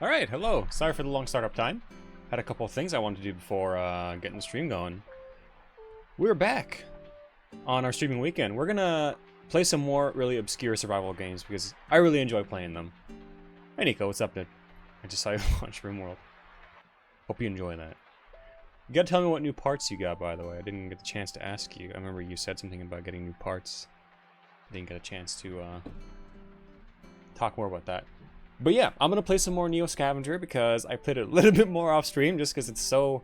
Alright, hello. Sorry for the long startup time. Had a couple of things I wanted to do before getting the stream going. We're back on our streaming weekend. We're gonna play some more really obscure survival games because I really enjoy playing them. Hey Nico, what's up, dude? I just saw you launch RimWorld. Hope you enjoy that. You gotta tell me what new parts you got, by the way. I didn't get the chance to ask you. I remember you said something about getting new parts. I didn't get a chance to talk more about that. But yeah, I'm gonna play some more Neo Scavenger because I played it a little bit more off stream just because it's so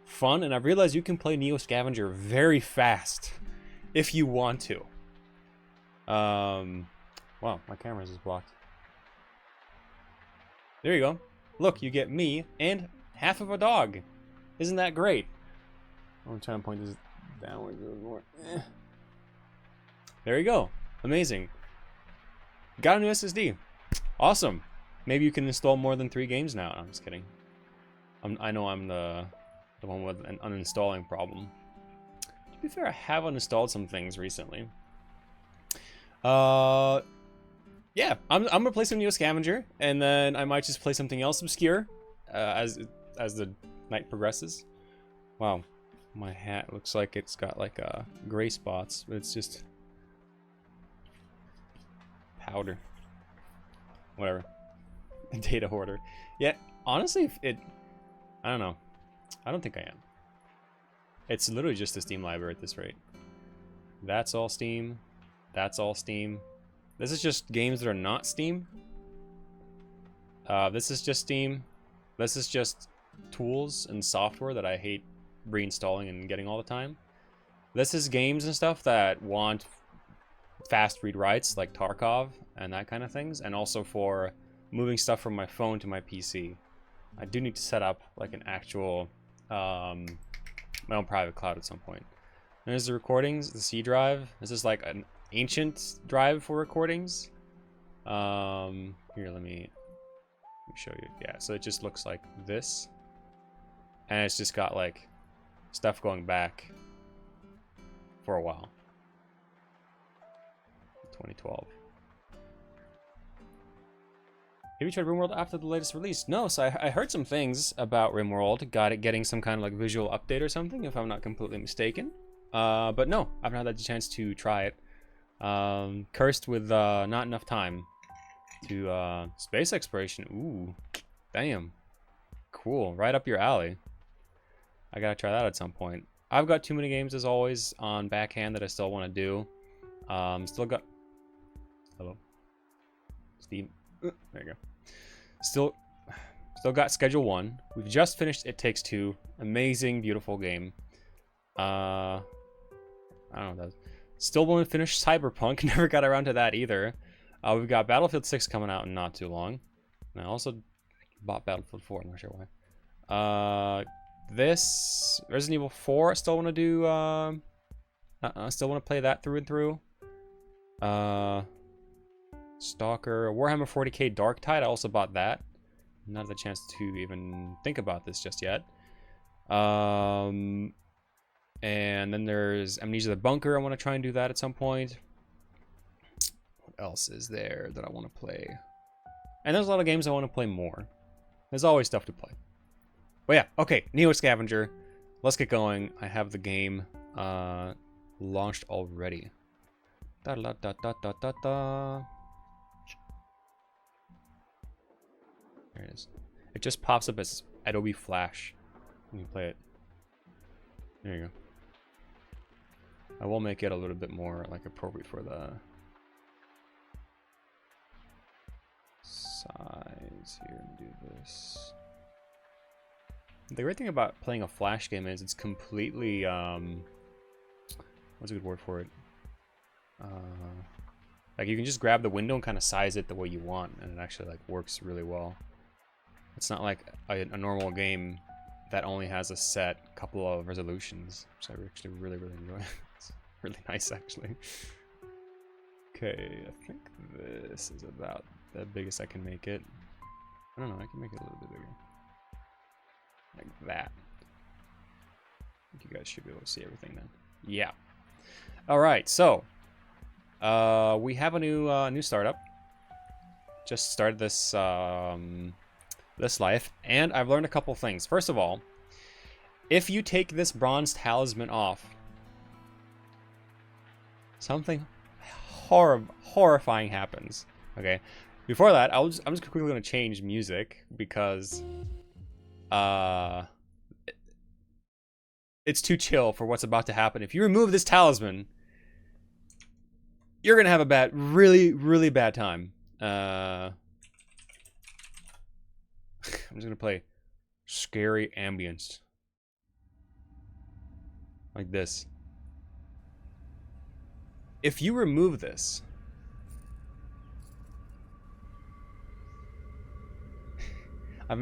fun, and I've realized you can play Neo Scavenger very fast if you want to. Wow, my camera is just blocked. There you go. Look, you get me and half of a dog. Isn't that great? I'm trying to point this downwards a little more. There you go. Amazing. Got a new SSD. Awesome. Maybe you can install more than 3 games now. No, I'm just kidding. I know I'm the one with an uninstalling problem. To be fair, I have uninstalled some things recently. Yeah, I'm gonna play some Neo Scavenger, and then I might just play something else obscure as the night progresses. Wow, my hat looks like it's got like gray spots, but it's just powder. Whatever. Data hoarder. Yeah, honestly, I don't know. I don't think I am. It's literally just a Steam library at this rate. That's all Steam. That's all Steam. This is just games that are not Steam. This is just Steam. This is just tools and software that I hate reinstalling and getting all the time. This is games and stuff that want fast read writes like Tarkov and that kind of things, and also for moving stuff from my phone to my PC. I do need to set up like an actual my own private cloud at some point. There's the recordings, the C drive. This is like an ancient drive for recordings. Here, let me show you. Yeah, so it just looks like this, and it's just got like stuff going back for a while. 2012. Have you tried RimWorld after the latest release? No, so I heard some things about RimWorld. Got it getting some kind of like visual update or something, if I'm not completely mistaken. But no, I've not had the chance to try it. Cursed with not enough time to space exploration. Ooh, damn, cool, right up your alley. I gotta try that at some point. I've got too many games as always on backhand that I still want to do. Still got. Hello, Steve. There you go. Still got Schedule 1. We've just finished It Takes Two. Amazing, beautiful game. I don't know. Still want to finish Cyberpunk. Never got around to that either. We've got Battlefield 6 coming out in not too long. And I also bought Battlefield 4. I'm not sure why. This Resident Evil 4. I still want to do. I still want to play that through and through. Stalker, Warhammer 40k Dark Tide. I also bought that. Not had the chance to even think about this just yet. And then there's Amnesia the Bunker. I want to try and do that at some point. What else is there that I want to play? And there's a lot of games I want to play more. There's always stuff to play. But yeah, okay, Neo Scavenger. Let's get going. I have the game launched already. Da da da da da da da. There it is. It just pops up as Adobe Flash when you play it. There you go. I will make it a little bit more like appropriate for the size here and do this. The great thing about playing a Flash game is it's completely what's a good word for it? Like you can just grab the window and kind of size it the way you want, and it actually like works really well. It's not like a normal game that only has a set couple of resolutions, which I actually really enjoy. It's really nice, actually. Okay, I think this is about the biggest I can make it. I don't know, I can make it a little bit bigger. Like that. I think you guys should be able to see everything then. Yeah. Alright, so we have a new startup. Just started this this life, and I've learned a couple things. First of all, if you take this bronze talisman off, something horrifying happens. Okay, before that, I'm just quickly going to change music because it's too chill for what's about to happen. If you remove this talisman, you're gonna have a really bad time. I'm just gonna play scary ambience like this. If you remove this, I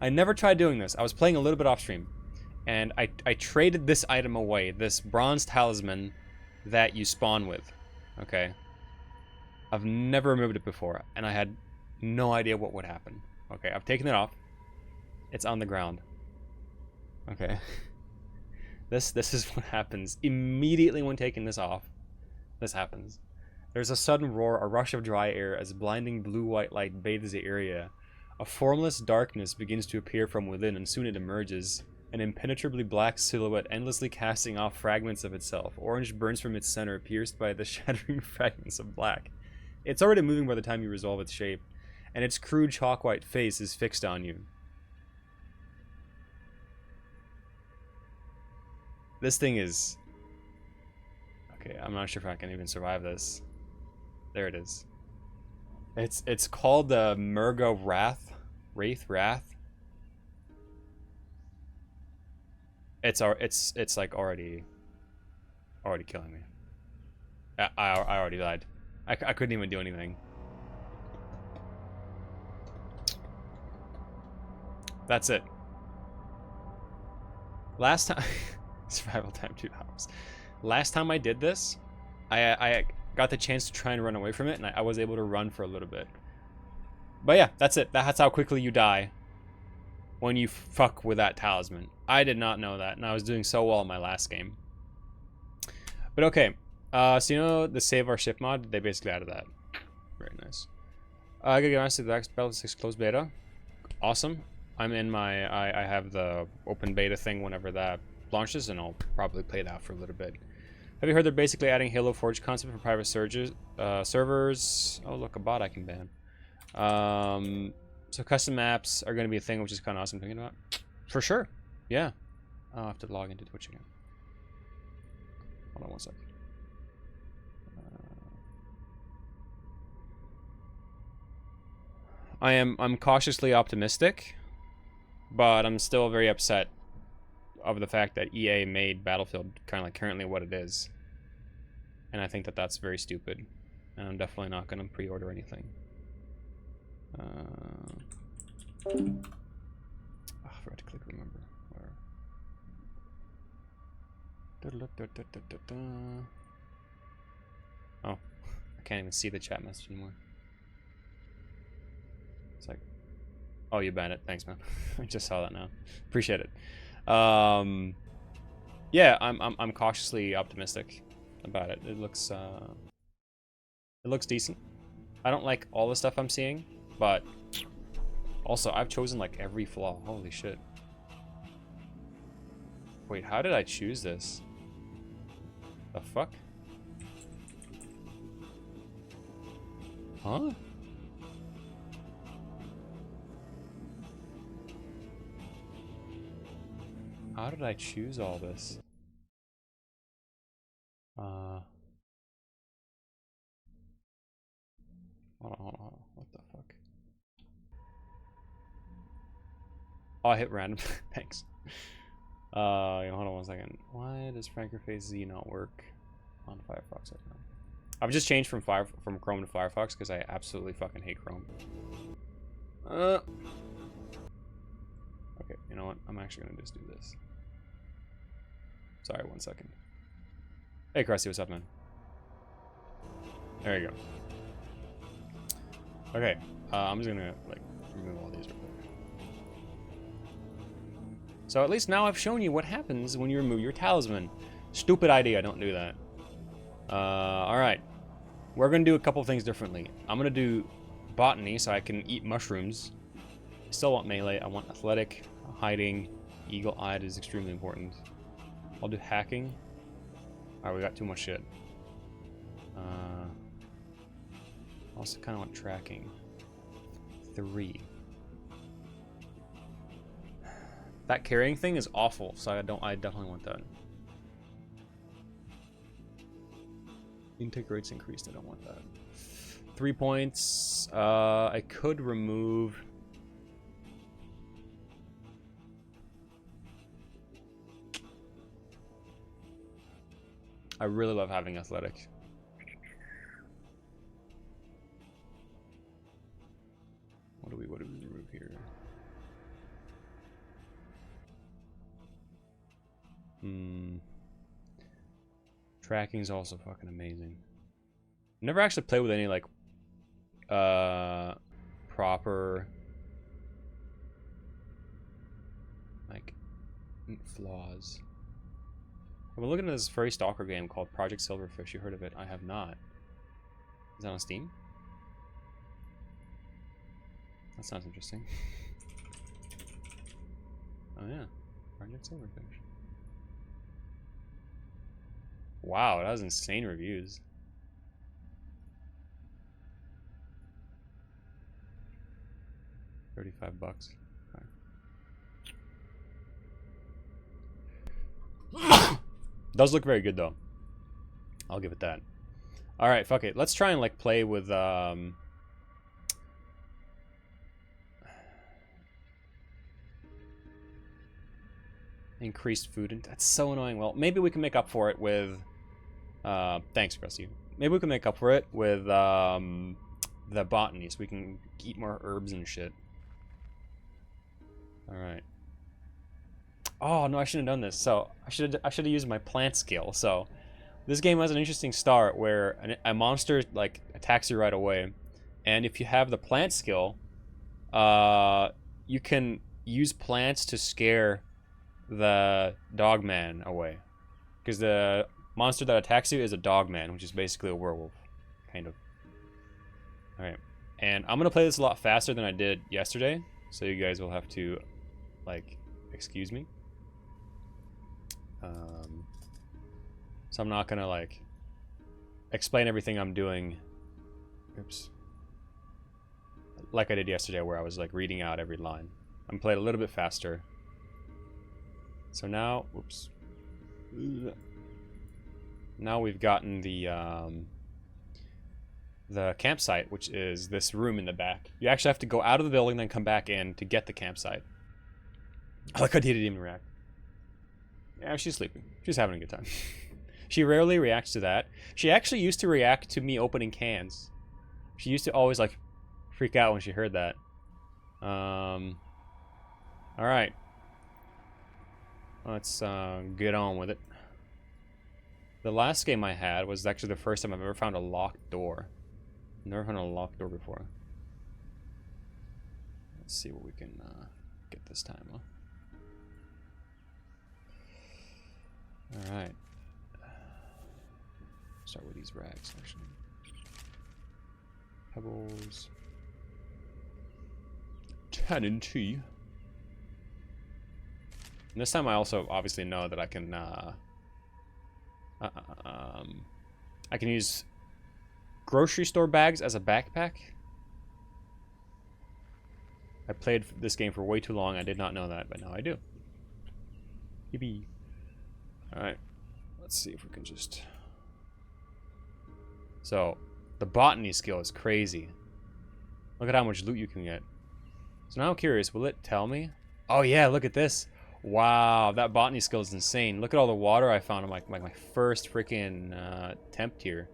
never tried doing this. I was playing a little bit off stream, and I traded this item away, this bronze talisman that you spawn with. Okay, I've never removed it before, and I had no idea what would happen. Okay, I've taken it off. It's on the ground. Okay, this is what happens immediately when taking this off. This happens. There's a sudden roar, a rush of dry air as blinding blue-white light bathes the area. A formless darkness begins to appear from within, and soon it emerges. An impenetrably black silhouette endlessly casting off fragments of itself. Orange burns from its center, pierced by the shattering fragments of black. It's already moving by the time you resolve its shape, and its crude chalk-white face is fixed on you. This thing is... Okay, I'm not sure if I can even survive this. There it is. It's called the Murga Wrath. Wrath. It's like already killing me. I already died. I couldn't even do anything. That's it. Last time survival time 2 hours. Last time I did this, I got the chance to try and run away from it, and I was able to run for a little bit. But yeah, that's it. That's how quickly you die when you fuck with that talisman. I did not know that, and I was doing so well in my last game. But okay, so you know the Save Our Ship mod? They basically added that. Very nice. I gotta get honest, the Battlefield 6 closed beta. Awesome. I'm in my... I have the open beta thing whenever that launches, and I'll probably play that for a little bit. Have you heard they're basically adding Halo Forge concept for private servers? Oh, look, a bot I can ban. So custom maps are going to be a thing, which is kind of awesome thinking about. For sure. Yeah. I'll have to log into Twitch again. Hold on one second. I'm cautiously optimistic, but I'm still very upset of the fact that EA made Battlefield kind of like currently what it is. And I think that that's very stupid. And I'm definitely not going to pre-order anything. I forgot to click remember. Oh, I can't even see the chat message anymore. It's like, oh, you banned it. Thanks, man. I just saw that now. Appreciate it. Yeah, I'm cautiously optimistic about it. It looks decent. I don't like all the stuff I'm seeing, but also I've chosen like every flaw. Holy shit. Wait, how did I choose this? The fuck? Huh? How did I choose all this? Hold on. What the fuck? Oh, I hit random. Thanks. Hold on one second. Why does Frankerface Z not work on Firefox right now? I've just changed from Chrome to Firefox because I absolutely fucking hate Chrome. Okay, you know what? I'm actually gonna just do this. Sorry, 1 second. Hey, Krusty, what's up, man? There you go. Okay, I'm just gonna like remove all these real quick. So at least now I've shown you what happens when you remove your talisman. Stupid idea, don't do that. Alright. We're gonna do a couple things differently. I'm gonna do botany so I can eat mushrooms. still want melee. I want athletic, hiding, eagle-eyed is extremely important. I'll do hacking. Alright, we got too much shit. Also kind of want tracking. 3. That carrying thing is awful, so I definitely want that. Intake rates increased, I don't want that. 3 points. I could remove. I really love having athletic. What do we remove here? Tracking is also fucking amazing. Never actually played with any like proper like flaws. I've been looking at this furry stalker game called Project Silverfish. You heard of it? I have not. Is that on Steam? That sounds interesting. Oh yeah, Project Silverfish. Wow, that has insane reviews. $35. Okay. Does look very good though. I'll give it that. All right, fuck it. Let's try and like play with increased food, and that's so annoying. Well, maybe we can make up for it with thanks, Rusty. Maybe we can make up for it with the botany, so we can eat more herbs and shit. All right. Oh no, I shouldn't have done this. So I should have used my plant skill. So this game has an interesting start where a monster like attacks you right away, and if you have the plant skill, you can use plants to scare the dogman away, because the monster that attacks you is a dogman, which is basically a werewolf, kind of. All right, and I'm gonna play this a lot faster than I did yesterday, so you guys will have to like excuse me. So I'm not gonna like explain everything I'm doing. Oops. Like I did yesterday, where I was like reading out every line. I'm playing a little bit faster. So now, whoops. Now we've gotten the campsite, which is this room in the back. You actually have to go out of the building, then come back in to get the campsite. I like how he didn't even react. Yeah, she's sleeping. She's having a good time. She rarely reacts to that. She actually used to react to me opening cans. She used to always like freak out when she heard that. All right. Let's get on with it. The last game I had was actually the first time I've ever found a locked door. Never found a locked door before. Let's see what we can get this time, huh? Alright. Start with these rags, actually. Pebbles. Tannin tea. And this time I also obviously know that I can I can use grocery store bags as a backpack. I played this game for way too long. I did not know that, but now I do. Yippee. Alright. Let's see if we can just... So, the botany skill is crazy. Look at how much loot you can get. So now I'm curious, will it tell me? Oh yeah, look at this. Wow, that botany skill is insane. Look at all the water I found on my first freaking temp tier.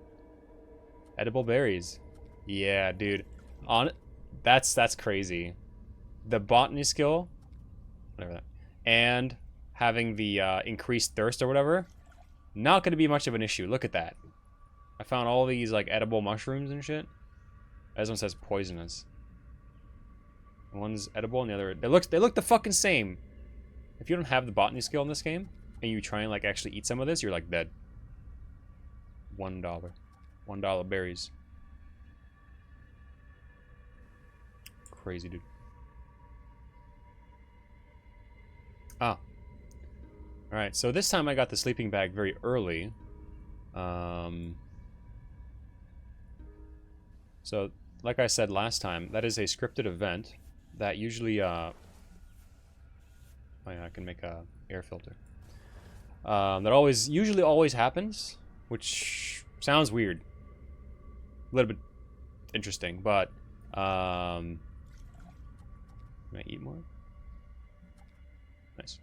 Edible berries. Yeah, dude. That's crazy. The botany skill, whatever that, and having the increased thirst or whatever, not going to be much of an issue. Look at that. I found all these like edible mushrooms and shit. This one says poisonous. One's edible and the other, they look the fucking same. If you don't have the botany skill in this game and you try and like actually eat some of this, you're like dead. $1. $1 berries. Crazy, dude. Oh. Alright, so this time I got the sleeping bag very early. So, like I said last time, that is a scripted event that usually, oh yeah, I can make a air filter. That usually always happens, which sounds weird. A little bit interesting, but, can I eat more? Nice.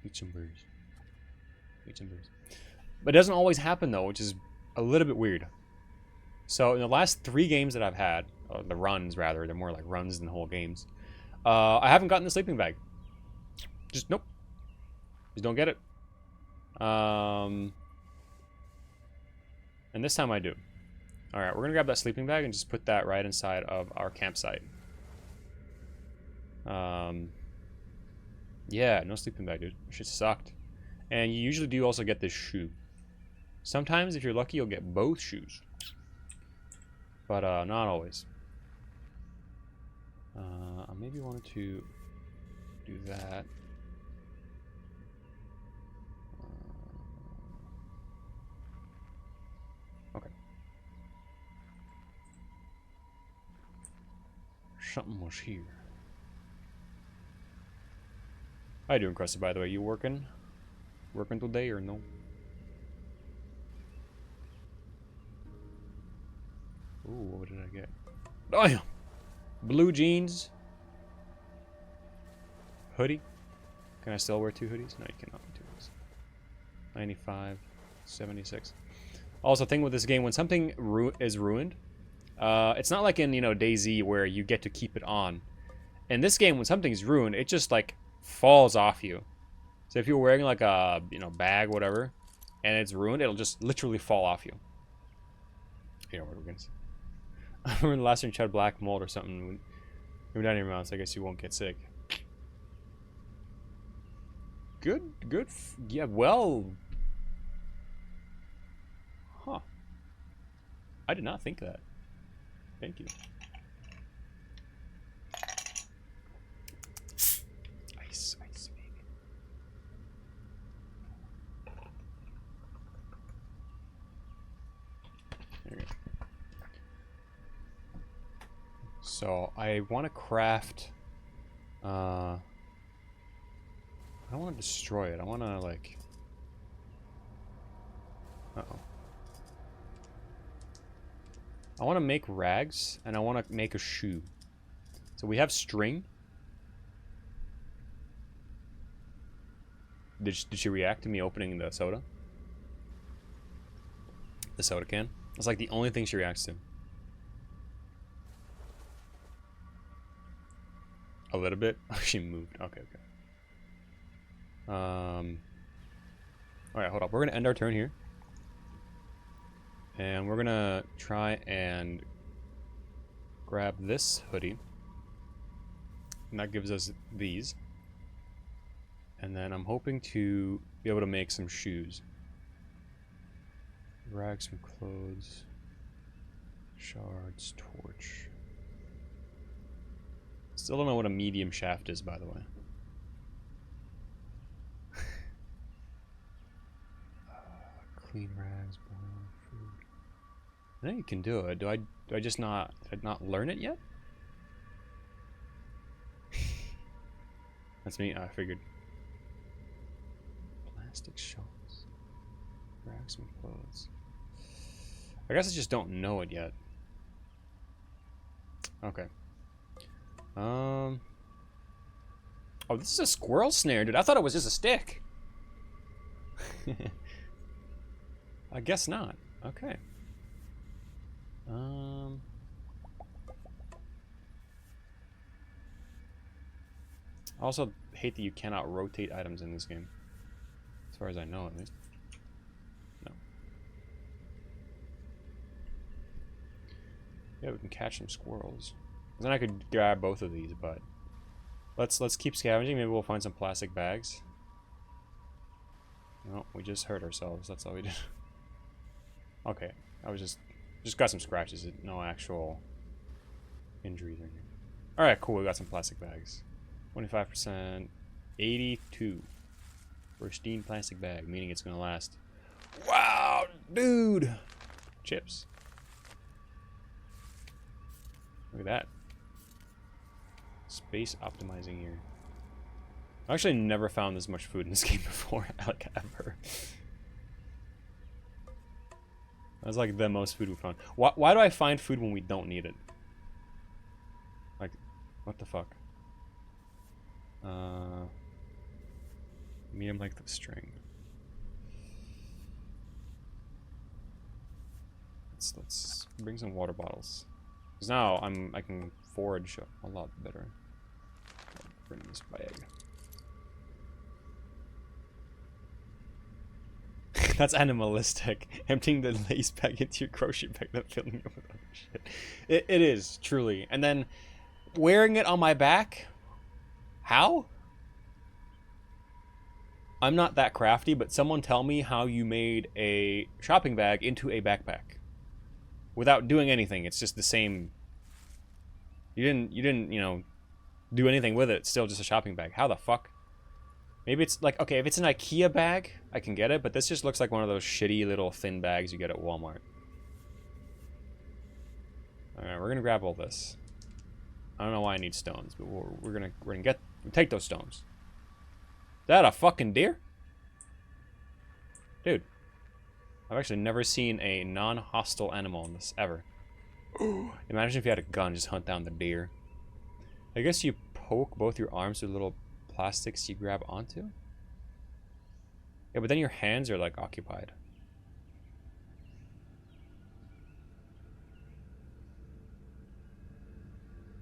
Eat some birds. Eat some birds. But it doesn't always happen, though, which is a little bit weird. So, in the last 3 games that I've had, or the runs, rather, they're more like runs than whole games, I haven't gotten the sleeping bag. Just, nope. Just don't get it. And this time I do. Alright, we're gonna grab that sleeping bag and just put that right inside of our campsite. Yeah, no sleeping bag, dude. Shit sucked. And you usually do also get this shoe. Sometimes, if you're lucky, you'll get both shoes. But, not always. I maybe wanted to do that. Okay. Something was here. How you doing, Krusty, by the way? You working? Working today or no? Ooh, what did I get? Oh yeah! Blue jeans. Hoodie. Can I still wear 2 hoodies? No, you cannot wear 2 hoodies. 95, 76. Also, thing with this game, when something is ruined, it's not like in, you know, DayZ where you get to keep it on. In this game, when something's ruined, it just, like, falls off you. So if you're wearing, like, a, you know, bag, whatever, and it's ruined, it'll just literally fall off you. You know what we're gonna say. I remember the last time you tried black mold or something. You're down in your mouth, so I guess you won't get sick. Good. Yeah, well. Huh. I did not think that. Thank you. Ice, baby. There we go. So I want to craft. I don't want to destroy it. I want to like. Uh-oh. I want to make rags, and I want to make a shoe. So we have string. Did she react to me opening the soda? The soda can? That's like the only thing she reacts to. A little bit? Oh, she moved. Okay. Alright, hold up. We're going to end our turn here. And we're going to try and grab this hoodie. And that gives us these. And then I'm hoping to be able to make some shoes. Rags from clothes. Shards, torch. Still don't know what a medium shaft is, by the way. Clean rags, boil food. I think you can do it. Do I just not learn it yet? That's me. I figured. Plastic shells. Rags and clothes. I guess I just don't know it yet. Okay. Oh, this is a squirrel snare, dude. I thought it was just a stick. I guess not. Okay. I also hate that you cannot rotate items in this game. As far as I know, at least. No. Yeah, we can catch some squirrels. Then I could grab both of these, but let's keep scavenging. Maybe we'll find some plastic bags. No, we just hurt ourselves. That's all we did. Okay, I was just got some scratches. No actual injuries or anything. All right, cool. We got some plastic bags. 25%. 82. Pristine plastic bag, meaning it's gonna last. Wow, dude! Chips. Look at that. Space optimizing here. I've actually never found this much food in this game before, like ever. That's like the most food we found. Why do I find food when we don't need it? Like, what the fuck? Medium length of string. Let's bring some water bottles. Cause now I can forage a lot better. Bring this bag. That's animalistic. Emptying the lace bag into your crochet bag, then filling it with other shit. It is, truly. And then wearing it on my back? How? I'm not that crafty, but someone tell me how you made a shopping bag into a backpack. Without doing anything. It's just the same. You didn't, you know, do anything with it. It's still just a shopping bag. How the fuck? Maybe it's like, okay, if it's an IKEA bag, I can get it, but this just looks like one of those shitty little thin bags you get at Walmart. Alright, we're gonna grab all this. I don't know why I need stones, but we're gonna take those stones. Is that a fucking deer? Dude. I've actually never seen a non-hostile animal in this ever. Imagine if you had a gun, just hunt down the deer. I guess you poke both your arms with little plastics you grab onto? Yeah, but then your hands are like occupied.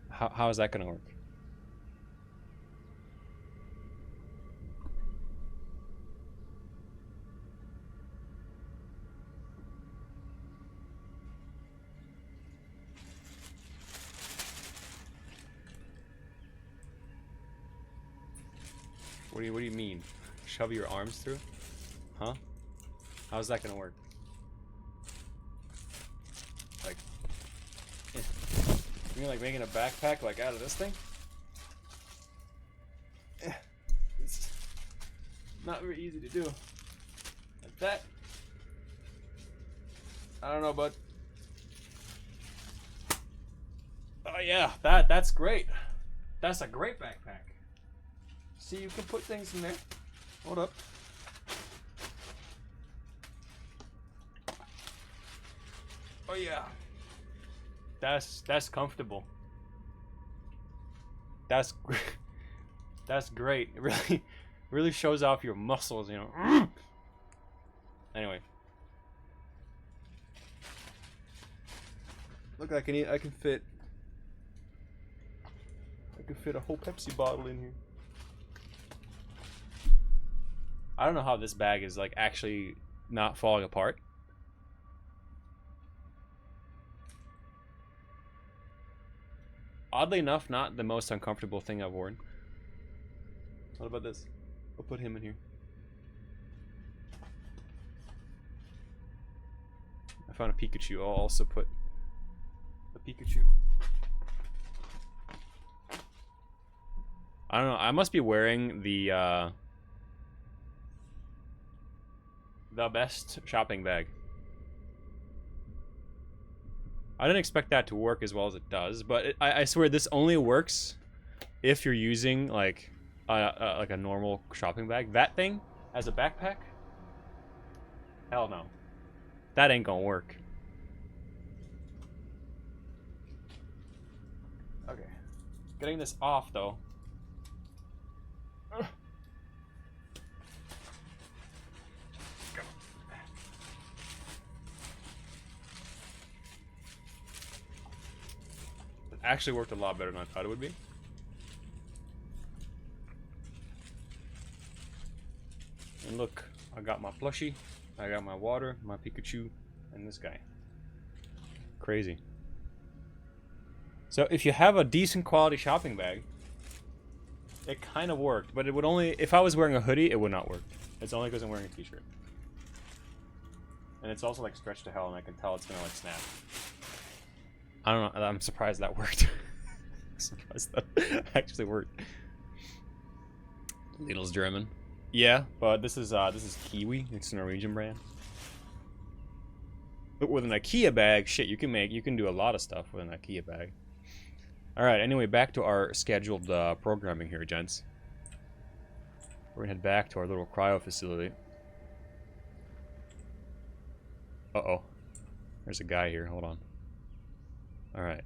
How is that gonna work? What do you mean? Shove your arms through? Huh? How's that gonna work? Like, you mean like making a backpack like out of this thing? It's not very easy to do. Like that. I don't know, bud. Oh yeah, that's great. That's a great backpack. See, you can put things in there. Hold up. Oh yeah. That's comfortable. That's great. It really shows off your muscles, you know. Anyway. Look, I can fit a whole Pepsi bottle in here. I don't know how this bag is like actually not falling apart. Oddly enough, not the most uncomfortable thing I've worn. What about this? I'll put him in here. I found a Pikachu. I'll also put the Pikachu. I don't know. I must be wearing the best shopping bag. I didn't expect that to work as well as it does, but I swear this only works if you're using like a normal shopping bag. That thing as a backpack? Hell no. That ain't gonna work. Okay. Getting this off though. Actually worked a lot better than I thought it would be. And look, I got my plushie, I got my water, my Pikachu, and this guy. Crazy. So if you have a decent quality shopping bag, it kind of worked, but it would only, if I was wearing a hoodie, it would not work. It's only because I'm wearing a t-shirt. And it's also like stretched to hell, and I can tell it's gonna like snap. I don't know. I'm surprised that worked. I'm surprised that actually worked. Lidl's German. Yeah, but this is Kiwi. It's a Norwegian brand. But with an IKEA bag, shit, you can do a lot of stuff with an IKEA bag. All right. Anyway, back to our scheduled programming here, gents. We're gonna head back to our little cryo facility. Uh-oh. There's a guy here. Hold on. All right.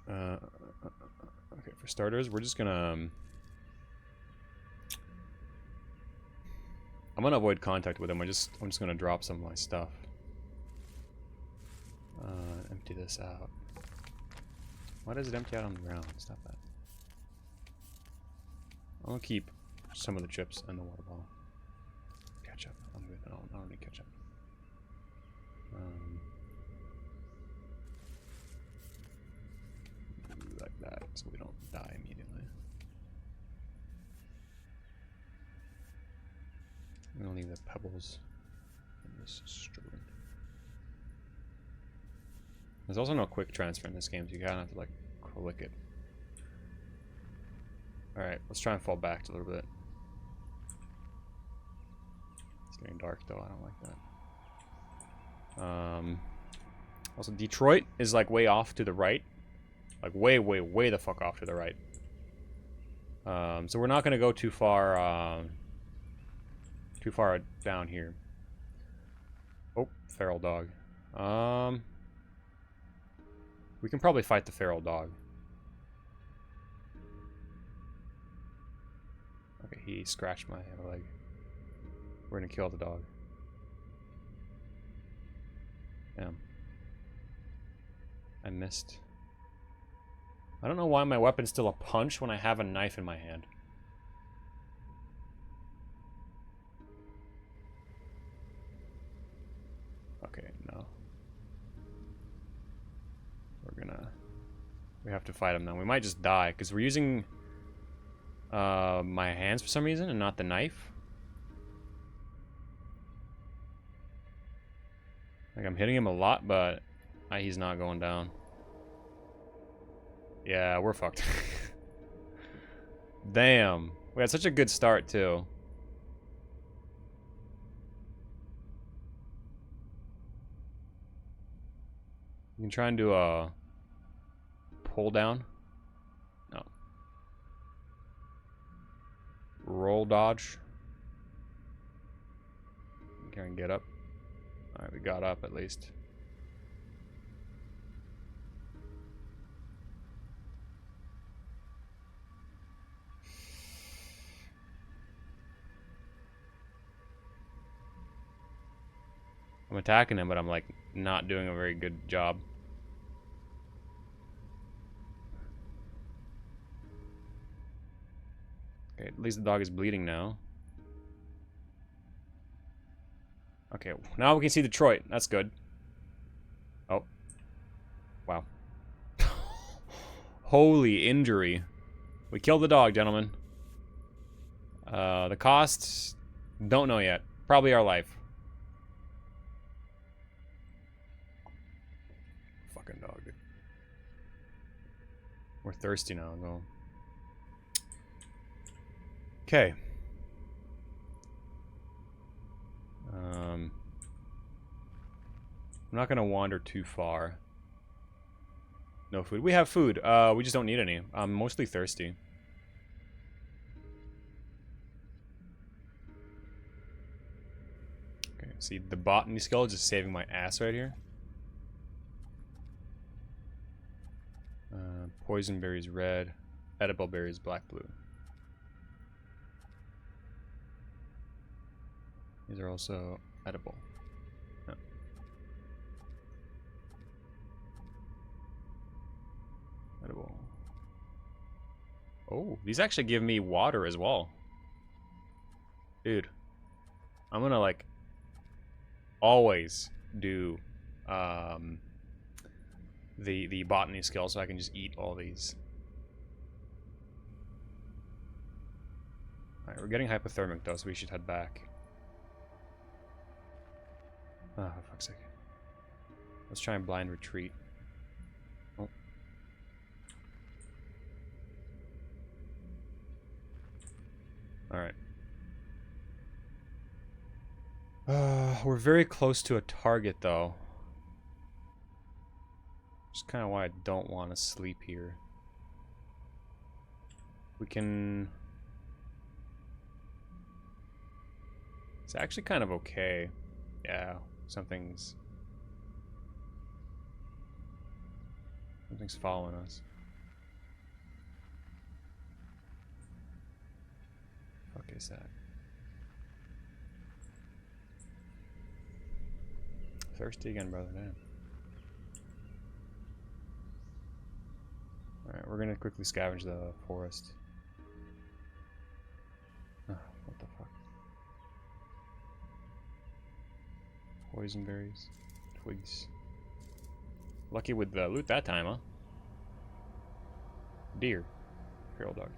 Okay, for starters, we're just gonna... I'm gonna avoid contact with him. I'm just gonna drop some of my stuff. Empty this out. Why does it empty out on the ground? Stop that. I'll keep some of the chips and the water bottle. Ketchup. I'm good. I don't need ketchup. Like that, so we don't die immediately. I'm gonna leave the pebbles in this strewn. There's also no quick transfer in this game, so you kind of have to like click it. Alright, let's try and fall back a little bit. It's getting dark though, I don't like that. Also, Detroit is like way off to the right. Like way the fuck off to the right. So we're not gonna go too far down here. Oh, feral dog. We can probably fight the feral dog. Okay, he scratched my leg. We're gonna kill the dog. Damn. I missed. I don't know why my weapon's still a punch when I have a knife in my hand. Okay, no. We have to fight him now. We might just die, because we're using my hands for some reason and not the knife. Like, I'm hitting him a lot, but he's not going down. Yeah, we're fucked. Damn. We had such a good start, too. You can try and do a pull down. No. Roll dodge. Can we get up? Alright, we got up at least. I'm attacking him, but I'm like not doing a very good job. Okay, at least the dog is bleeding now. Okay, now we can see Detroit. That's good. Oh. Wow. Holy injury. We killed the dog, gentlemen. The cost, don't know yet. Probably our life. Fucking dog, dude. We're thirsty now, though. Okay. I'm not gonna wander too far. No food. We have food. We just don't need any. I'm mostly thirsty. Okay, see, the botany skill is just saving my ass right here. Poison berries red, edible berries black blue. These are also edible. No. Edible. Oh, these actually give me water as well. Dude, I'm gonna like always do the botany skill so I can just eat all these. Alright, we're getting hypothermic though, so we should head back. Oh, for fuck's sake. Let's try and blind retreat. Oh. We're very close to a target, though. Which is kind of why I don't want to sleep here. We can... It's actually kind of okay. Yeah, something's following us. Fuck is that? Thirsty again, brother. Damn. Alright, we're gonna quickly scavenge the forest. Oh, what the fuck? Poison berries. Twigs. Lucky with the loot that time, huh? Deer. Feral dog.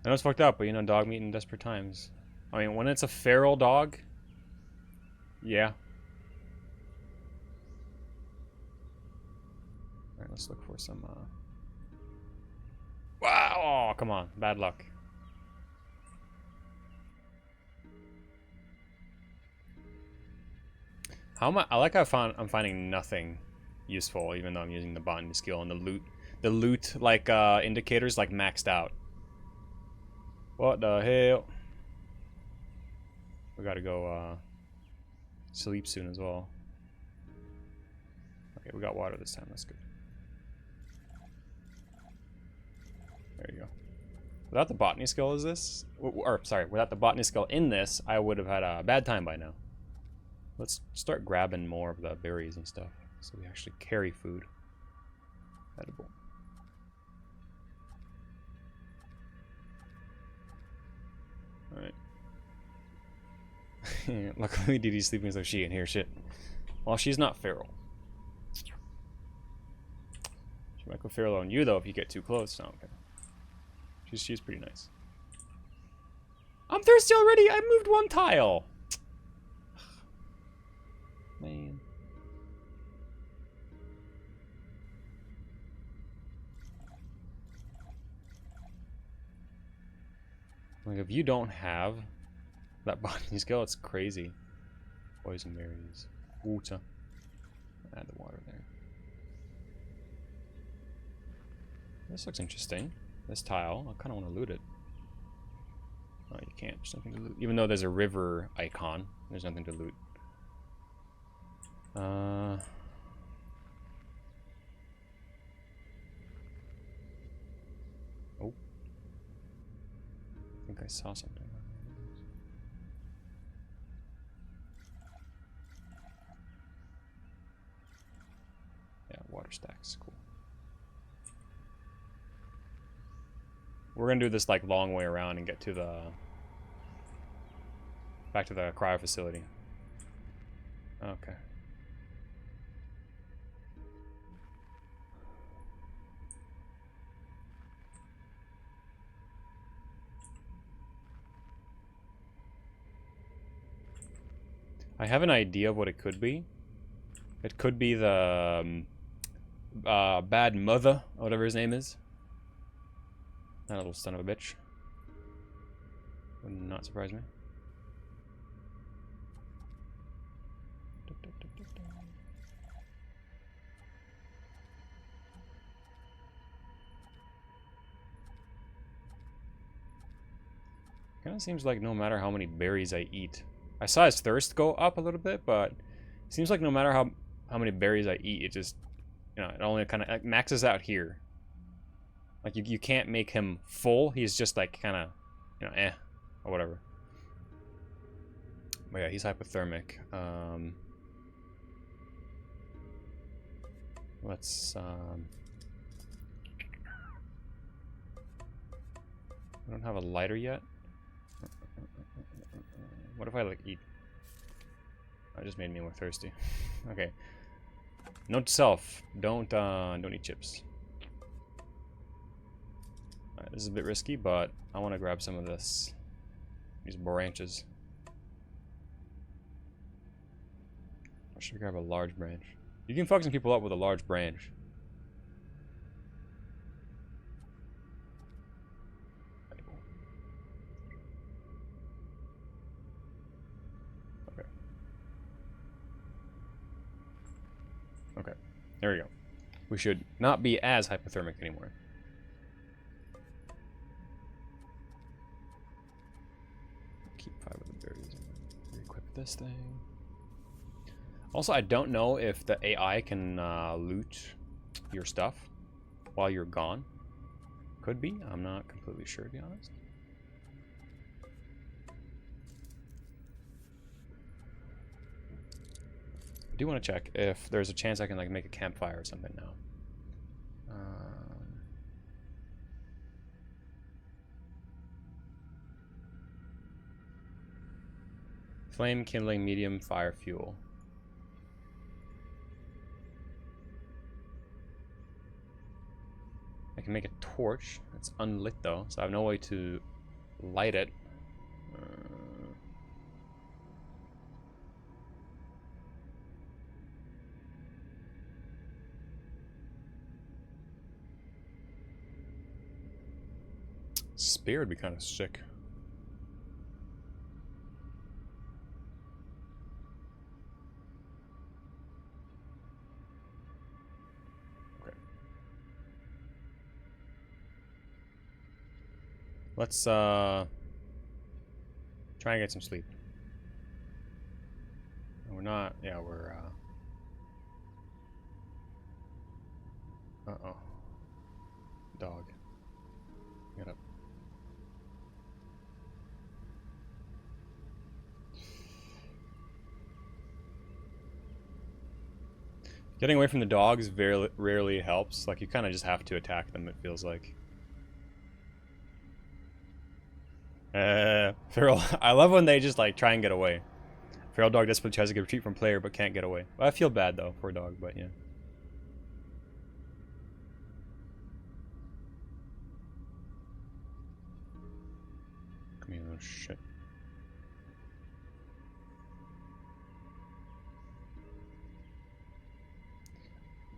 I know it's fucked up, but you know, dog meat in desperate times. I mean, when it's a feral dog, yeah. Alright, let's look for some, Wow! Oh, come on. Bad luck. How am I like I'm finding nothing useful, even though I'm using the botany skill and the loot, like, indicators, like, maxed out. What the hell? We gotta go, sleep soon as well. Okay, we got water this time, that's good. There you go. Without the botany skill is this, or sorry, without the botany skill in this, I would have had a bad time by now. Let's start grabbing more of the berries and stuff, so we actually carry food. Edible. Alright. Luckily Didi's sleeping so she can hear shit. Well, she's not feral. She might go feral on you though if you get too close. No, okay. She's pretty nice. I'm thirsty already! I moved one tile! Man. Like, if you don't have that botany skill, it's crazy. Poison berries. Water. Add the water there. This looks interesting. This tile. I kind of want to loot it. Oh, you can't. There's nothing to loot. Even though there's a river icon, there's nothing to loot. Oh. I think I saw something. Yeah, water stacks. Cool. We're gonna do this like long way around and get to the back to the cryo facility. Okay. I have an idea of what it could be. It could be the bad mother, or whatever his name is. That little son of a bitch. Would not surprise me. Kind of seems like no matter how many berries I eat, I saw his thirst go up a little bit, but it seems like no matter how many berries I eat, it just, you know, it only kind of maxes out here. Like, you can't make him full. He's just, like, kind of, you know, or whatever. But yeah, he's hypothermic. Let's, I don't have a lighter yet. What if I, like, eat? That just made me more thirsty. Okay. Note to self: don't eat chips. Alright, this is a bit risky, but I want to grab some of these branches. I should grab a large branch. You can fuck some people up with a large branch. Okay, there we go. We should not be as hypothermic anymore. Keep 5 of the berries and re-equip this thing. Also, I don't know if the AI can loot your stuff while you're gone. Could be. I'm not completely sure, to be honest. I do want to check if there's a chance I can like make a campfire or something now. Flame kindling medium fire fuel. I can make a torch. It's unlit though, so I have no way to light it. Spear would be kind of sick. Okay. Let's try and get some sleep. We're not. Yeah, we're. Uh-oh. Dog. Get up. Getting away from the dogs very rarely helps. Like, you kind of just have to attack them, it feels like. Feral. I love when they just, like, try and get away. Feral dog desperately tries to get retreat from player, but can't get away. Well, I feel bad, though, for a dog, but yeah. Come here, little shit.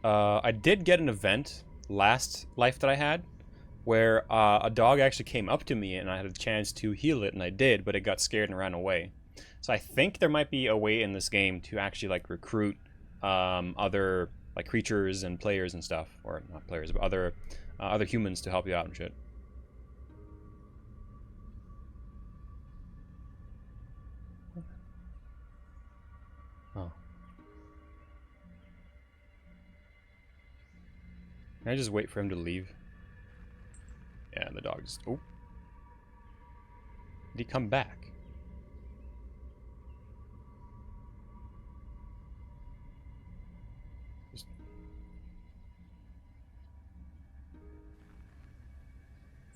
I did get an event last life that I had where a dog actually came up to me and I had a chance to heal it, and I did, but it got scared and ran away. So I think there might be a way in this game to actually like recruit other like creatures and players and stuff, or not players, but other humans to help you out and shit. Oh. Can I just wait for him to leave? Yeah, the dog just... Oh. Did he come back? Just...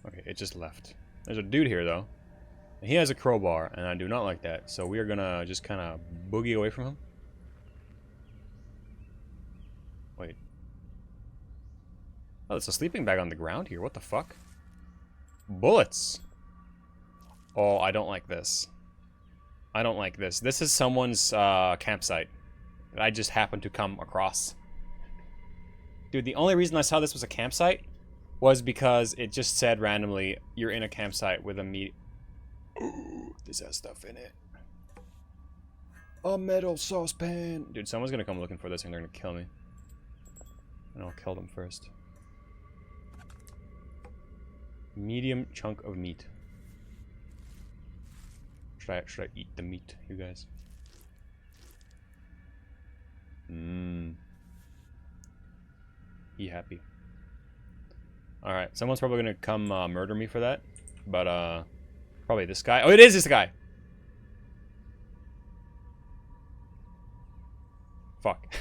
Okay, it just left. There's a dude here, though. He has a crowbar, and I do not like that. So we are gonna just kind of boogie away from him. Wait. Oh, there's a sleeping bag on the ground here. What the fuck? Bullets! Oh, I don't like this. I don't like this. This is someone's campsite that I just happened to come across. Dude, the only reason I saw this was a campsite was because it just said randomly, you're in a campsite with a meat. Ooh, this has stuff in it. A metal saucepan. Dude, someone's gonna come looking for this and they're gonna kill me. And I'll kill them first. Medium chunk of meat. Should I eat the meat, you guys? Mmm. Be happy. Alright, someone's probably gonna come murder me for that. But, probably this guy. Oh, it is this guy! Fuck.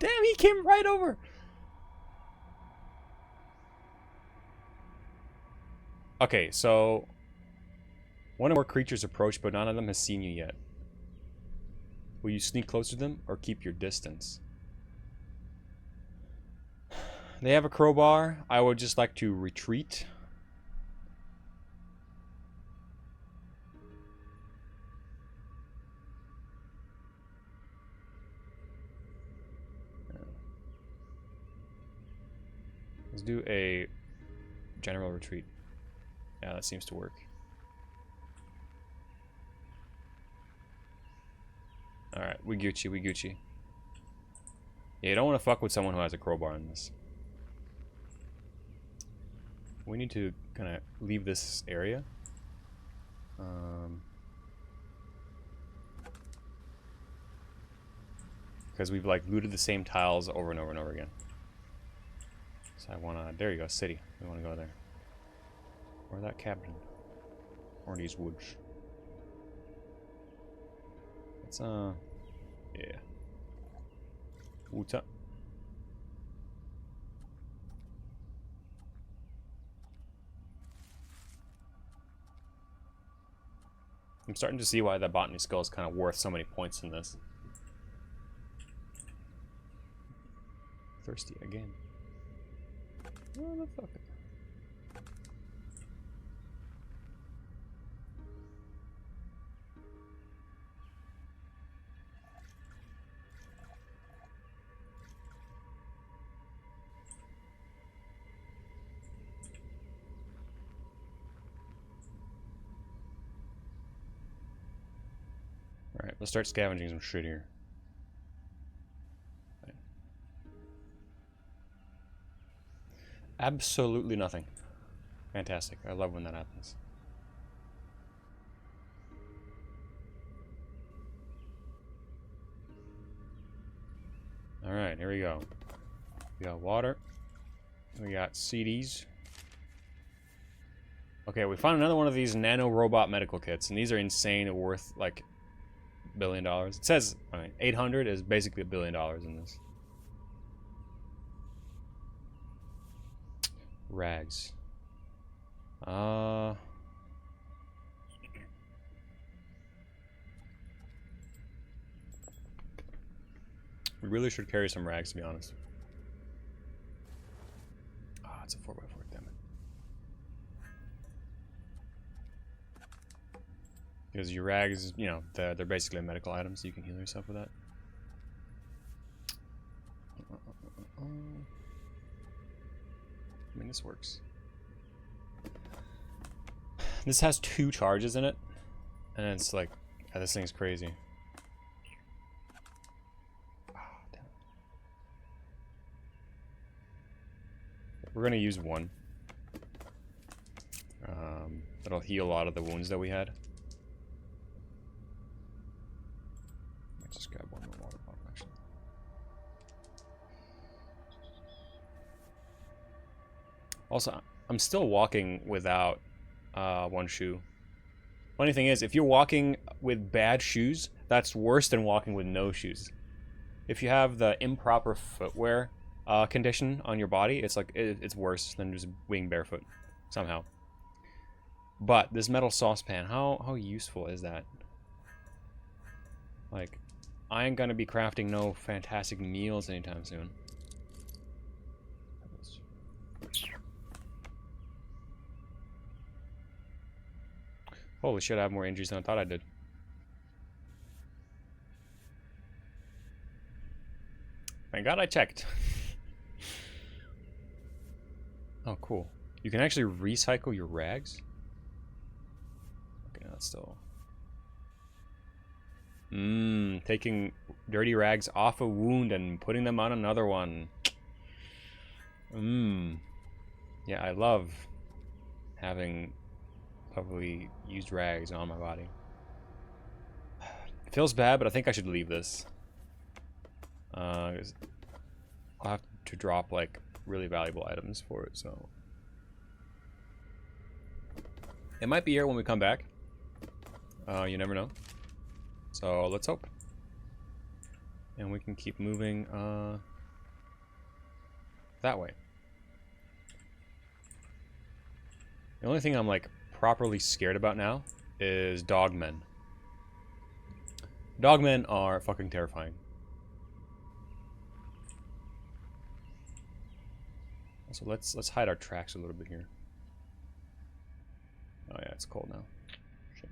Damn, he came right over! Okay, so... one or more creatures approach, but none of them has seen you yet. Will you sneak closer to them, or keep your distance? They have a crowbar. I would just like to retreat. Let's do a general retreat. Yeah, that seems to work. Alright, we Gucci, we Gucci. Yeah, you don't want to fuck with someone who has a crowbar in this. We need to kind of leave this area. Because we've like looted the same tiles over and over and over again. So I wanna, there you go, city. We wanna go there. Or that cabin. Or these woods. Let's yeah. Uta. I'm starting to see why that botany skull is kind of worth so many points in this. Thirsty again. Motherfucker. Alright, let's start scavenging some shit here. Right. Absolutely nothing. Fantastic. I love when that happens. Alright, here we go. We got water. We got CDs. Okay, we found another one of these nano robot medical kits, and these are insane, worth like $1 billion. It says, I mean, 800 is basically $1 billion in this. Rags. We really should carry some rags, to be honest. Ah, it's a 4x4, damn it. Because your rags, you know, they're basically a medical item, so you can heal yourself with that. I mean, this works. This has 2 charges in it, and it's like, yeah, this thing's crazy. We're gonna use one. That'll heal a lot of the wounds that we had. Let's just grab one more water bottle, actually. Also, I'm still walking without one shoe. Funny thing is, if you're walking with bad shoes, that's worse than walking with no shoes. If you have the improper footwear condition on your body, it's like it's worse than just being barefoot somehow. But this metal saucepan, how useful is that? Like, I ain't gonna be crafting no fantastic meals anytime soon. Holy shit, I have more injuries than I thought I did. Thank God I checked. Oh, cool. You can actually recycle your rags? Okay, that's still... taking dirty rags off a wound and putting them on another one. Yeah, I love having probably used rags on my body. It feels bad, but I think I should leave this. I'll have to drop like really valuable items for it, so it might be here when we come back. You never know. So let's hope. And we can keep moving that way. The only thing I'm like properly scared about now is dogmen. Dogmen are fucking terrifying. So let's hide our tracks a little bit here. Oh yeah, it's cold now. Shit.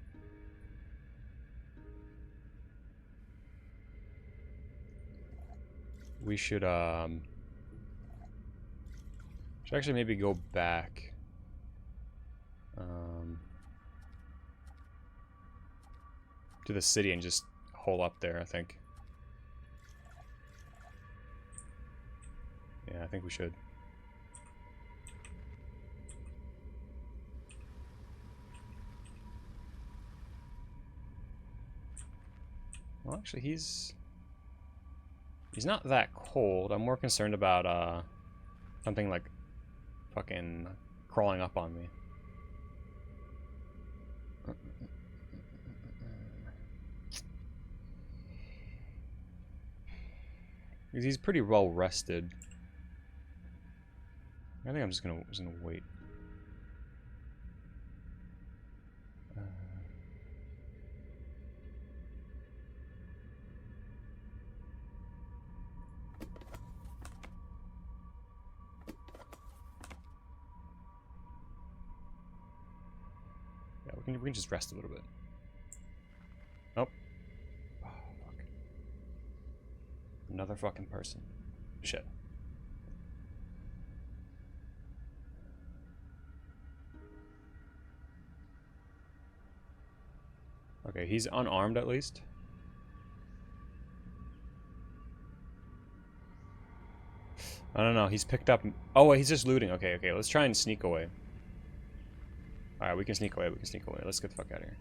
We should actually maybe go back. To the city and just hole up there, I think. Yeah, I think we should. Well, actually, he's not that cold. I'm more concerned about something like fucking crawling up on me. Because he's pretty well rested. I think I'm just gonna wait. Yeah, we can just rest a little bit. Nope. Oh, fuck. Another fucking person. Shit. Okay, he's unarmed at least. I don't know, he's picked up... Oh, wait, he's just looting. Okay, okay, let's try and sneak away. Alright, we can sneak away, Let's get the fuck out of here.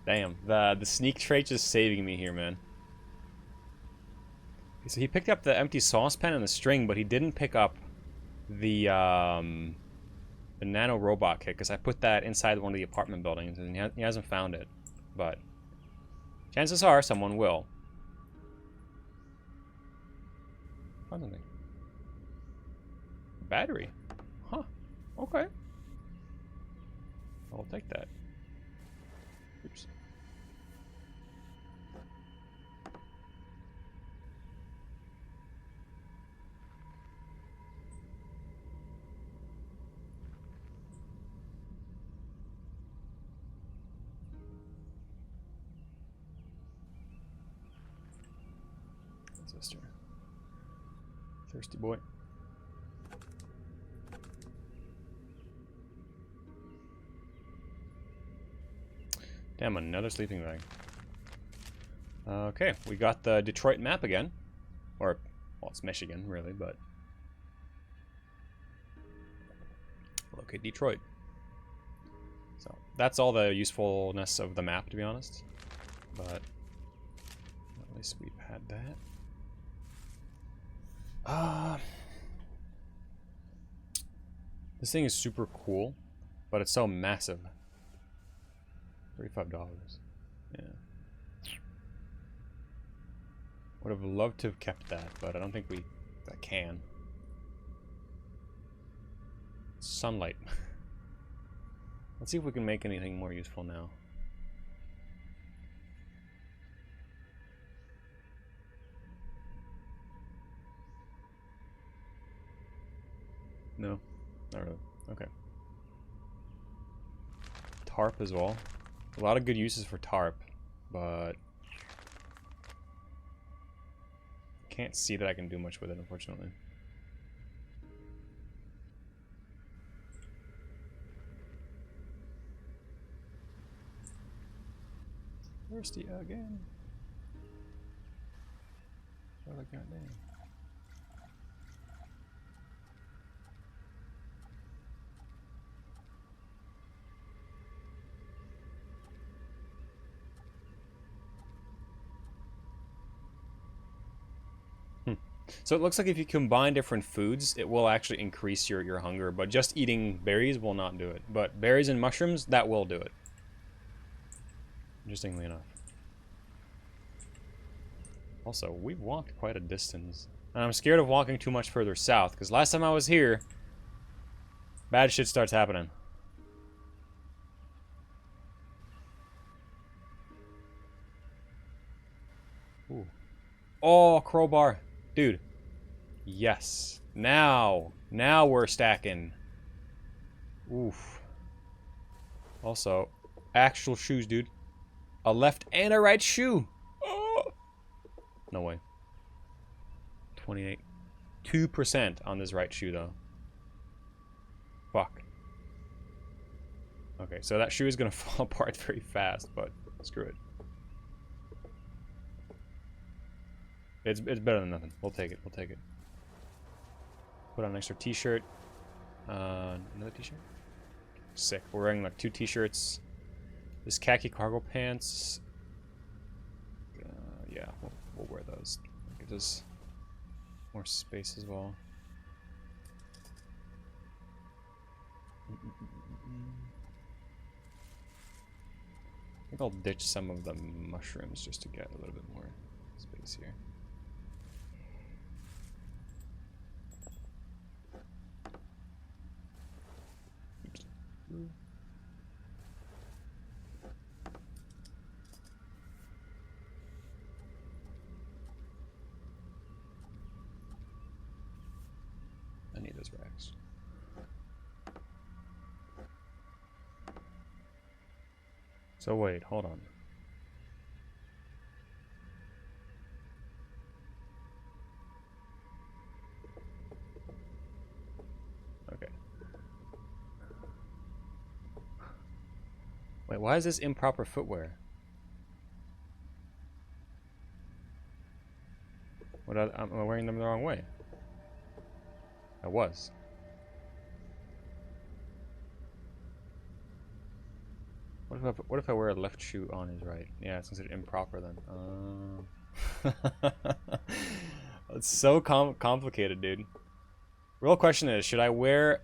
Damn, the sneak trait is saving me here, man. So he picked up the empty saucepan and the string, but he didn't pick up the nano robot kit, because I put that inside one of the apartment buildings, and he hasn't found it. But chances are someone will. Found something. Battery. Huh. Okay. I'll take that. Oops. Sister. Thirsty boy. Damn, another sleeping bag. Okay, we got the Detroit map again. Or, well, it's Michigan, really, but... Locate Detroit. So, that's all the usefulness of the map, to be honest. But, at least we've had that. This thing is super cool, but it's so massive. $35. Yeah. Would have loved to have kept that, but I don't think we can. Sunlight. Let's see if we can make anything more useful now. No, not really. Okay. Tarp as well. A lot of good uses for tarp, but can't see that I can do much with it, unfortunately. Thirsty again. What a goddamn. So it looks like if you combine different foods, it will actually increase your hunger, but just eating berries will not do it. But berries and mushrooms, that will do it. Interestingly enough. Also, we've walked quite a distance. And I'm scared of walking too much further south, because last time I was here, bad shit starts happening. Ooh. Oh, crowbar. Dude. Yes. Now we're stacking. Oof. Also, actual shoes, dude. A left and a right shoe. Oh. No way. 28. 2% on this right shoe, though. Fuck. Okay, so that shoe is gonna fall apart very fast, but screw it. It's better than nothing. We'll take it. We'll take it. Put on an extra t-shirt. Another t-shirt? Sick. We're wearing like 2 t-shirts. This khaki cargo pants. Yeah, we'll wear those. It gives us more space as well. I think I'll ditch some of the mushrooms just to get a little bit more space here. Oops. I need those racks. So wait, hold on. Okay. Wait, why is this improper footwear? Am I wearing them the wrong way? I was. What if I wear a left shoe on his right? Yeah, it's considered improper then. It's so complicated, dude. Real question is, should I wear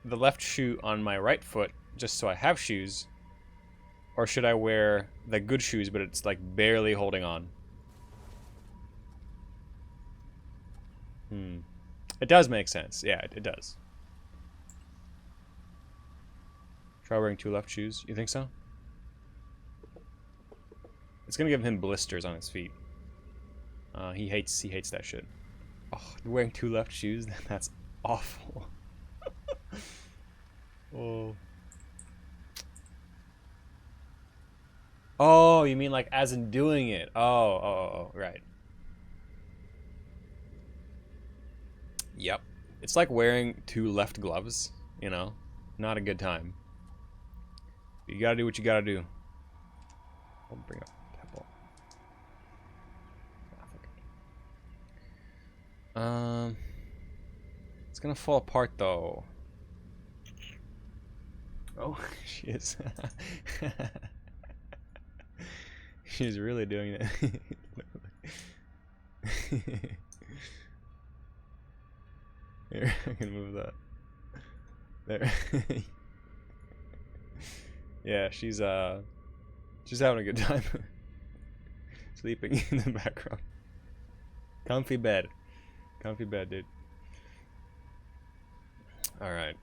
the left shoe on my right foot just so I have shoes? Or should I wear the good shoes but it's like barely holding on? It does make sense. Yeah, it does. Try wearing 2 left shoes. You think so? It's gonna give him blisters on his feet. He hates that shit. Oh, you're wearing 2 left shoes? That's awful. Oh. Oh, you mean like as in doing it? Oh, right. Yep. It's like wearing 2 left gloves, you know? Not a good time. You gotta do what you gotta do. I'll bring up Pebble. It's gonna fall apart though. Oh, she is. She's really doing it. Here, I can move that. There. Yeah, she's having a good time. Sleeping in the background. Comfy bed. Comfy bed, dude. Alright.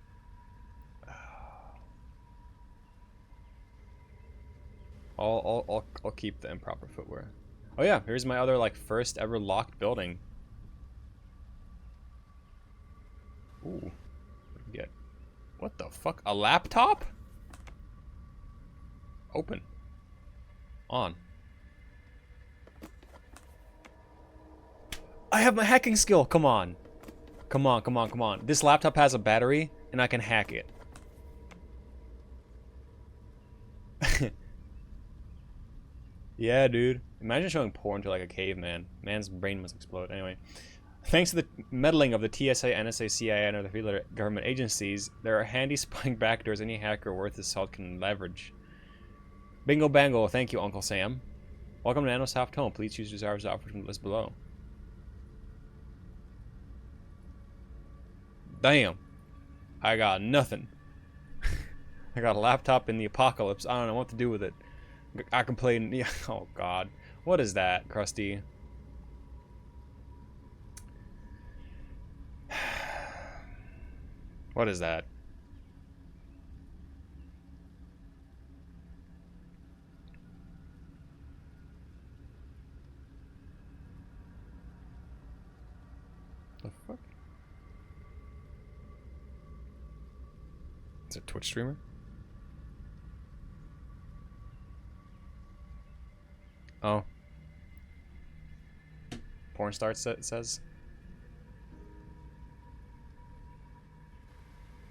I'll keep the improper footwear. Oh yeah, here's my other like first ever locked building. Ooh. What did we get? What the fuck? A laptop? Open. On. I have my hacking skill. Come on. Come on, come on, come on. This laptop has a battery and I can hack it. Yeah, dude. Imagine showing porn to like a caveman. Man's brain must explode. Anyway. Thanks to the meddling of the TSA, NSA, CIA, and other federal government agencies, there are handy spying backdoors any hacker worth his salt can leverage. Bingo bango, thank you, Uncle Sam. Welcome to NanoSoft Home. Please choose your desires offered from the list below. Damn. I got nothing. I got a laptop in the apocalypse. I don't know what to do with it. I can play... Yeah. Oh, God. What is that, Krusty? What is that? The fuck? Is it a Twitch streamer? Oh. Porn star says.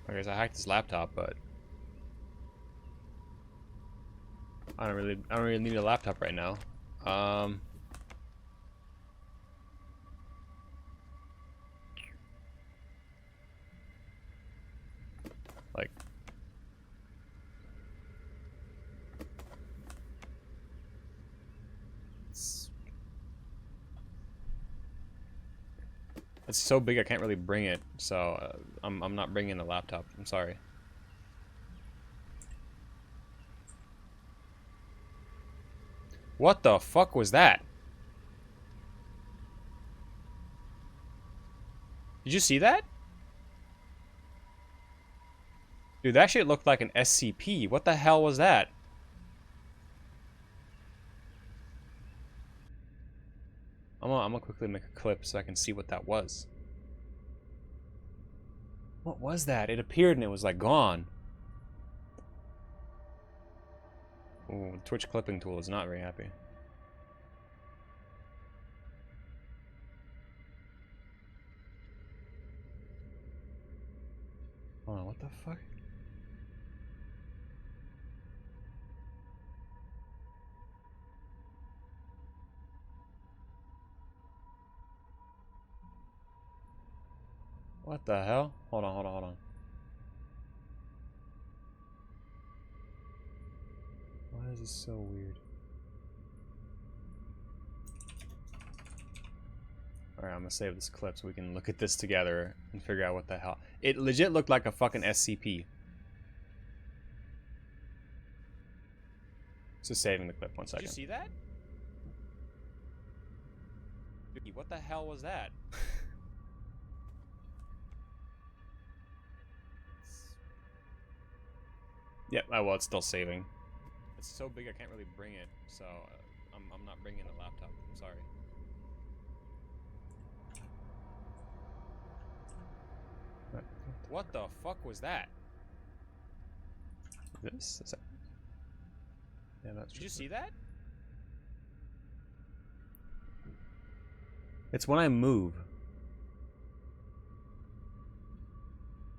Okay, so I hacked his laptop, but I don't really need a laptop right now. It's so big I can't really bring it, so I'm not bringing the laptop. I'm sorry. What the fuck was that? Did you see that? Dude, that shit looked like an SCP. What the hell was that? I'm gonna quickly make a clip so I can see what that was. What was that? It appeared and it was like gone. Ooh, the Twitch clipping tool is not very happy. Hold on, what the fuck? What the hell? Hold on, hold on, hold on. Why is this so weird? Alright, I'm gonna save this clip so we can look at this together and figure out what the hell. It legit looked like a fucking SCP. Just saving the clip 1 second. Did you see that? Dude, what the hell was that? Yep, well, it's still saving. It's so big I can't really bring it, so I'm not bringing the laptop. I'm sorry. What the fuck was that? This? Is that... Yeah, that's true. Did you see that? It's when I move.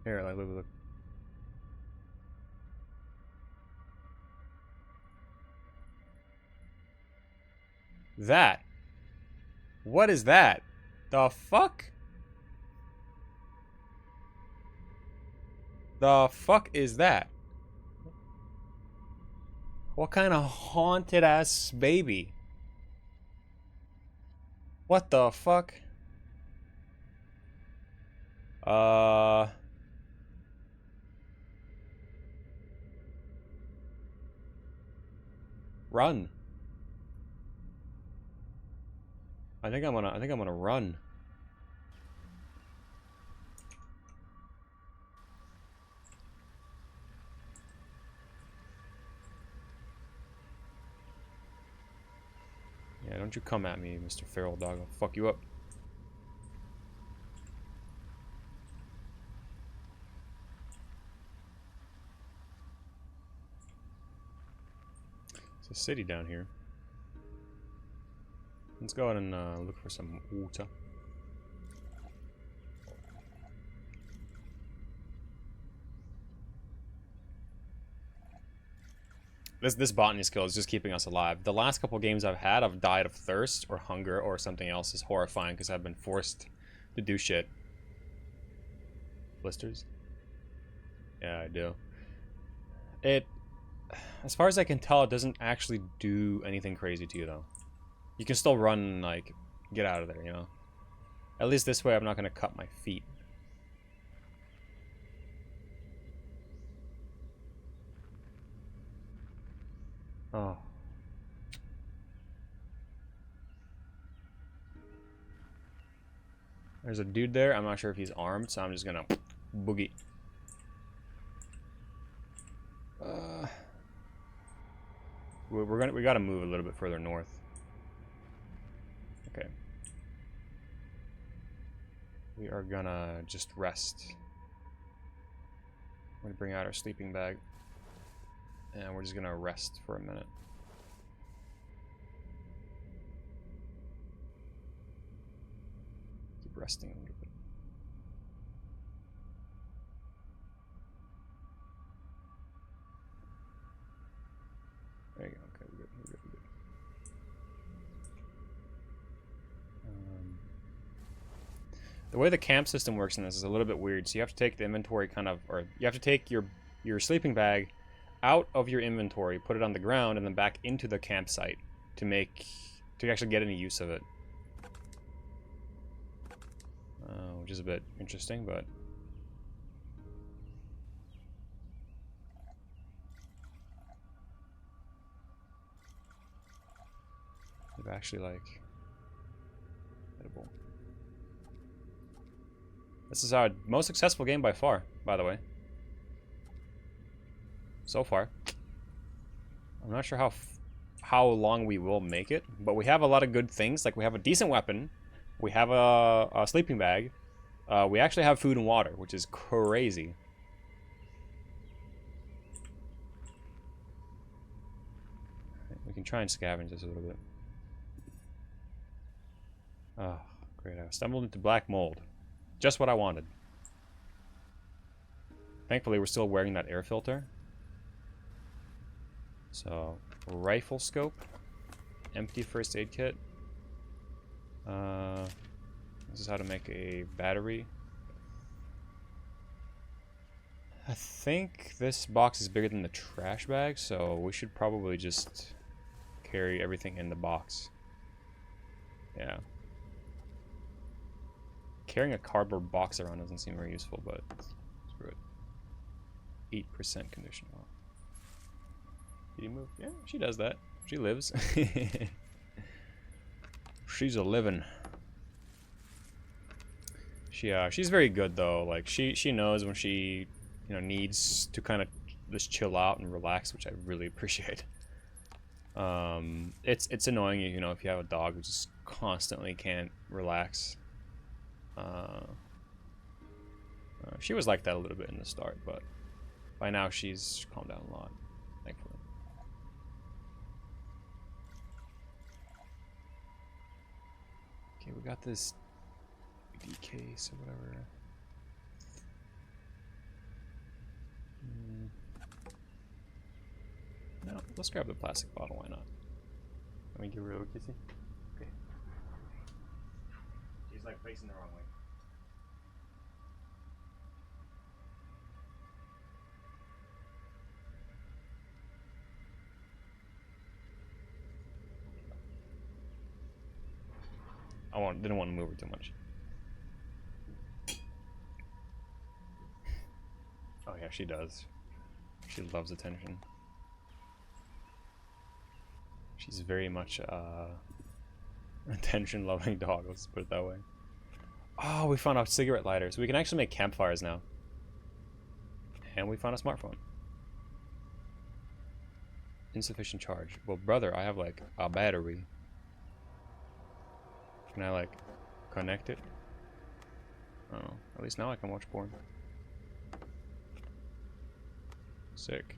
Here, like, look. That. What is that? The fuck? The fuck is that? What kind of haunted ass baby? What the fuck? Run. I think I'm gonna run. Yeah, don't you come at me, Mr. Feral Dog. I'll fuck you up. It's a city down here. Let's go ahead and look for some water. This botany skill is just keeping us alive. The last couple games I've had, I've died of thirst or hunger or something else is horrifying because I've been forced to do shit. Blisters? Yeah, I do. It, as far as I can tell, it doesn't actually do anything crazy to you though. You can still run and, like, get out of there, you know? At least this way I'm not going to cut my feet. Oh. There's a dude there. I'm not sure if he's armed, so I'm just going to boogie. We got to move a little bit further north. Okay. We are gonna just rest. We're gonna bring out our sleeping bag. And we're just gonna rest for a minute. Keep resting a little bit. There you go. Okay, we're good. The way the camp system works in this is a little bit weird. So you have to take the inventory or you have to take your sleeping bag out of your inventory, put it on the ground, and then back into the campsite to actually get any use of it. which is a bit interesting, but they've actually like edible. This is our most successful game by far, by the way. So far. I'm not sure how long we will make it, but we have a lot of good things. Like we have a decent weapon, we have a sleeping bag, we actually have food and water, which is crazy. We can try and scavenge this a little bit. Oh, great. I stumbled into black mold. Just what I wanted. Thankfully, we're still wearing that air filter. So, rifle scope. Empty first aid kit. This is how to make a battery. I think this box is bigger than the trash bag, so we should probably just carry everything in the box. Yeah. Carrying a cardboard box around doesn't seem very useful, but screw it. 8% condition. Wow. Did he move? Yeah, she does that. She lives. She's a living. She's very good though. Like she knows when she needs to kind of just chill out and relax, which I really appreciate. It's annoying, if you have a dog who just constantly can't relax. She was like that a little bit in the start, but by now she's calmed down a lot, thankfully. Okay, we got this D case or whatever. No, let's grab the plastic bottle, why not? Let me give her a little kissy. Okay. She's like facing the wrong way. Didn't want to move her too much. Oh yeah, she does. She loves attention. She's very much attention-loving dog, let's put it that way. Oh, we found a cigarette lighter, so we can actually make campfires now. And we found a smartphone. Insufficient charge. Well, brother, I have like a battery. Can I like connect it? Oh, at least now I can watch porn. Sick.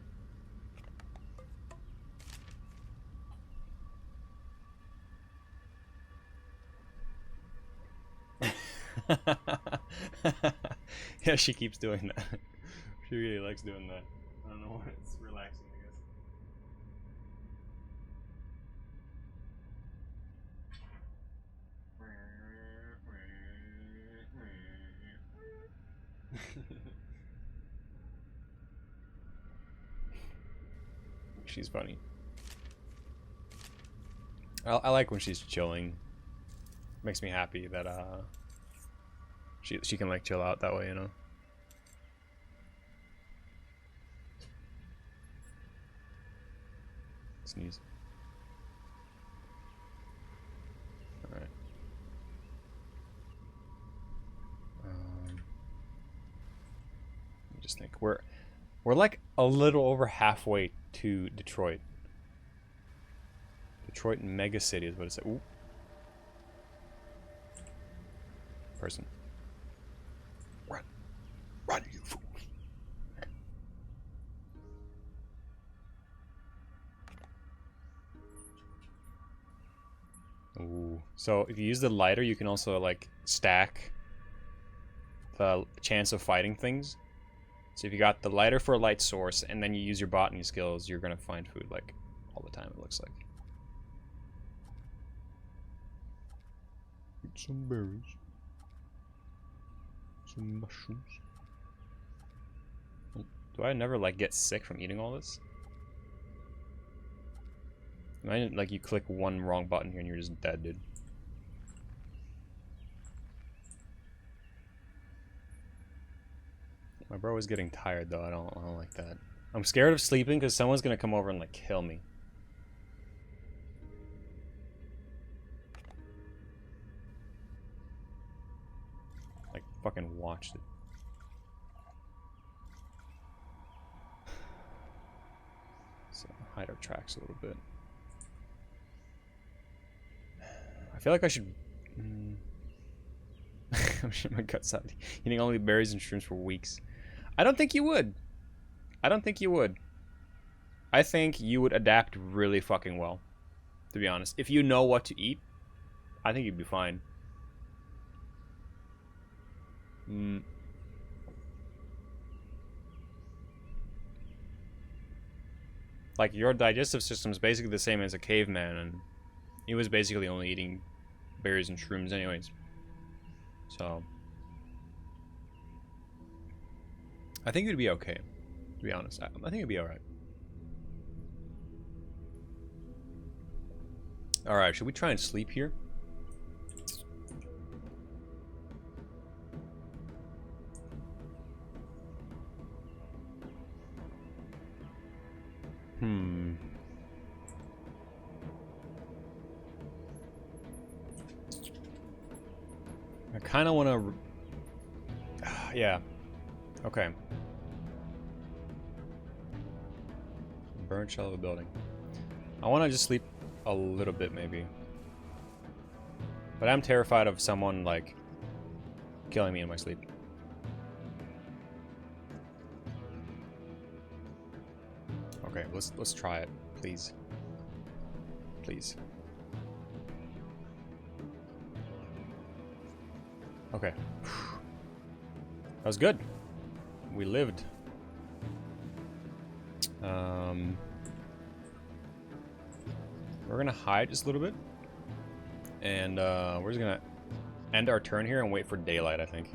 Yeah, she keeps doing that. She really likes doing that. I don't know, it's relaxing, I guess. She's funny. I like when she's chilling. Makes me happy that she can like chill out that way, Sneeze. All right. Let me just think. We're like a little over halfway to Detroit. Detroit mega city is what it said. Ooh. Person. Run. Run, you fool. Ooh. So if you use the lighter, you can also like stack the chance of fighting things. So if you got the lighter for a light source and then you use your botany skills, you're gonna find food like all the time, it looks like. Eat some berries. Some mushrooms. Do I never like get sick from eating all this? Imagine like you click one wrong button here and you're just dead, dude. My bro is getting tired though. I don't like that. I'm scared of sleeping because someone's gonna come over and like kill me. Like fucking watch it. So hide our tracks a little bit. I feel like I should. I'm shitting my guts out. Eating only berries and shrooms for weeks. I don't think you would. I don't think you would. I think you would adapt really fucking well. To be honest, if you know what to eat, I think you'd be fine. Like, your digestive system is basically the same as a caveman, and he was basically only eating berries and shrooms anyways. So I think you'd be okay, to be honest. I think it'd be alright. Alright, should we try and sleep here? I kind of want to... yeah. Okay. Burnt shell of a building. I want to just sleep a little bit, maybe. But I'm terrified of someone, like, killing me in my sleep. Okay, let's try it, please. Please. Okay. That was good. We lived. We're gonna hide just a little bit. And we're just gonna end our turn here and wait for daylight, I think.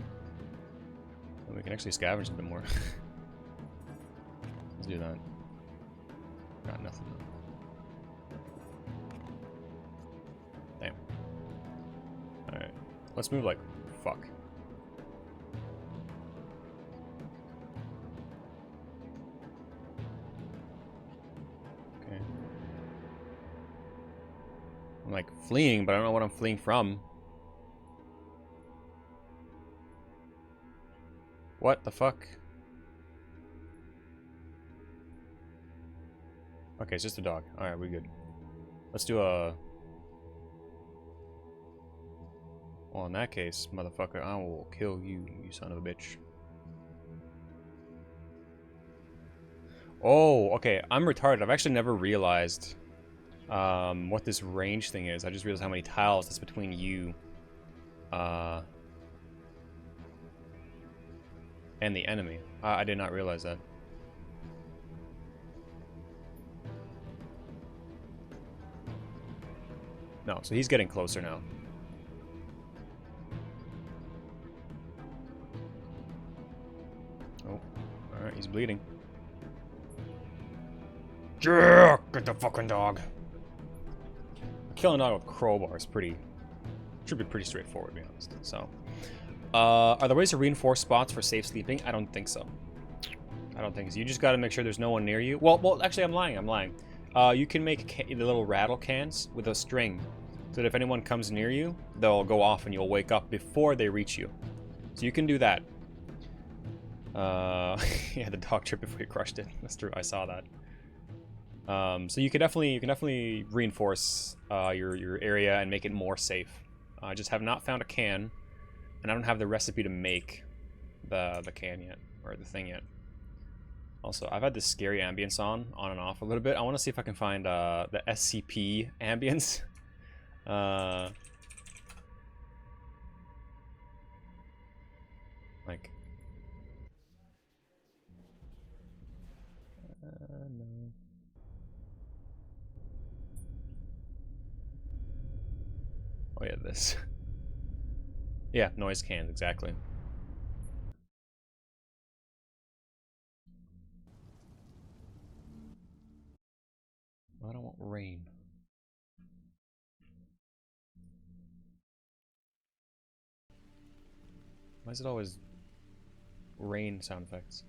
And we can actually scavenge a bit more. Let's do that. Got nothing. Damn. Alright. Let's move like fuck. Okay. I'm like fleeing, but I don't know what I'm fleeing from. What the fuck? Okay, it's just a dog. Alright, we're good. Let's do a... Well, in that case, motherfucker, I will kill you, you son of a bitch. Oh, okay, I'm retarded. I've actually never realized what this range thing is. I just realized how many tiles that's between you and the enemy. I did not realize that. No, so he's getting closer now. Oh, alright, he's bleeding. Yeah, get the fucking dog. Killing a dog with crowbar is should be pretty straightforward, to be honest. So, are there ways to reinforce spots for safe sleeping? I don't think so. I don't think so. You just got to make sure there's no one near you. Well, actually, I'm lying. You can make the little rattle cans with a string, so that if anyone comes near you, they'll go off and you'll wake up before they reach you. So you can do that. Yeah, the dog tripped before you crushed it. That's true. I saw that. So you can definitely reinforce your area and make it more safe. I just have not found a can, and I don't have the recipe to make the can yet, or the thing yet. Also, I've had this scary ambience on and off a little bit. I want to see if I can find the SCP ambience. Like, no. Oh yeah, this. Yeah, noise cans, exactly. I don't want rain. Why is it always... rain sound effects.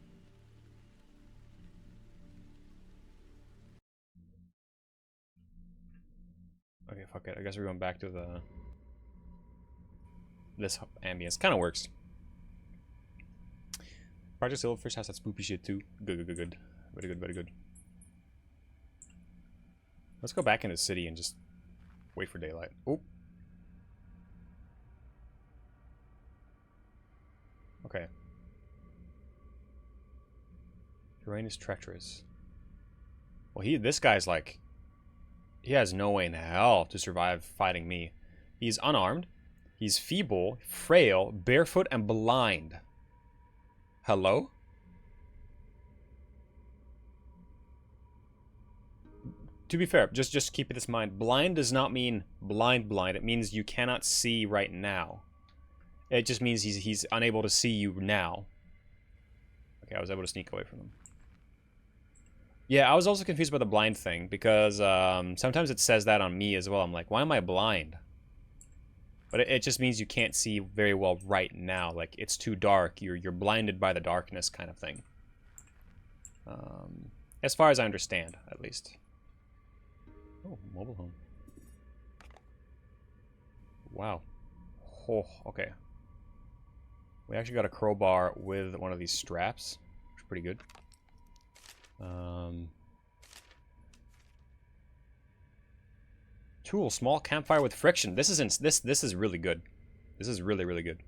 Okay, fuck it. I guess we're going back to the... This ambience. Kind of works. Project Silverfish has that spoopy shit too. Good, good, good, good. Very good, very good. Let's go back into the city and just wait for daylight. Oh. Okay. Terrain is treacherous. Well, this guy's like... He has no way in hell to survive fighting me. He's unarmed. He's feeble, frail, barefoot, and blind. Hello? To be fair, just keep this in mind. Blind does not mean blind. It means you cannot see right now. It just means he's unable to see you now. Okay, I was able to sneak away from him. Yeah, I was also confused by the blind thing, because sometimes it says that on me as well. I'm like, why am I blind? But it just means you can't see very well right now. Like, it's too dark. You're blinded by the darkness kind of thing. As far as I understand, at least. Oh, mobile home. Wow. Oh, okay. We actually got a crowbar with one of these straps, which is pretty good. Tool, small campfire with friction. This is really good. This is really, really good.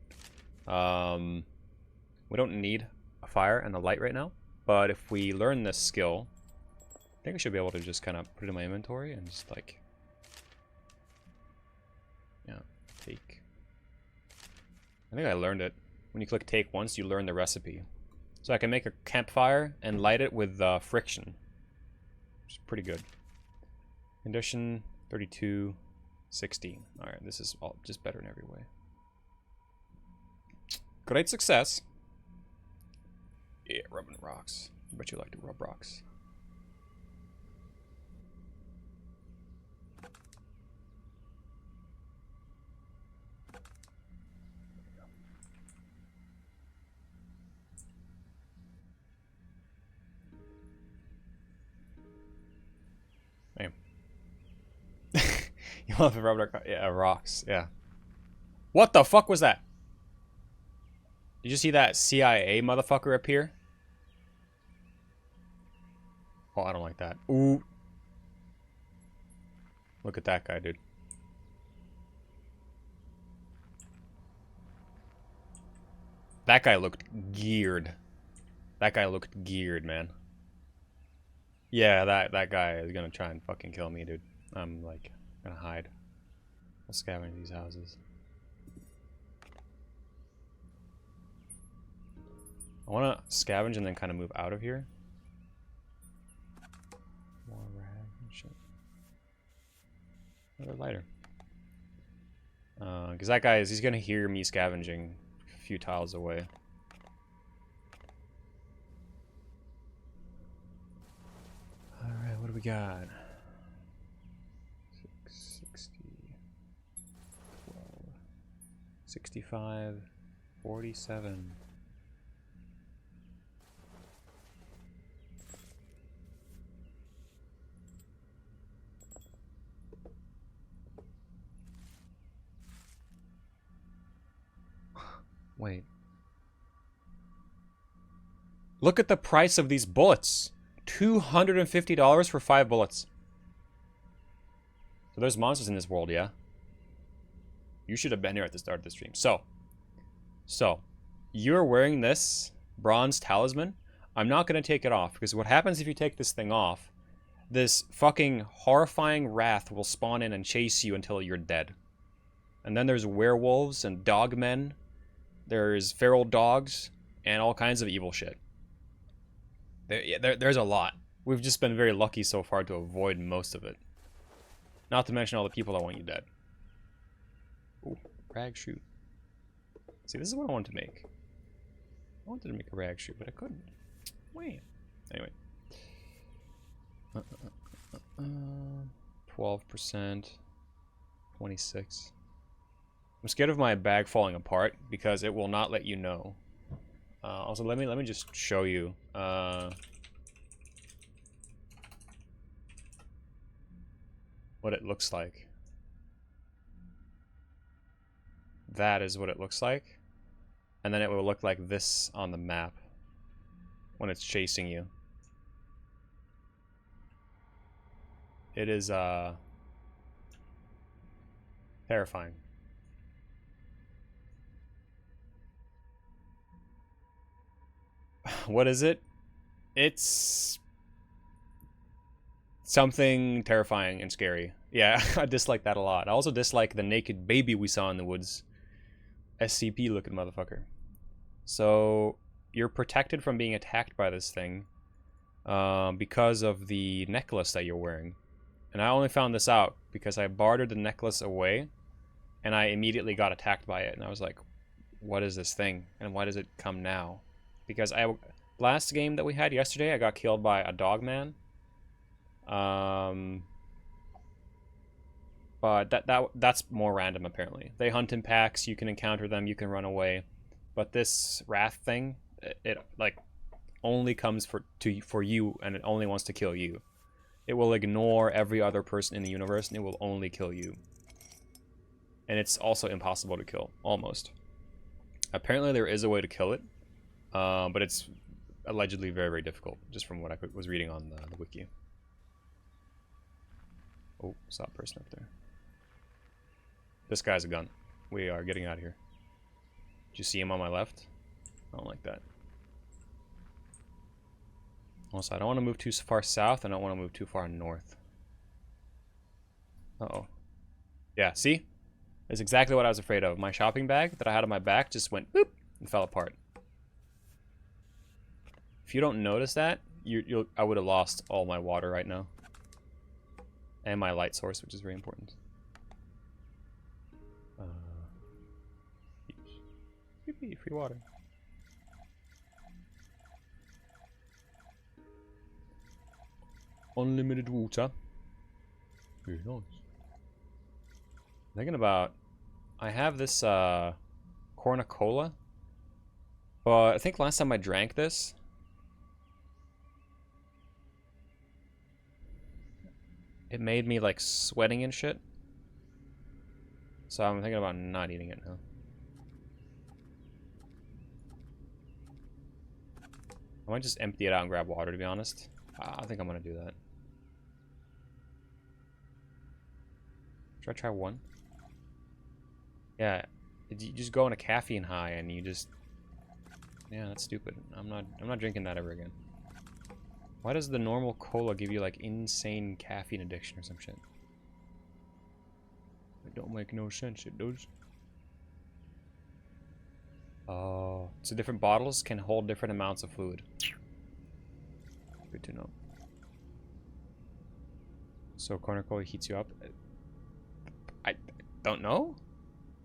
We don't need a fire and a light right now, but if we learn this skill, I think we should be able to just kind of put it in my inventory and just like, yeah, take. I think I learned it. When you click take once, you learn the recipe. So I can make a campfire and light it with friction, which is pretty good. Condition 32, 16. All right, this is all just better in every way. Great success. Yeah, rubbing rocks. I bet you like to rub rocks. Damn. You love the rubber, yeah, rocks, yeah. What the fuck was that? Did you see that CIA motherfucker appear? Oh, I don't like that. Ooh. Look at that guy, dude. That guy looked geared. That guy looked geared, man. Yeah, that guy is gonna try and fucking kill me, dude. I'm like gonna hide. I'll scavenge these houses. I wanna scavenge and then kind of move out of here. More rag and shit. Another lighter. Because that guy he's gonna hear me scavenging a few tiles away. Alright, what do we got? 660, 12, 65, 47. Wait. Look at the price of these bullets. $250 for 5 bullets. So there's monsters in this world, yeah? You should have been here at the start of the stream. So, you're wearing this bronze talisman. I'm not going to take it off, because what happens if you take this thing off, this fucking horrifying wrath will spawn in and chase you until you're dead. And then there's werewolves and dogmen. There's feral dogs and all kinds of evil shit. There's a lot. We've just been very lucky so far to avoid most of it. Not to mention all the people that want you dead. Ooh, rag shoot. See, this is what I wanted to make. I wanted to make a rag shoot, but I couldn't. Wait. Anyway. 12%. 26. I'm scared of my bag falling apart because it will not let you know Also, let me just show you. What it looks like. That is what it looks like. And then it will look like this on the map when it's chasing you. It is terrifying. What is it? It's something terrifying and scary. Yeah, I dislike that a lot. I also dislike the naked baby we saw in the woods. SCP looking motherfucker. So you're protected from being attacked by this thing because of the necklace that you're wearing. And I only found this out because I bartered the necklace away and I immediately got attacked by it. And I was like, what is this thing? And why does it come now? Because last game that we had yesterday, I got killed by a dog man. But that's more random apparently. They hunt in packs, you can encounter them, you can run away. But this wrath thing, it like only comes for you and it only wants to kill you. It will ignore every other person in the universe and it will only kill you. And it's also impossible to kill, almost. Apparently there is a way to kill it, but it's allegedly very, very difficult, just from what I was reading on the wiki. Oh, saw a person up there. This guy's a gun. We are getting out of here. Did you see him on my left? I don't like that. Also, I don't want to move too far south, and I don't want to move too far north. Uh-oh. Yeah, see? That's exactly what I was afraid of. My shopping bag that I had on my back just went boop and fell apart. If you don't notice that, I would have lost all my water right now. And my light source, which is very important. Free water. Unlimited water. Very nice. Thinking about, I have this cornucola, but I think last time I drank this, it made me like sweating and shit. So I'm thinking about not eating it now. I might just empty it out and grab water, to be honest. I think I'm gonna do that. Should I try one? Yeah, you just go on a caffeine high and you just... Yeah, that's stupid. I'm not drinking that ever again. Why does the normal cola give you like insane caffeine addiction or some shit? It don't make no sense, it does. Oh, so different bottles can hold different amounts of fluid. Good to know. So cornucola heats you up. I don't know.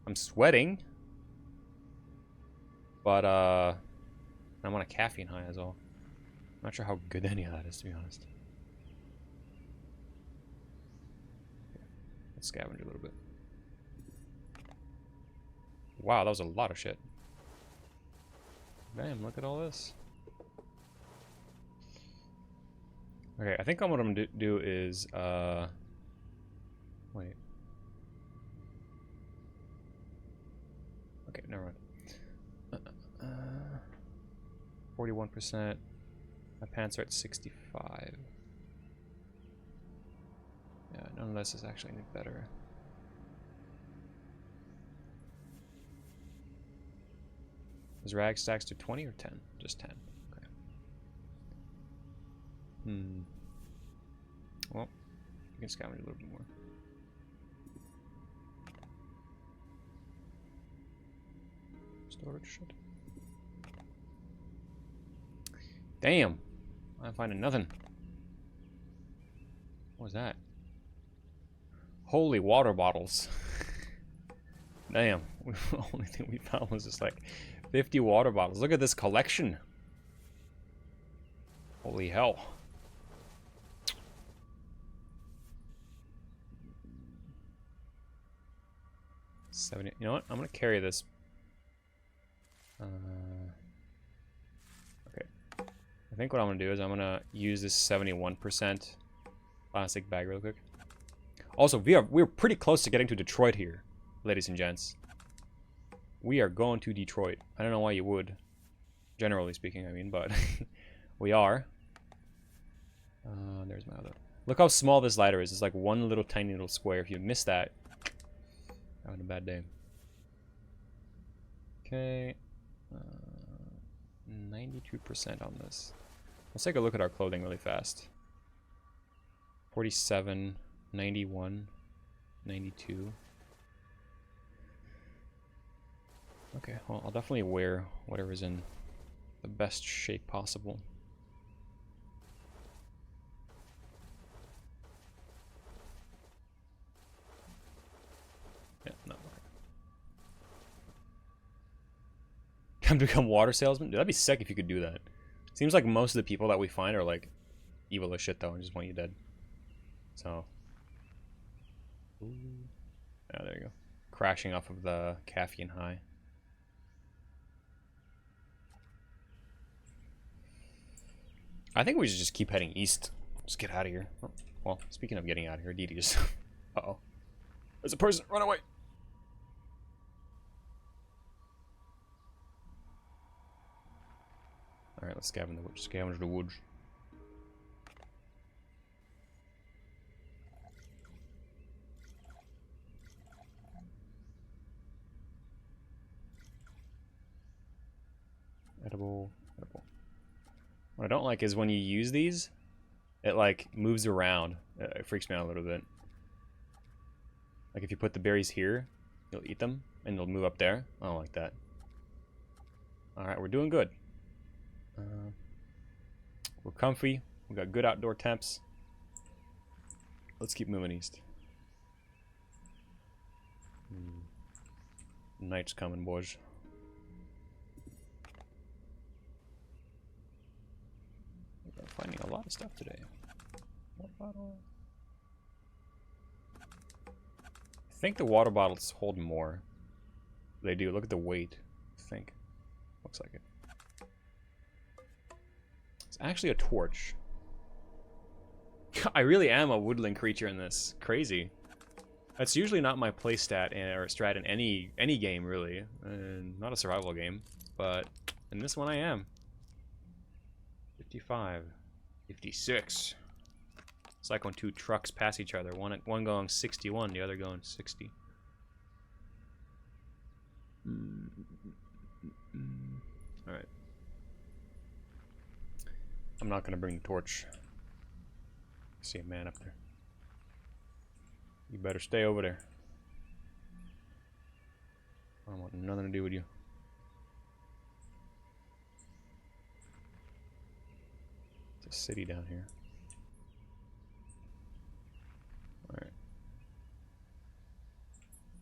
I'm sweating. But I'm on a caffeine high as well. I'm not sure how good any of that is, to be honest. Let's scavenge a little bit. Wow, that was a lot of shit. Damn, look at all this. Okay, I think what I'm gonna do is, wait. Okay, never mind. 41%. My pants are at 65. Yeah, none of this is actually any better. Does rag stacks to 20 or 10? Just 10. Okay. Well, we can scavenge a little bit more. Storage shit. Damn! I'm finding nothing. What was that? Holy water bottles. Damn. The only thing we found was just like 50 water bottles. Look at this collection. Holy hell. You know what? I'm gonna carry this. I think what I'm gonna do is I'm gonna use this 71% plastic bag real quick. Also, we're pretty close to getting to Detroit here, ladies and gents. We are going to Detroit. I don't know why you would, generally speaking, I mean, but we are. There's my other. Look how small this ladder is. It's like one little tiny little square. If you miss that, I'm having a bad day. Okay. 92% on this. Let's take a look at our clothing really fast. 47, 91, 92. Okay, well, I'll definitely wear whatever's in the best shape possible. Yeah, no. Come to become water salesman? Dude, that'd be sick if you could do that. Seems like most of the people that we find are like evil as shit though and just want you dead. So. Yeah, there you go. Crashing off of the caffeine high. I think we should just keep heading east. Just get out of here. Oh, well, speaking of getting out of here, Didi just... Uh-oh. There's a person! Run away! Alright, let's scavenge the woods. Edible. What I don't like is when you use these, it like moves around. It freaks me out a little bit. Like if you put the berries here, you'll eat them and they'll move up there. I don't like that. Alright, we're doing good. We're comfy. We got good outdoor temps. Let's keep moving east. Night's coming, boys. We're finding a lot of stuff today. Water bottle. I think the water bottles hold more. They do. Look at the weight. I think. Looks like it. It's actually a torch. I really am a woodland creature in this. Crazy. That's usually not my play stat or strat in any game, really. Not a survival game. But in this one I am. 55. 56. It's like when two trucks pass each other. One going 61, the other going 60. Alright. I'm not gonna bring the torch. I see a man up there. You better stay over there. I don't want nothing to do with you. It's a city down here. Alright.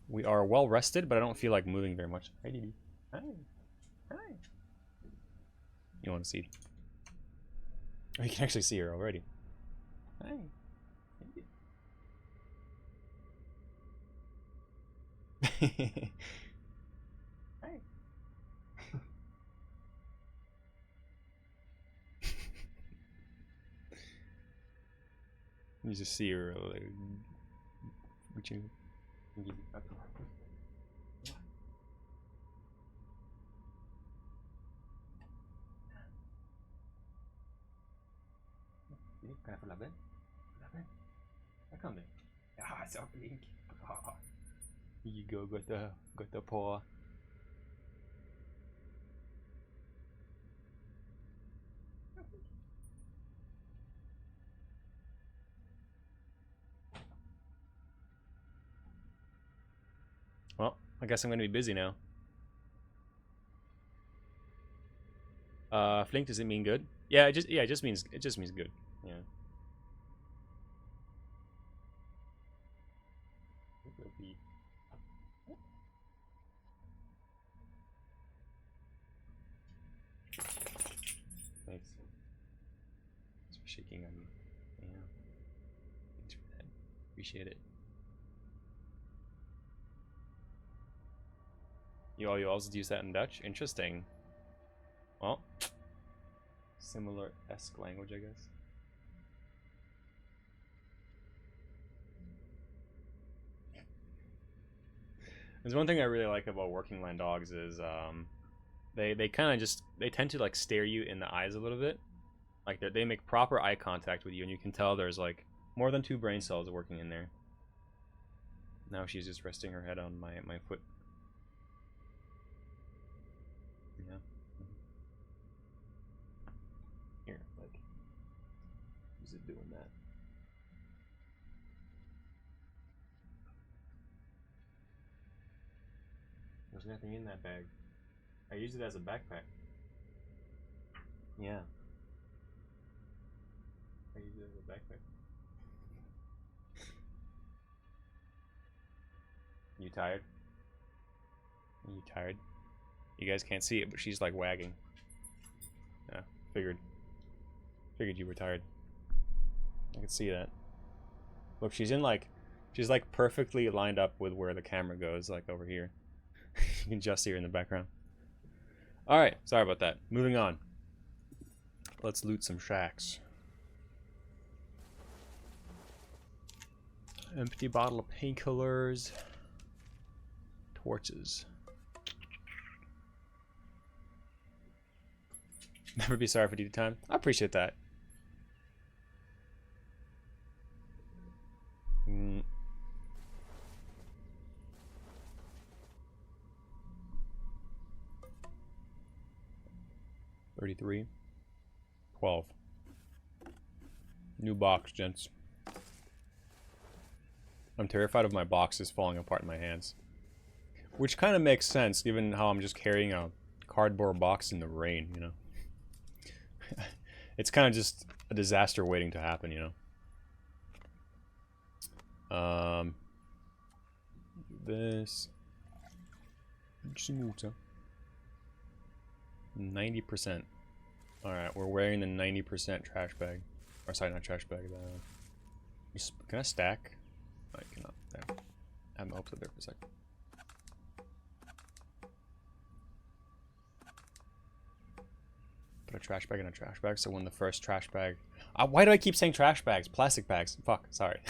We are well rested, but I don't feel like moving very much. Hi, Dee. Hi. Hi. You want to see? Oh, you can actually see her already. Hi. Hi. You just see her like, reaching. Kan jag få labben? Labben? Där kom det. Ja, så flink. Here you go, got the paw. Well, I guess I'm gonna be busy now. Flink, does it mean good? Yeah, it just means good. Yeah. Thanks. Thanks for shaking on me. Yeah. Thanks for that. Appreciate it. You also use that in Dutch? Interesting. Well, Similar-esque language, I guess. There's one thing I really like about working land dogs is they kind of just they tend to like stare you in the eyes a little bit, like they make proper eye contact with you, and you can tell there's like more than 2 brain cells working in there. Now she's just resting her head on my foot. Yeah. Here, like, is it doing that? There's nothing in that bag. I use it as a backpack. Yeah. I use it as a backpack. You tired? Are you tired? You guys can't see it, but she's like wagging. Yeah, figured you were tired. I could see that. Look, she's like perfectly lined up with where the camera goes, like over here. You can just see her in the background. Alright, sorry about that. Moving on. Let's loot some shacks. Empty bottle of painkillers. Torches. Never be sorry for DD time. I appreciate that. Mm. $33. $12. New box, gents. I'm terrified of my boxes falling apart in my hands. Which kind of makes sense, given how I'm just carrying a cardboard box in the rain, you know? It's kind of just a disaster waiting to happen, you know? This. 90%. Alright, we're wearing the 90% trash bag. Or sorry, not trash bag. Can I stack? I cannot. There. I have my hopes up there for a second. Put a trash bag in a trash bag, so when the first trash bag... why do I keep saying trash bags? Plastic bags. Fuck, sorry.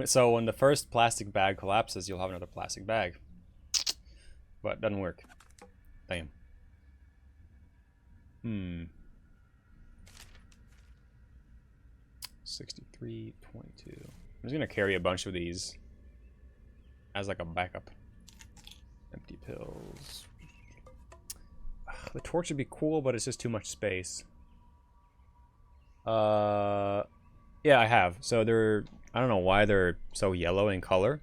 So when the first plastic bag collapses, you'll have another plastic bag. But it doesn't work. Damn. 63, 22. I'm just gonna carry a bunch of these as like a backup. Empty pills. The torch would be cool, but it's just too much space. Yeah, I have. So they're, I don't know why they're so yellow in color.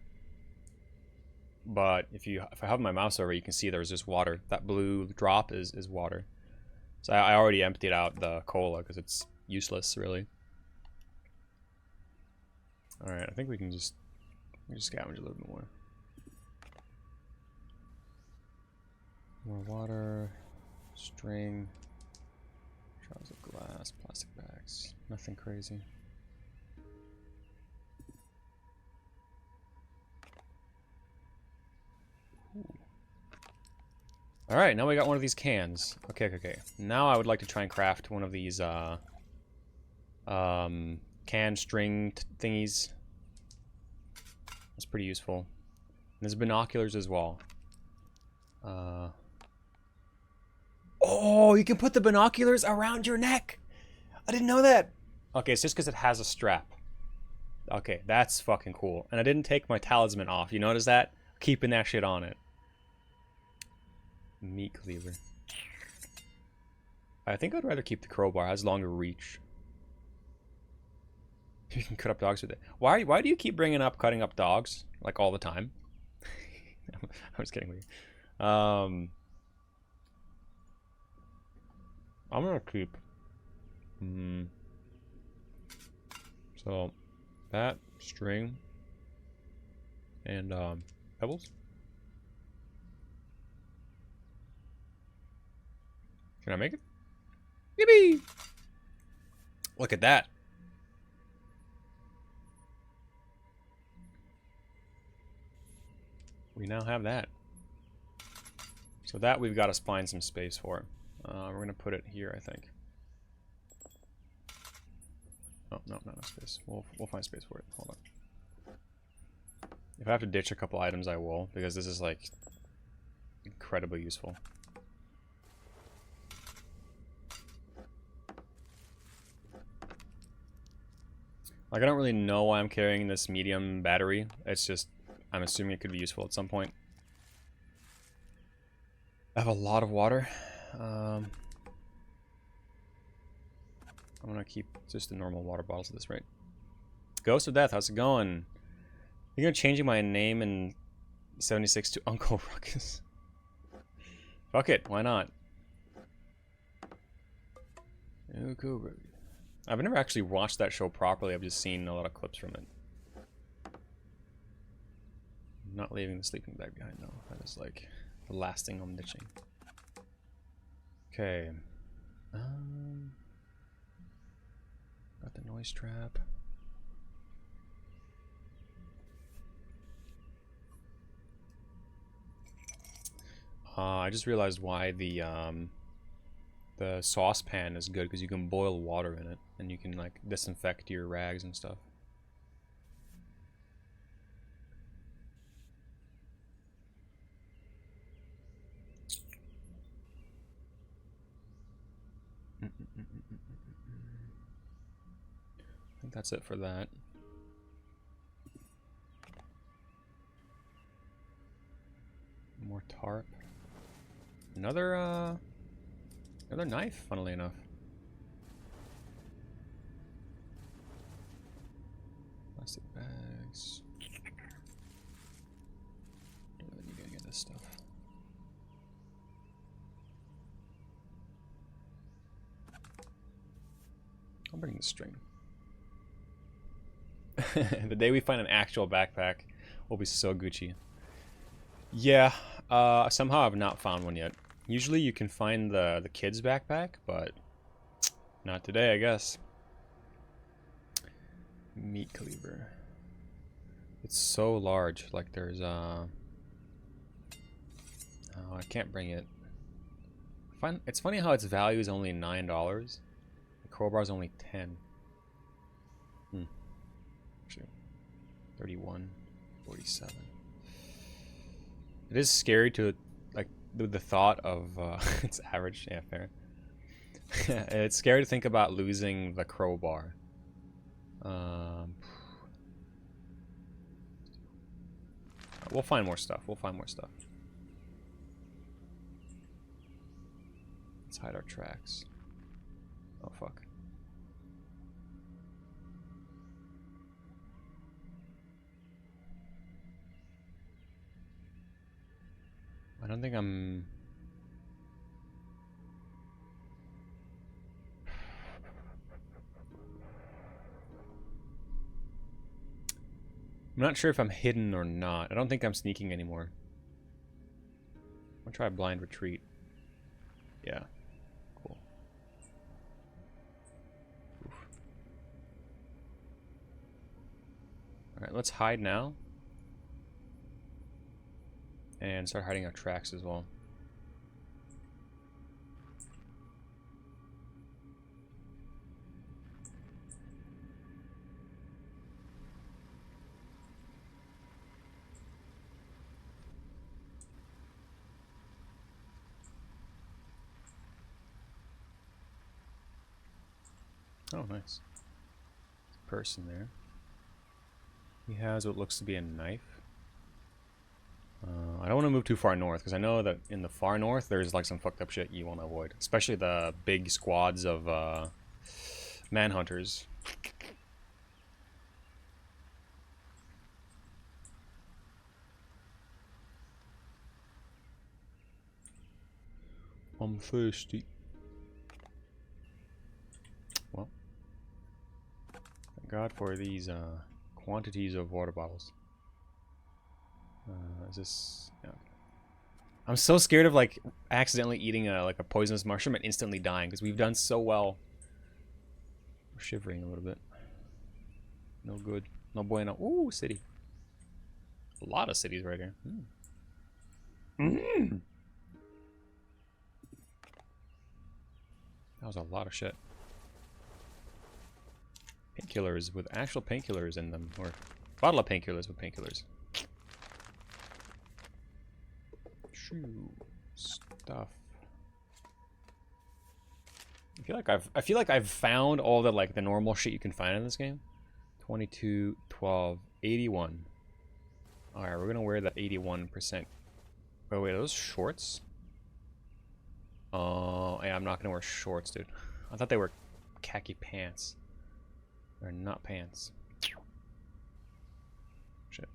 But if I have my mouse over, you can see there's just water. That blue drop is water. So I already emptied out the cola because it's useless, really. All right, I think we can just scavenge a little bit more. More water, string, shards of glass, plastic bags. Nothing crazy. All right, now we got one of these cans. Okay. Now I would like to try and craft one of these can string thingies. That's pretty useful. And there's binoculars as well. Oh, you can put the binoculars around your neck. I didn't know that. Okay, it's just because it has a strap. Okay, that's fucking cool. And I didn't take my talisman off. You notice that? Keeping that shit on it. Meat cleaver. I think I'd rather keep the crowbar. It has longer reach. You can cut up dogs with it. Why do you keep bringing up cutting up dogs like all the time? I'm just kidding with you. I'm gonna keep. So that string and pebbles. Can I make it? Yippee! Look at that. We now have that. So that we've got to find some space for. We're going to put it here, I think. Oh, no, not enough space. We'll find space for it. Hold on. If I have to ditch a couple items, I will, because this is, like, incredibly useful. Like, I don't really know why I'm carrying this medium battery. It's just, I'm assuming it could be useful at some point. I have a lot of water. I'm gonna keep just the normal water bottles at this rate. Ghost of Death, how's it going? You're gonna changing my name in 76 to Uncle Ruckus. Fuck it, why not? I've never actually watched that show properly. I've just seen a lot of clips from it. I'm not leaving the sleeping bag behind, though. That is like the last thing I'm ditching. Okay. Got the noise trap. I just realized why the saucepan is good, because you can boil water in it and you can like disinfect your rags and stuff. I think that's it for that. More tarp. Another knife, funnily enough. Plastic bags. Don't really need any of this stuff. I'll bring the string. The day we find an actual backpack, we'll be so Gucci. Yeah, somehow I've not found one yet. Usually you can find the kid's backpack, but not today, I guess. Meat cleaver. It's so large, like there's oh, I can't bring it. It's funny how its value is only $9. The crowbar is only 10. Actually, 31, 47. It is scary to, like, the thought of, it's average, yeah, fair. It's scary to think about losing the crowbar. We'll find more stuff, we'll find more stuff. Let's hide our tracks. Oh, fuck. I don't think I'm... I'm not sure if I'm hidden or not. I don't think I'm sneaking anymore. I'll try blind retreat. Yeah. Cool. Alright, let's hide now. And start hiding our tracks as well. Oh, nice. There's a person there. He has what looks to be a knife. I don't want to move too far north, because I know that in the far north there's like some fucked up shit you want to avoid. Especially the big squads of manhunters. I'm thirsty. Well, thank God for these quantities of water bottles. Is this... Yeah. I'm so scared of like accidentally eating a poisonous mushroom and instantly dying, because we've done so well. We're shivering a little bit. No good. No bueno. Ooh, city. A lot of cities right here. That was a lot of shit. Painkillers with actual painkillers in them, or bottle of painkillers with painkillers. Shoe stuff. I feel like I've found all the like the normal shit you can find in this game. 22, 12, 81. All right, we're gonna wear that 81%. Oh wait, are those shorts? Oh yeah, I'm not gonna wear shorts, dude. I thought they were khaki pants. They're not pants. Shit.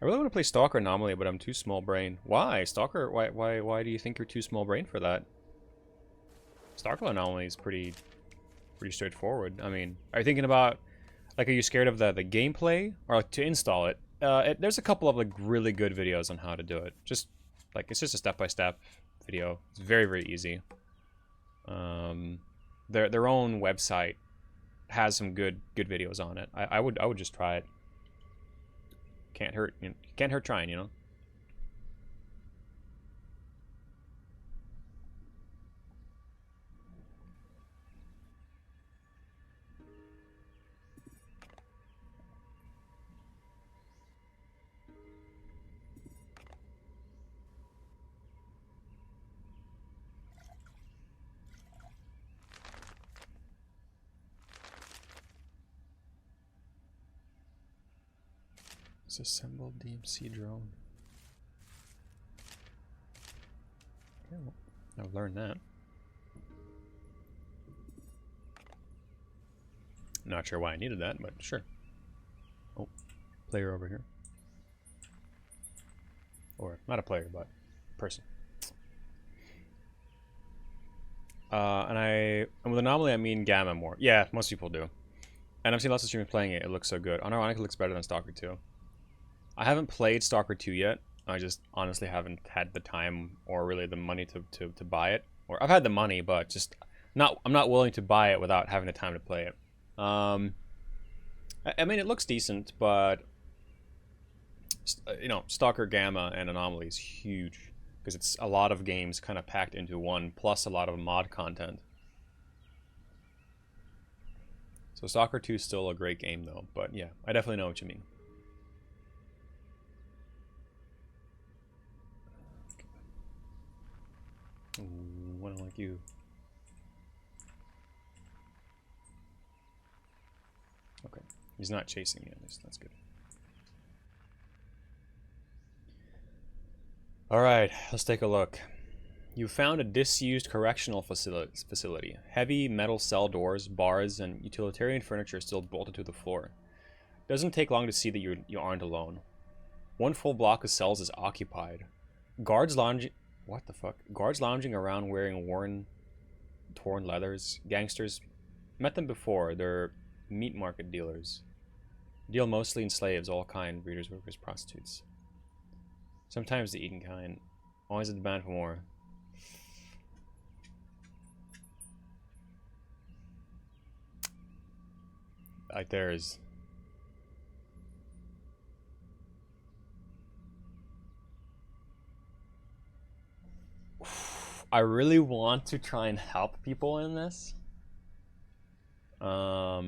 I really want to play Stalker Anomaly, but I'm too small brain. Why? Stalker? Why do you think you're too small brain for that? Stalker Anomaly is pretty straightforward. I mean, are you thinking about, like, are you scared of the gameplay? Or like, to install it? There's a couple of like really good videos on how to do it. Just like, it's just a step-by-step video. It's very, very easy. Their own website has some good videos on it. I would just try it. Can't hurt. You know, can't hurt trying, you know. Disassembled DMC drone. Okay, well, I've learned that. Not sure why I needed that, but sure. Oh, player over here. Or not a player, but person. And with Anomaly I mean Gamma more. Yeah, most people do. And I've seen lots of streamers playing it. It looks so good. Unironically, it looks better than Stalker 2. I haven't played Stalker 2 yet. I just honestly haven't had the time or really the money to buy it. Or I've had the money, but just I'm not willing to buy it without having the time to play it. I mean, it looks decent, but you know, Stalker Gamma and Anomaly is huge because it's a lot of games kind of packed into one, plus a lot of mod content. So Stalker 2 is still a great game though, but yeah, I definitely know what you mean. Ooh, I don't like you. Okay, he's not chasing me at least, that's good. Alright, let's take a look. You found a disused correctional facility. Heavy metal cell doors, bars, and utilitarian furniture still bolted to the floor. Doesn't take long to see that you aren't alone. One full block of cells is occupied. Guards lounging... What the fuck? Guards lounging around wearing torn leathers. Gangsters. Met them before. They're meat market dealers. Deal mostly in slaves, all kind, breeders, workers, prostitutes. Sometimes the eaten kind. Always a demand for more. Like there's... I really want to try and help people in this. A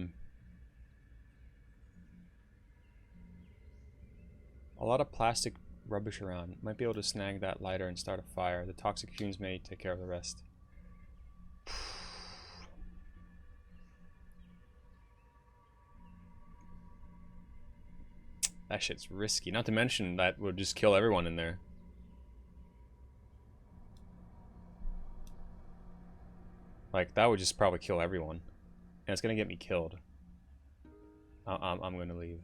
lot of plastic rubbish around. Might be able to snag that lighter and start a fire. The toxic fumes may take care of the rest. That shit's risky. Not to mention that would just kill everyone in there. Like, that would just probably kill everyone. And it's gonna get me killed. I'm gonna leave.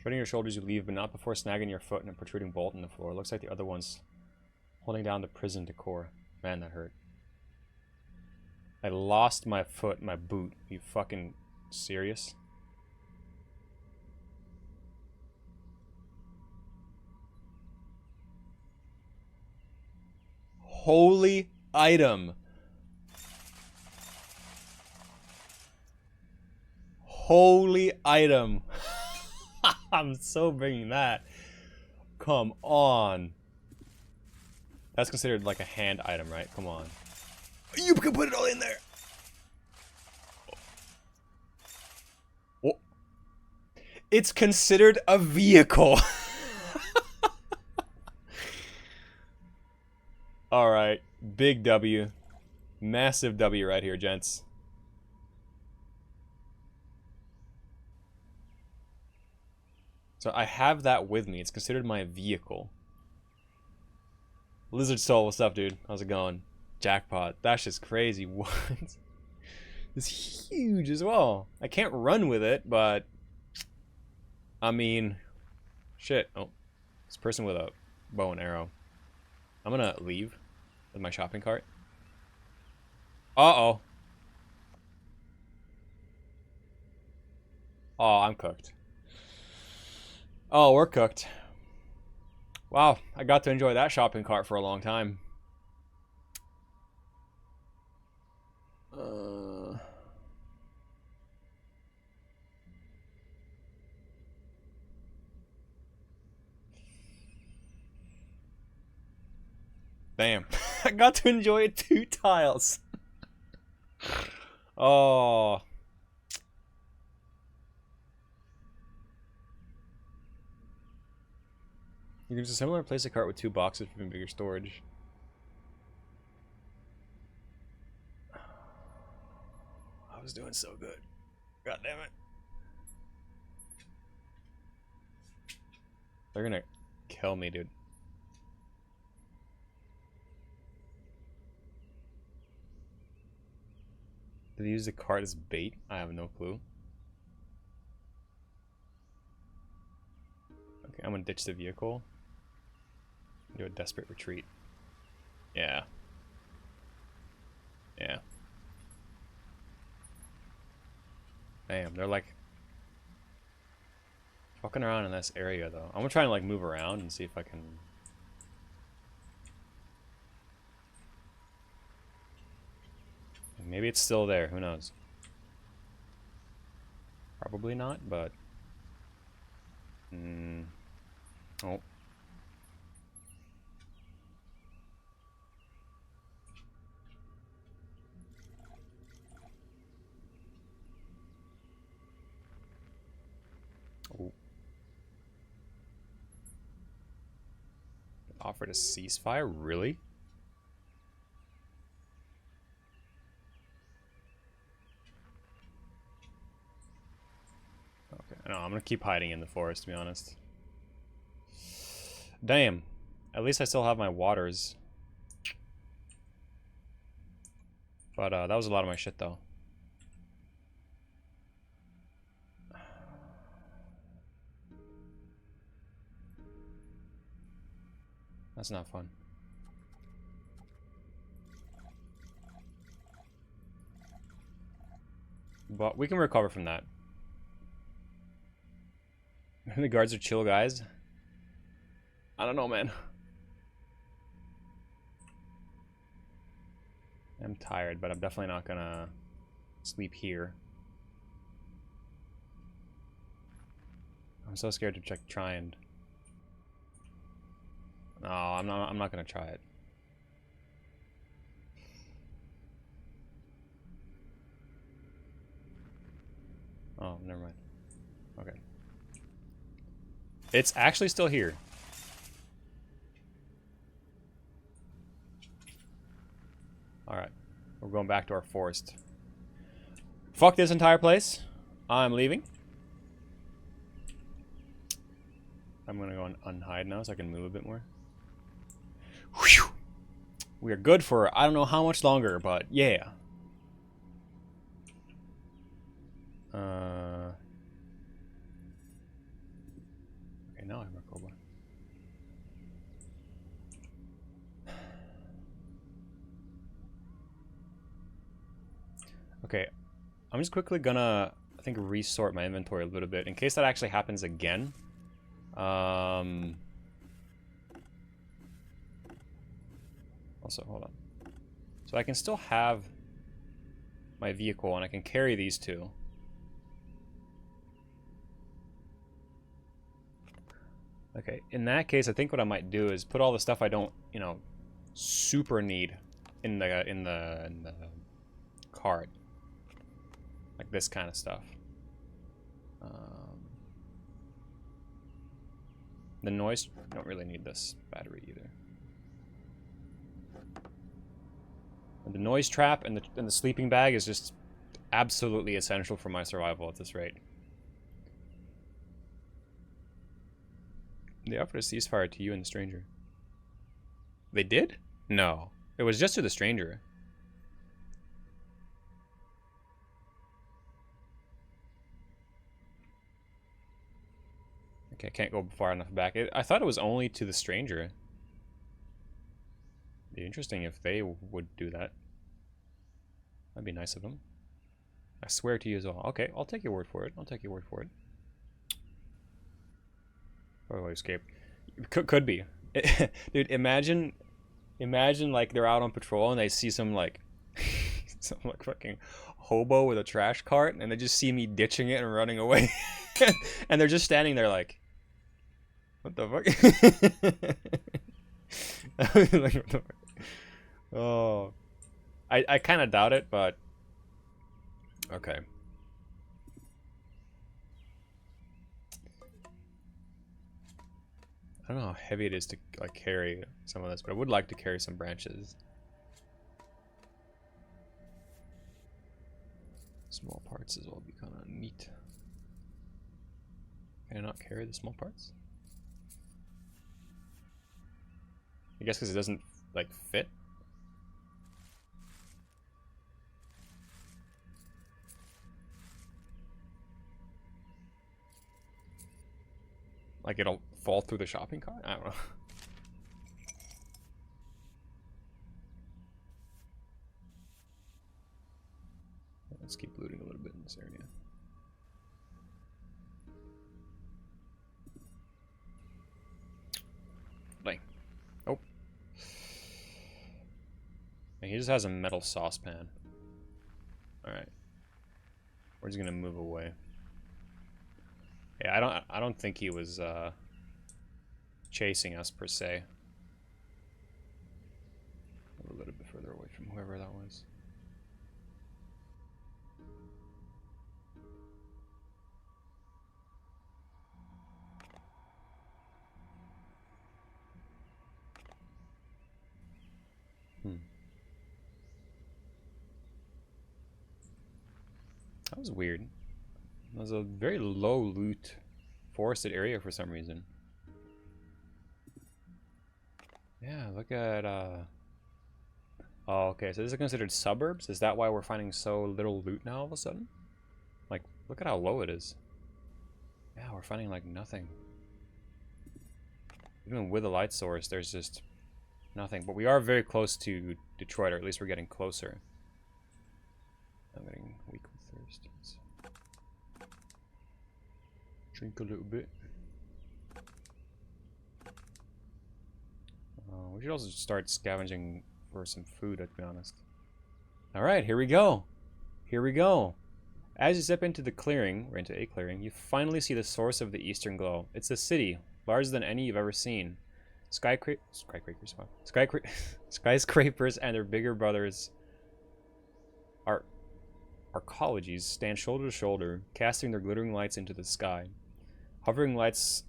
Shredding your shoulders, you leave, but not before snagging your foot and a protruding bolt in the floor. Looks like the other one's holding down the prison decor. Man, that hurt. I lost my foot, my boot. Are you fucking serious? Holy item. Holy item. I'm so bringing that. Come on. That's considered like a hand item, right? Come on. You can put it all in there. Oh. It's considered a vehicle. All right. Big W. Massive W right here, gents. So I have that with me. It's considered my vehicle. Lizard Soul, what's up, dude? How's it going? Jackpot. That's just crazy. What? It's huge as well. I can't run with it, but... I mean... Shit. Oh. This person with a bow and arrow. I'm gonna leave with my shopping cart. Uh-oh. Oh, I'm cooked. Oh, we're cooked. Wow, I got to enjoy that shopping cart for a long time. Damn. I got to enjoy it 2 tiles. Oh. You can use a similar place a cart with 2 boxes for bigger storage. I was doing so good. God damn it. They're gonna kill me, dude. Did they use the cart as bait? I have no clue. Okay, I'm gonna ditch the vehicle. Do a desperate retreat. Yeah. Yeah. Damn, they're like fucking around in this area though. I'm gonna try and like move around and see if I can. Maybe it's still there, who knows? Probably not, but oh. Oh. Offered a ceasefire? Really? Okay, no, I'm gonna keep hiding in the forest, to be honest. Damn. At least I still have my waters. But that was a lot of my shit, though. That's not fun. But we can recover from that. The guards are chill guys. I don't know, man. I'm tired, but I'm definitely not gonna sleep here. I'm so scared to try and... No, I'm not gonna try it. Oh, never mind. Okay. It's actually still here. Alright. We're going back to our forest. Fuck this entire place. I'm leaving. I'm gonna go and unhide now so I can move a bit more. Whew. We are good for I don't know how much longer, but yeah. Okay, now I'm Rakoba. Okay, I'm just quickly gonna, I think, resort my inventory a little bit in case that actually happens again. Also, hold on. So I can still have my vehicle and I can carry these two. Okay, in that case, I think what I might do is put all the stuff I don't, super need in the cart, like this kind of stuff. The noise, don't really need this battery either. And the noise trap and the sleeping bag is just absolutely essential for my survival at this rate. They offered a ceasefire to you and the stranger. They did? No. It was just to the stranger. Okay, I can't go far enough back. I thought it was only to the stranger. It'd be interesting if they would do that. That'd be nice of them. I swear to you as well. Okay, I'll take your word for it. I'll take your word for it. Probably escape. Could be. Dude, imagine like they're out on patrol and they see some like some like fucking hobo with a trash cart and they just see me ditching it and running away. And they're just standing there like, what the fuck? Like, what the fuck? Oh, I kind of doubt it, but okay. I don't know how heavy it is to like carry some of this, but I would like to carry some branches. Small parts as well would be kind of neat. Can I not carry the small parts? I guess because it doesn't like fit. Like it'll fall through the shopping cart? I don't know. Let's keep looting a little bit in this area. Like, oh. And he just has a metal saucepan. Alright. We're just gonna move away. Yeah, I don't think he was chasing us per se. A little bit further away from whoever that was. That was weird. It was a very low loot forested area for some reason. Yeah, look at oh, okay, so these are considered suburbs? Is that why we're finding so little loot now all of a sudden? Like, look at how low it is. Yeah, we're finding like nothing. Even with a light source, there's just nothing. But we are very close to Detroit, or at least we're getting closer. I'm getting weak with thirst. Let's drink a little bit. We should also start scavenging for some food, to be honest. Alright, here we go. Here we go. As you step into the clearing, or into a clearing, you finally see the source of the eastern glow. It's a city, larger than any you've ever seen. Skyscrapers and their bigger brothers, arcologies, stand shoulder to shoulder, casting their glittering lights into the sky. Hovering lights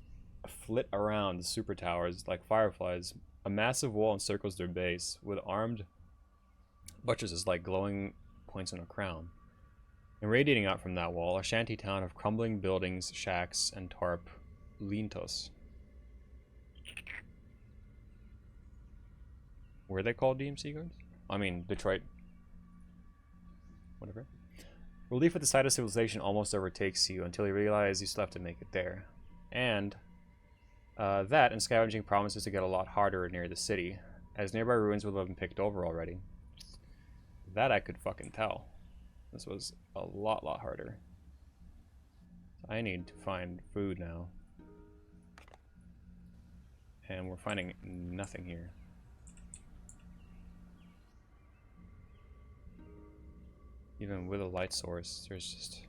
flit around the super towers like fireflies. A massive wall encircles their base, with armed buttresses like glowing points on a crown. And radiating out from that wall, a shanty town of crumbling buildings, shacks, and tarp lintos. Were they called DMC guards? I mean, Detroit. Whatever. Relief at the sight of civilization almost overtakes you until you realize you still have to make it there. And that and scavenging promises to get a lot harder near the city, as nearby ruins will have been picked over already. That I could fucking tell. This was a lot harder. I need to find food now. And we're finding nothing here. Even with a light source, there's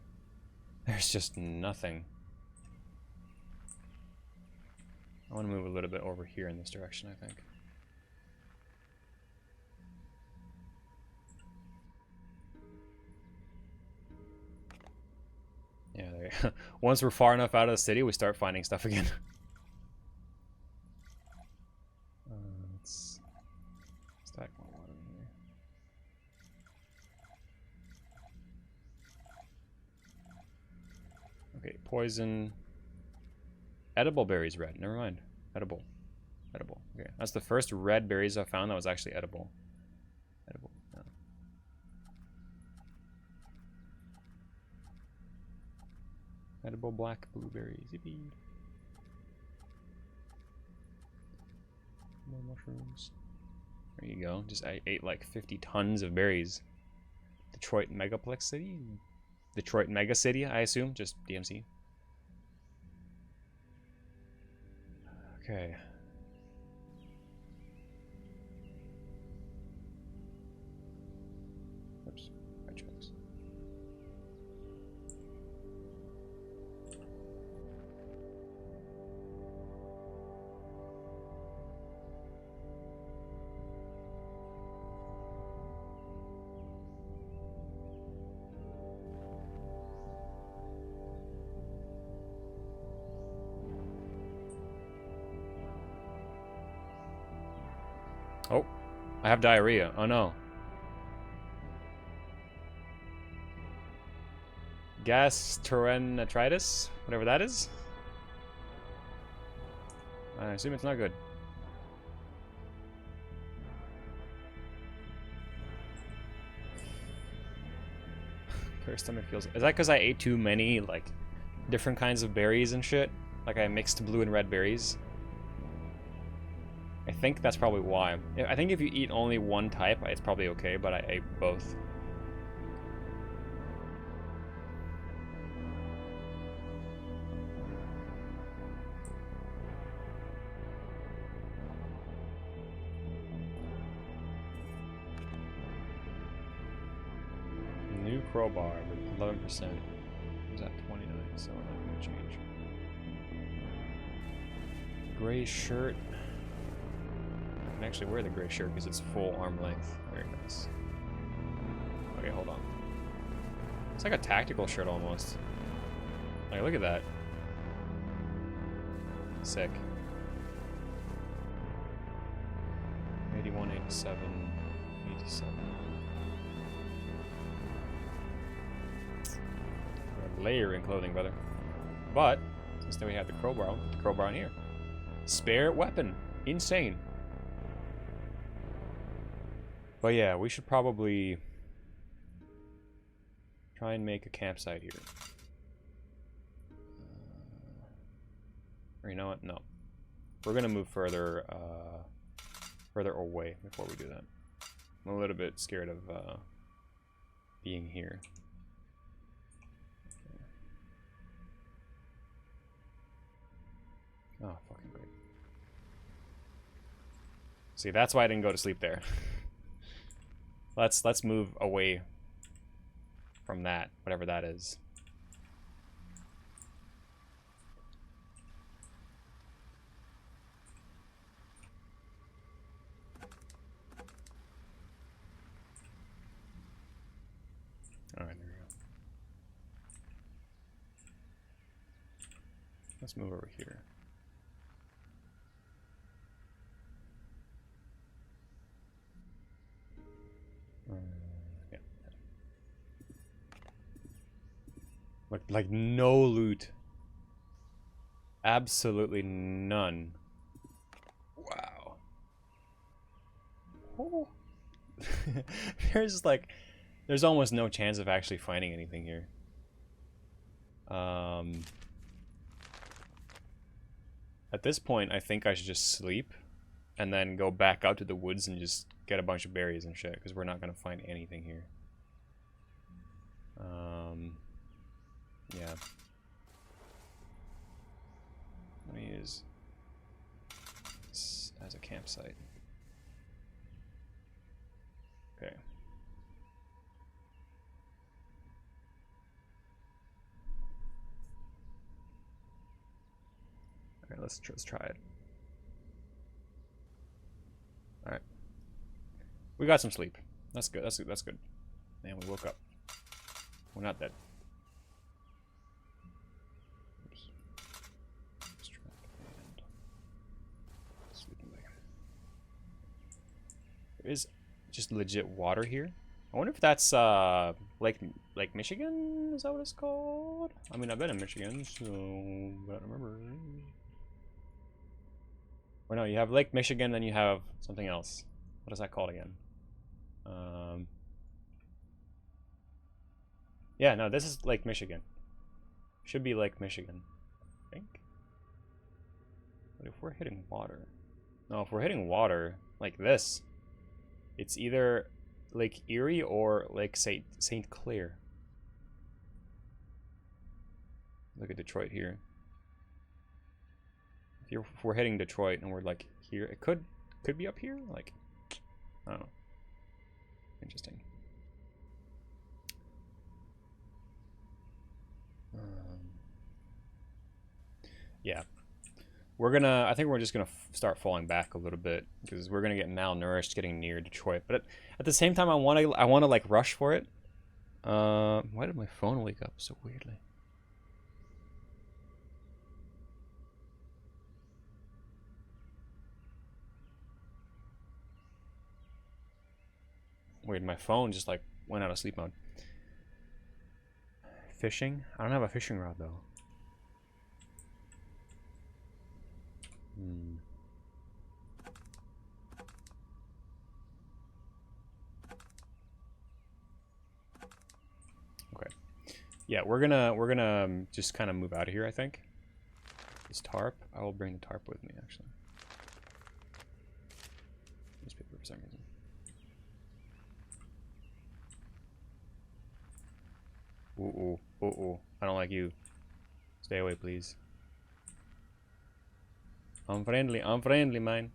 just nothing. I want to move a little bit over here in this direction, I think. Yeah, there you go. Once we're far enough out of the city, we start finding stuff again. Let's stack more water in here. Okay, poison. Edible berries red. Never mind. Edible. Edible. Okay, that's the first red berries I found that was actually edible. Edible. Yeah. Edible black blueberries. Yippee. More mushrooms. There you go. Just I ate like 50 tons of berries. Detroit Megaplex City? Detroit Mega City, I assume. Just DMC. Okay. Oops. Right choice. Oh, I have diarrhea. Oh no. Gastroenteritis? Whatever that is? I assume it's not good. Her stomach feels... Is that because I ate too many, like, different kinds of berries and shit? Like I mixed blue and red berries? I think that's probably why. I think if you eat only one type, it's probably okay, but I ate both. New crowbar with 11%. Is that 29? So we're not going to change. Gray shirt. I can actually wear the gray shirt because it's full arm length. Very nice. Okay, hold on. It's like a tactical shirt almost. Like, look at that. Sick. 81, 87, 87. Layering clothing, brother. But, since then we have the crowbar, I'll put the crowbar on here. Spare weapon. Insane. But yeah, we should probably try and make a campsite here. Or you know what? No. We're gonna move further further away before we do that. I'm a little bit scared of being here. Oh, fucking great. See, that's why I didn't go to sleep there. Let's move away from that, whatever that is. Alright, there we go. Let's move over here. Yeah. Like no loot. Absolutely none. Wow. Oh. There's almost no chance of actually finding anything here. At this point, I think I should just sleep and then go back out to the woods and just get a bunch of berries and shit, because we're not going to find anything here. Yeah. Let me use this as a campsite. Okay. Okay, let's try it. We got some sleep. That's good. That's good. That's good. And we woke up. We're not dead. Oops. Sleeping bag. There is just legit water here. I wonder if that's Lake Michigan. Is that what it's called? I mean, I've been in Michigan, so I don't remember. Or no, you have Lake Michigan, then you have something else. What is that called again? Yeah, no, this is Lake Michigan. Should be Lake Michigan, I think. But if we're hitting water... No, if we're hitting water like this, it's either Lake Erie or Lake St. Clair. Look at Detroit here. If we're hitting Detroit and we're like here, it could be up here. Like, I don't know. Interesting. Yeah, I think we're just gonna start falling back a little bit because we're gonna get malnourished getting near Detroit. But at the same time, I want to like rush for it. Why did my phone wake up so weirdly? Weird, my phone just like went out of sleep mode. Fishing? I don't have a fishing rod though. Okay. Yeah, we're gonna just kind of move out of here, I think. This tarp, I will bring the tarp with me actually. Newspaper for some reason. Ooh, ooh, ooh, ooh. I don't like you. Stay away, please. I'm friendly, man.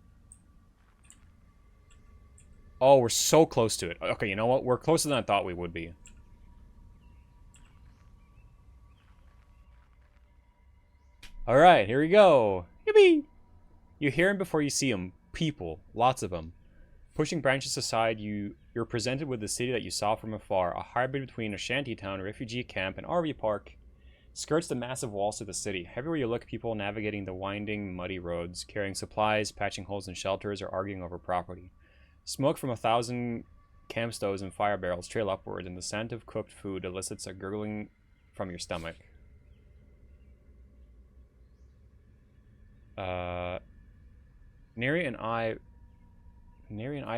Oh, we're so close to it. Okay, you know what? We're closer than I thought we would be. Alright, here we go. Yippee! You hear him before you see him. People. Lots of them. Pushing branches aside, you're presented with the city that you saw from afar. A hybrid between a shantytown, a refugee camp, and RV park. Skirts the massive walls of the city. Everywhere you look, people navigating the winding, muddy roads, carrying supplies, patching holes in shelters, or arguing over property. Smoke from 1,000 camp stoves and fire barrels trail upward, and the scent of cooked food elicits a gurgling from your stomach. Neri and I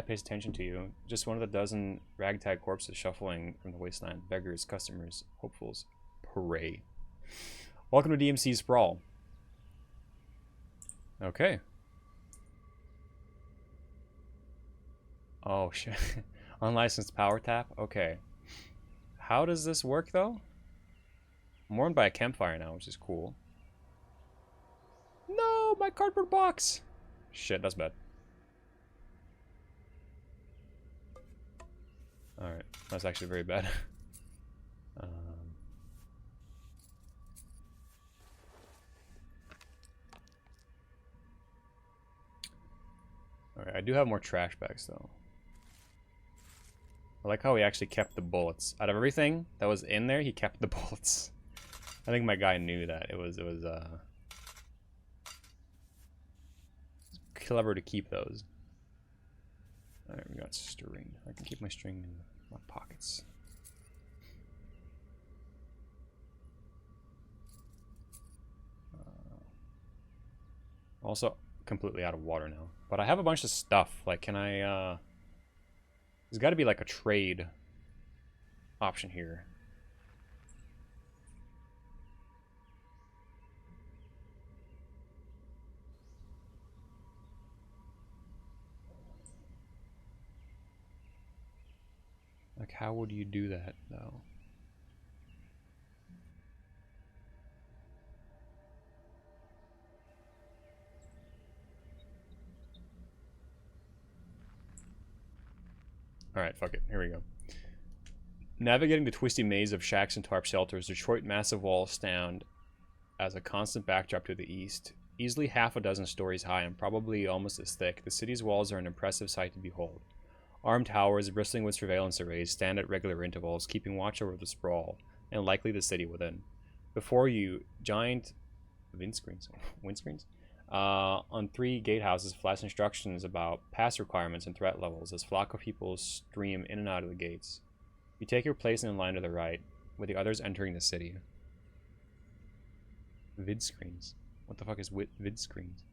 pays attention to you. Just one of the dozen ragtag corpses shuffling from the wasteland. Beggars, customers, hopefuls. Hooray. Welcome to DMC Sprawl. Okay. Oh, shit. Unlicensed power tap? Okay. How does this work, though? I'm warmed by a campfire now, which is cool. No, my cardboard box! Shit, that's bad. Alright, that's actually very bad. Alright, I do have more trash bags, though. I like how he actually kept the bullets. Out of everything that was in there, he kept the bullets. I think my guy knew that. It was clever to keep those. Alright, we got string. I can keep my string in my pockets. Also, completely out of water now. But I have a bunch of stuff. Like, can I, there's got to be, like, a trade option here. Like, how would you do that, though? Alright, fuck it. Here we go. Navigating the twisty maze of shacks and tarp shelters, Detroit massive walls stand as a constant backdrop to the east. Easily half a dozen stories high and probably almost as thick, the city's walls are an impressive sight to behold. Armed towers, bristling with surveillance arrays, stand at regular intervals, keeping watch over the sprawl, and likely the city within. Before you, giant windscreens on 3 gatehouses flash instructions about pass requirements and threat levels as flock of people stream in and out of the gates. You take your place in the line to the right, with the others entering the city. Vid screens. What the fuck is vid screens?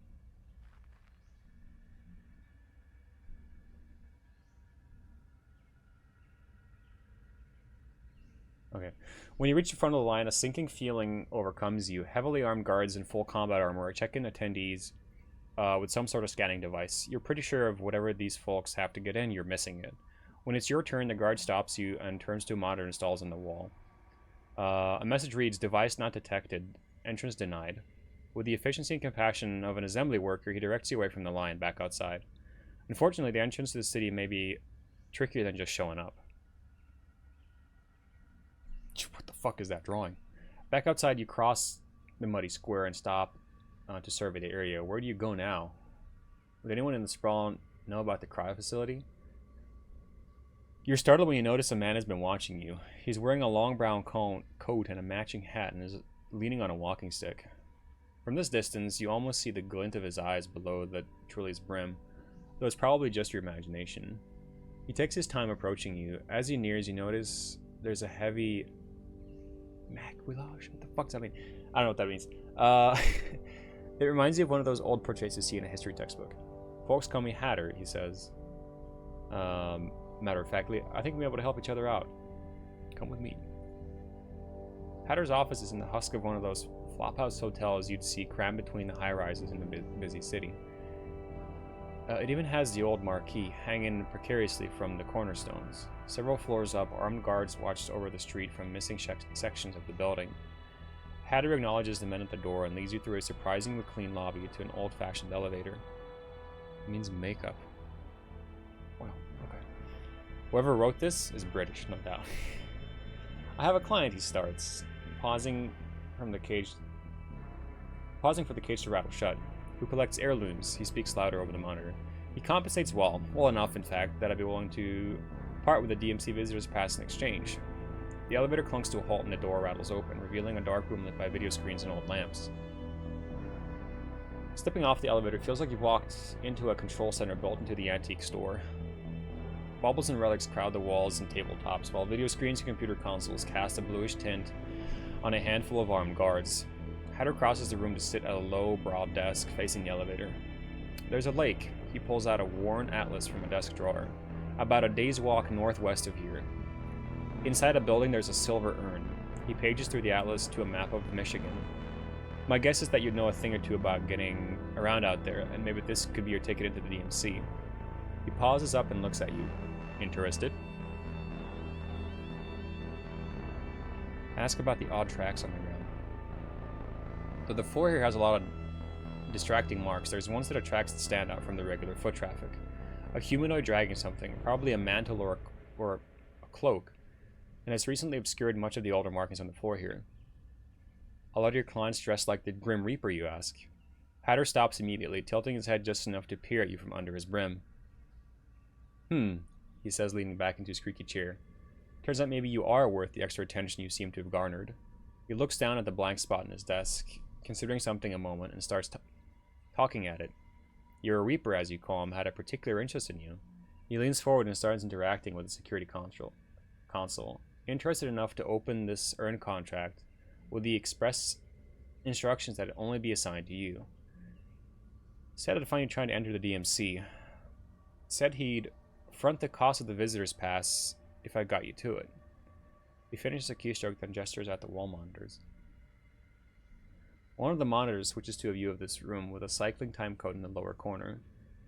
Okay. When you reach the front of the line, a sinking feeling overcomes you. Heavily armed guards in full combat armor check in attendees with some sort of scanning device. You're pretty sure of whatever these folks have to get in, you're missing it. When it's your turn, the guard stops you and turns to a monitor installed on the wall. A message reads, "Device not detected. Entrance denied." With the efficiency and compassion of an assembly worker, he directs you away from the line, back outside. Unfortunately, the entrance to the city may be trickier than just showing up. What the fuck is that drawing? Back outside, you cross the muddy square and stop to survey the area. Where do you go now? Would anyone in the sprawl know about the cryo facility? You're startled when you notice a man has been watching you. He's wearing a long brown coat and a matching hat and is leaning on a walking stick. From this distance, you almost see the glint of his eyes below the trolley's brim, though it's probably just your imagination. He takes his time approaching you. As he nears, you notice there's a heavy maquillage. What the fuck does that mean? I don't know what that means. It reminds you of one of those old portraits you see in a history textbook. "Folks call me Hatter," he says. Matter of factly, "I think we'll be able to help each other out. Come with me." Hatter's office is in the husk of one of those flophouse hotels you'd see crammed between the high-rises in the busy city. It even has the old marquee hanging precariously from the cornerstones. Several floors up, armed guards watch over the street from missing sections of the building. Hatter acknowledges the men at the door and leads you through a surprisingly clean lobby to an old-fashioned elevator. It means makeup. Wow, okay. Whoever wrote this is British, no doubt. "I have a client," he starts, pausing for the cage to rattle shut, "who collects heirlooms." He speaks louder over the monitor. "He compensates well enough, in fact, that I'd be willing to part with the DMC visitor's pass in exchange." The elevator clunks to a halt and the door rattles open, revealing a dark room lit by video screens and old lamps. Stepping off the elevator feels like you've walked into a control center built into the antique store. Baubles and relics crowd the walls and tabletops, while video screens and computer consoles cast a bluish tint on a handful of armed guards. Hatter crosses the room to sit at a low, broad desk facing the elevator. There's a lake. He pulls out a worn atlas from a desk drawer, about a day's walk northwest of here. Inside a building, there's a silver urn. He pages through the atlas to a map of Michigan. "My guess is that you'd know a thing or two about getting around out there, and maybe this could be your ticket into the DMC. He pauses up and looks at you. "Interested?" Ask about the odd tracks on the ground. Though the floor here has a lot of distracting marks, there's one that attracts the standout from the regular foot traffic. A humanoid dragging something, probably a mantle or a cloak, and it's recently obscured much of the older markings on the floor here. "A lot of your clients dressed like the Grim Reaper, you ask?" Hatter stops immediately, tilting his head just enough to peer at you from under his brim. He says, leaning back into his creaky chair. "Turns out maybe you are worth the extra attention you seem to have garnered." He looks down at the blank spot in his desk, considering something a moment, and starts talking at it. "Your Reaper, as you call him, had a particular interest in you." He leans forward and starts interacting with the security console. Interested enough to open this earn contract with the express instructions that it only be assigned to you. Said I'd find you trying to enter the DMC. Said he'd front the cost of the visitor's pass if I got you to it. He finishes a keystroke, then gestures at the wall monitors. One of the monitors switches to a view of this room with a cycling time code in the lower corner.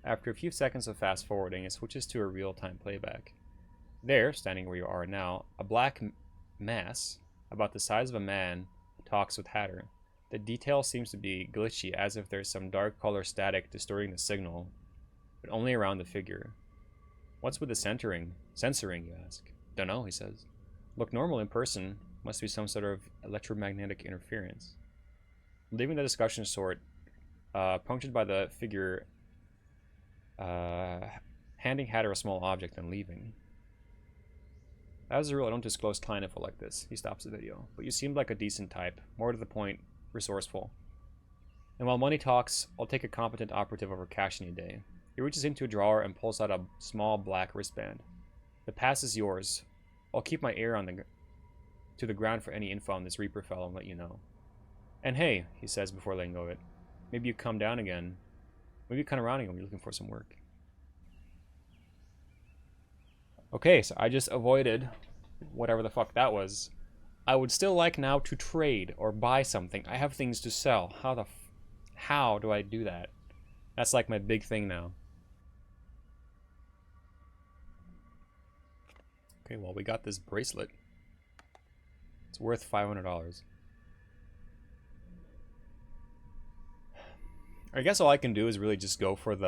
After a few seconds of fast forwarding, it switches to a real-time playback. There, standing where you are now, a black mass, about the size of a man, talks with Hatter. The detail seems to be glitchy, as if there's some dark color static distorting the signal, but only around the figure. "What's with the censoring, you ask?" "Dunno," he says. "Look normal in person. Must be some sort of electromagnetic interference." Leaving the discussion punctured by the figure handing Hatter a small object and leaving. As a rule, I don't disclose client info like this. He stops the video. But you seemed like a decent type, more to the point, resourceful. And while money talks, I'll take a competent operative over cash any day. He reaches into a drawer and pulls out a small black wristband. The pass is yours. I'll keep my ear to the ground for any info on this Reaper fellow and let you know. And hey, he says before letting go of it, maybe you come down again. Maybe you come around again when you're looking for some work. Okay, so I just avoided whatever the fuck that was. I would still like now to trade or buy something. I have things to sell. How do I do that? That's like my big thing now. Okay, well, we got this bracelet. It's worth $500. I guess all I can do is really just go for the...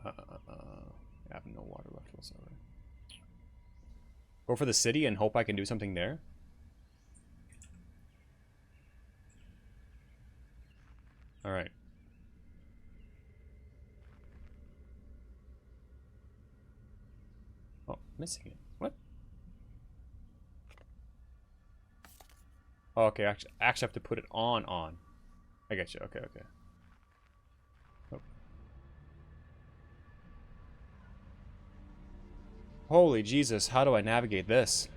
I have no water left whatsoever. Go for the city and hope I can do something there? Alright. Oh, missing it. What? Oh, okay, actually have to put it on. I get you. Okay. Oh. Holy Jesus, how do I navigate this?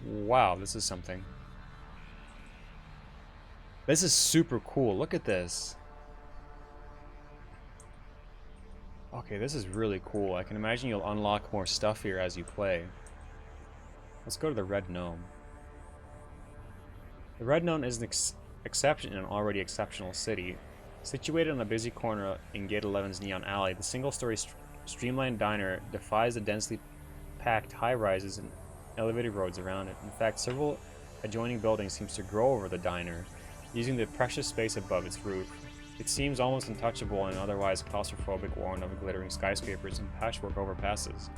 Wow, this is something. This is super cool. Look at this. Okay, this is really cool. I can imagine you'll unlock more stuff here as you play. Let's go to the Red Gnome. The Red Gnome is an exception in an already exceptional city. Situated on a busy corner in Gate 11's Neon Alley, the single-story streamlined diner defies the densely packed high-rises and elevated roads around it. In fact, several adjoining buildings seems to grow over the diner, using the precious space above its roof. It seems almost untouchable in an otherwise claustrophobic warren of glittering skyscrapers and patchwork overpasses.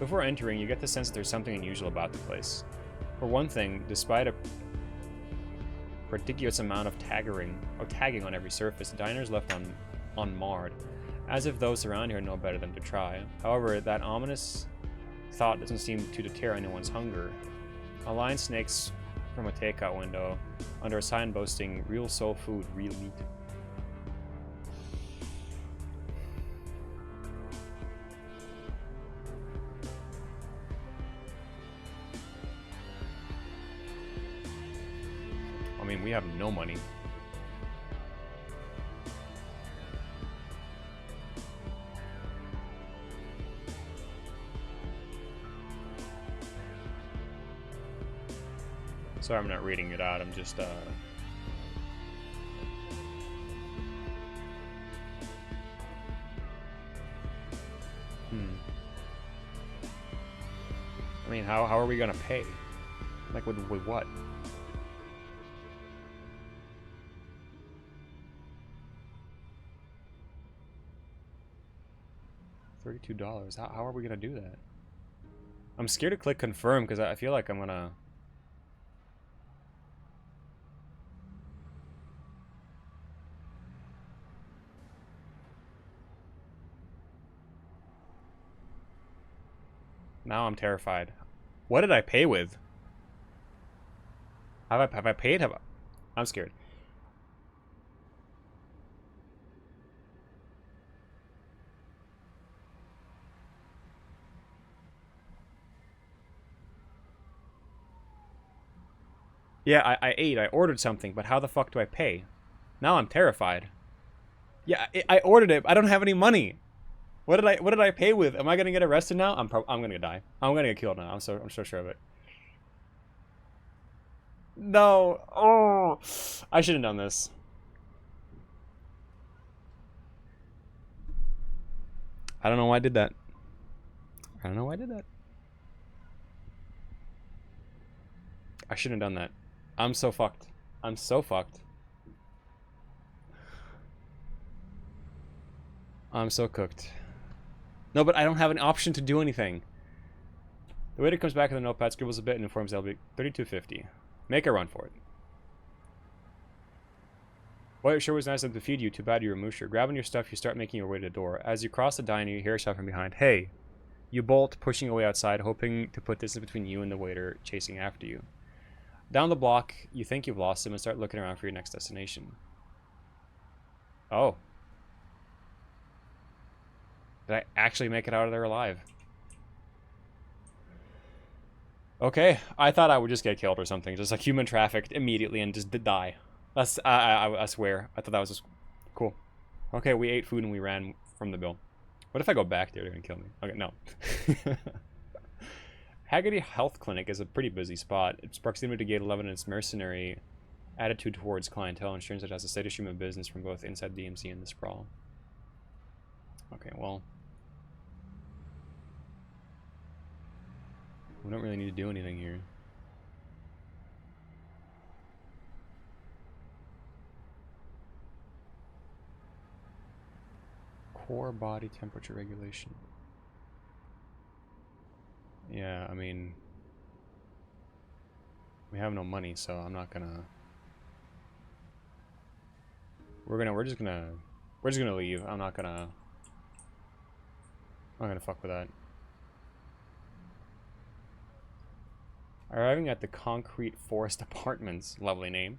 Before entering, you get the sense that there's something unusual about the place. For one thing, despite a prodigious amount of tagging on every surface, the diner is left unmarred, as if those around here know better than to try. However, that ominous thought doesn't seem to deter anyone's hunger. A line snakes from a takeout window under a sign boasting "Real soul food, real meat." I mean, we have no money. Sorry, I'm not reading it out. I'm just, I mean, how are we gonna pay? Like, with what? $32. How are we gonna do that? I'm scared to click confirm because I feel like I'm gonna... Now I'm terrified. What did I pay with? Have I paid? I'm scared. Yeah, I ate. I ordered something, but how the fuck do I pay? Now I'm terrified. Yeah, I ordered it. I don't have any money. What did I pay with? Am I gonna get arrested now? I'm gonna die. I'm gonna get killed now. I'm so sure of it. No. Oh, I shouldn't have done this. I don't know why I did that. I don't know why I did that. I shouldn't have done that. I'm so fucked. I'm so fucked. I'm so cooked. No, but I don't have an option to do anything. The waiter comes back in the notepad, scribbles a bit, and informs they'll be $32.50. Make a run for it. Well, it sure was nice of them to feed you. Too bad you're a moosher. Grabbing your stuff, you start making your way to the door. As you cross the diner, you hear a shout from behind. Hey! You bolt, pushing away outside, hoping to put distance between you and the waiter chasing after you. Down the block, you think you've lost him and start looking around for your next destination. Oh. Did I actually make it out of there alive? Okay, I thought I would just get killed or something. Just like human trafficked immediately and just die. That's, I swear. I thought that was just cool. Okay, we ate food and we ran from the bill. What if I go back there? They're gonna kill me. Okay, no. Haggerty Health Clinic is a pretty busy spot. Its proximity to Gate 11 and its mercenary attitude towards clientele ensures it has a steady stream of business from both inside the DMC and the sprawl. Okay, well. We don't really need to do anything here. Core body temperature regulation. Yeah, I mean, we have no money, so I'm not gonna. We're just gonna leave. I'm not gonna fuck with that. Arriving at the Concrete Forest Apartments, lovely name,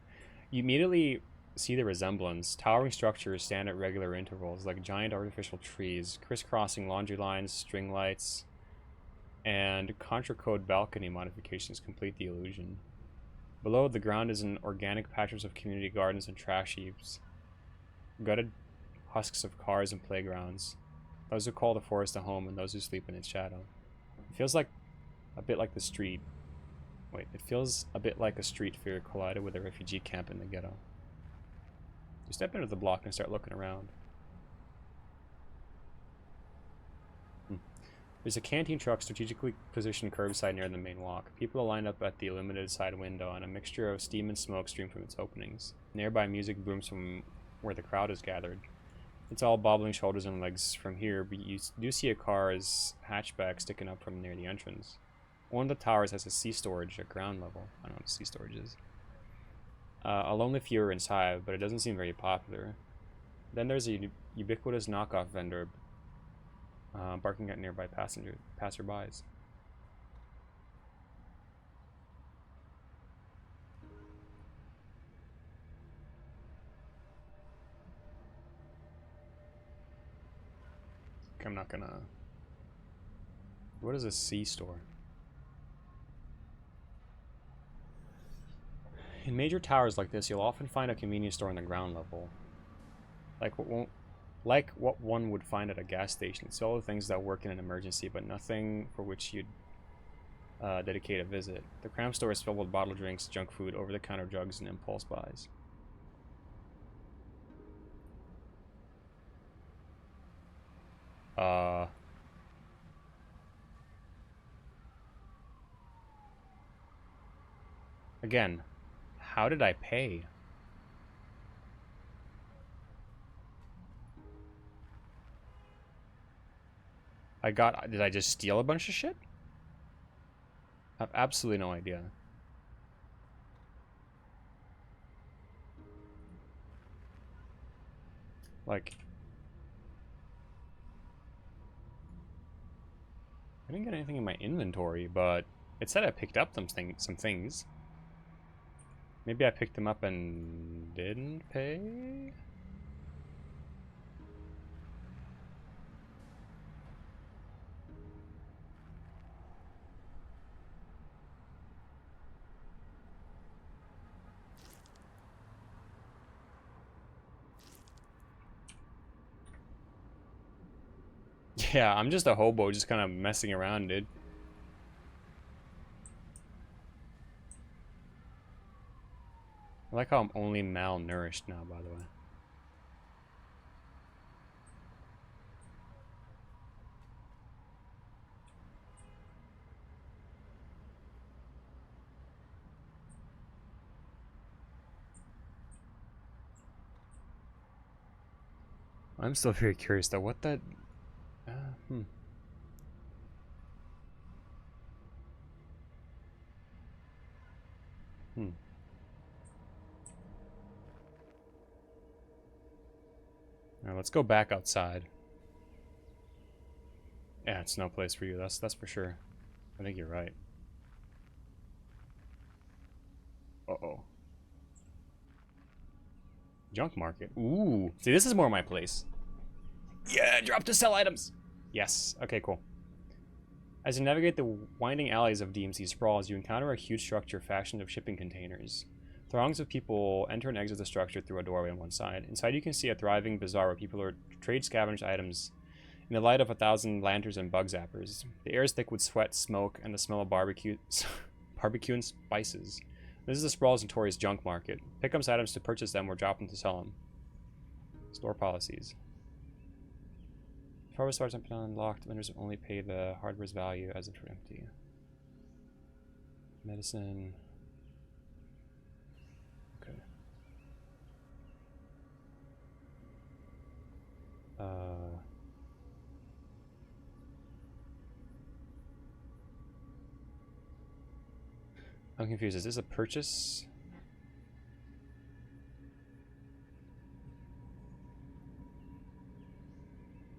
you immediately see the resemblance. Towering structures stand at regular intervals, like giant artificial trees, crisscrossing laundry lines, string lights, and Contra-Code balcony modifications complete the illusion. Below, the ground is in organic patches of community gardens and trash heaps, gutted husks of cars and playgrounds. Those who call the forest a home and those who sleep in its shadow. It feels like a bit like the street. Wait, it feels a bit like a street fair collided with a refugee camp in the ghetto. You step into the block and start looking around. There's a canteen truck strategically positioned curbside near the main walk. People are lined up at the illuminated side window, and a mixture of steam and smoke stream from its openings. Nearby music booms from where the crowd is gathered. It's all bobbling shoulders and legs from here, but you do see a car's hatchback sticking up from near the entrance. One of the towers has a sea storage at ground level. I don't know what sea storage is. A lonely few are inside, but it doesn't seem very popular. Then there's a ubiquitous knockoff vendor barking at nearby passerbys. I'm not gonna... What is a sea store? In major towers like this, you'll often find a convenience store on the ground level. Like what one would find at a gas station. It's all the things that work in an emergency, but nothing for which you'd dedicate a visit. The cram store is filled with bottled drinks, junk food, over-the-counter drugs, and impulse buys. Again, how did I pay? Did I just steal a bunch of shit? I have absolutely no idea. Like, I didn't get anything in my inventory, but it said I picked up some things. Maybe I picked them up and didn't pay? Yeah, I'm just a hobo just kind of messing around, dude. I like how I'm only malnourished now, by the way. I'm still very curious though, what that... Alright, let's go back outside. Yeah, it's no place for you. That's for sure. I think you're right. Uh-oh. Junk market. Ooh. See, this is more my place. Yeah, drop to sell items. Yes. Okay, cool. As you navigate the winding alleys of DMC Sprawls, you encounter a huge structure fashioned of shipping containers. Throngs of people enter and exit the structure through a doorway on one side. Inside, you can see a thriving bazaar where people trade scavenged items in the light of 1,000 lanterns and bug zappers. The air is thick with sweat, smoke, and the smell of barbecue and spices. This is the Sprawls notorious junk market. Pick up items to purchase them or drop them to sell them. Store policies. If harvest starts unlocked, vendors only pay the hardware's value as if empty. Medicine. Okay. I'm confused. Is this a purchase?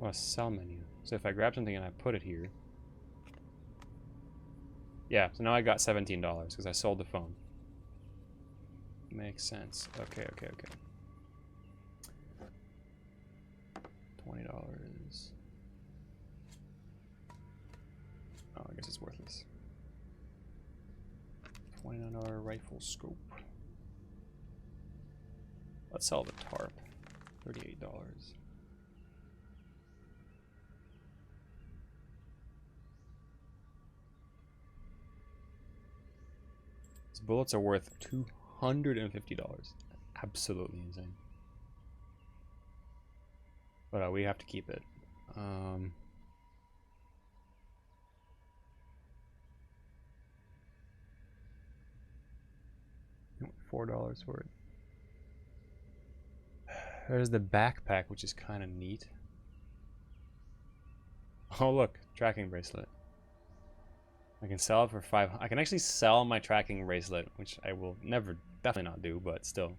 Oh, a sell menu. So if I grab something and I put it here. Yeah, so now I got $17 because I sold the phone. Makes sense. Okay. $20. Oh, I guess it's worthless. $29 rifle scope. Let's sell the tarp. $38. These bullets are worth $250. Absolutely insane. But we have to keep it. $4 for it. There's the backpack, which is kind of neat. Oh look, tracking bracelet. I can sell it for $5. I can actually sell my tracking bracelet, which I will never, definitely not do, but still.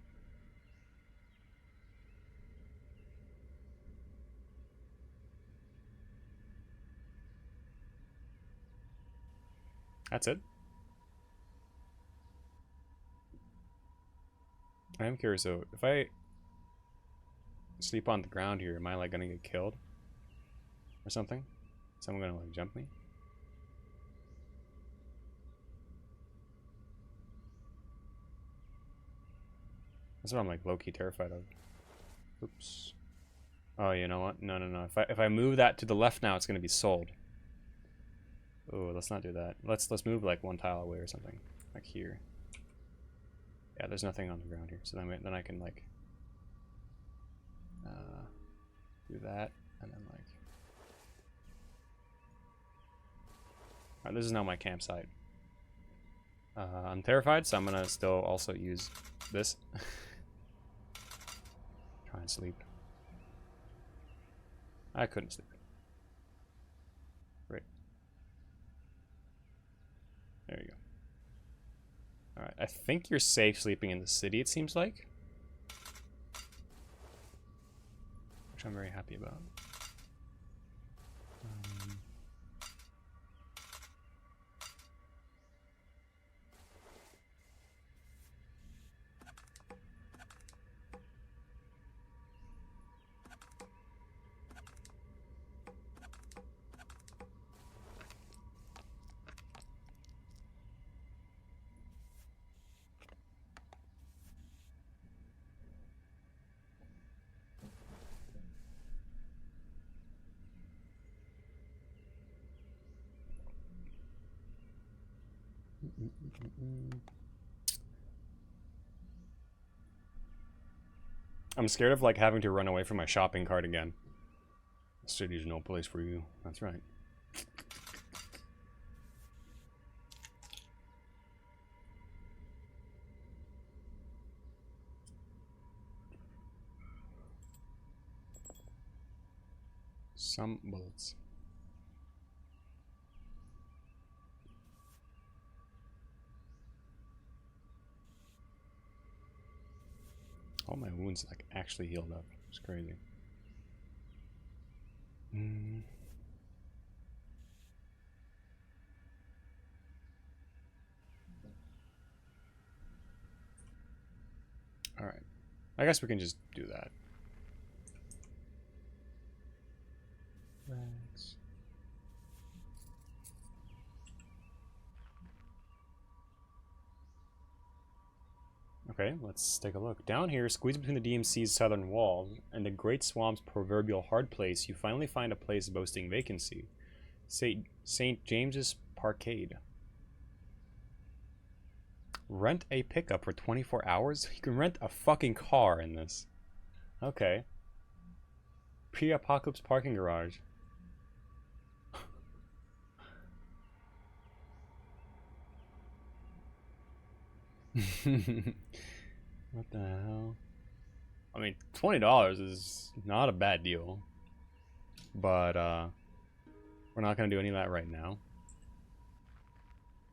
That's it. I am curious though, if I sleep on the ground here, am I like gonna get killed? Or something? Someone gonna like jump me? That's what I'm like low-key terrified of. Oops. Oh, you know what? No. If I move that to the left now, it's gonna be sold. Oh, let's not do that. Let's move like one tile away or something. Like here. Yeah, there's nothing on the ground here. So then I can like do that and then like alright, this is now my campsite. I'm terrified, so I'm gonna still also use this. Try and sleep. I couldn't sleep. Great. There you go. Alright, I think you're safe sleeping in the city, it seems like. Which I'm very happy about. I'm scared of like having to run away from my shopping cart again. The city's no place for you. That's right. Some bullets. All my wounds like actually healed up. It's crazy. Mm. All right. I guess we can just do that. Thanks. Okay, let's take a look. Down here, squeezed between the DMC's southern wall and the Great Swamp's proverbial hard place, you finally find a place boasting vacancy. St. James's Parkade. Rent a pickup for 24 hours? You can rent a fucking car in this. Okay. Pre-apocalypse parking garage. What the hell? I mean, $20 is not a bad deal. But, we're not going to do any of that right now.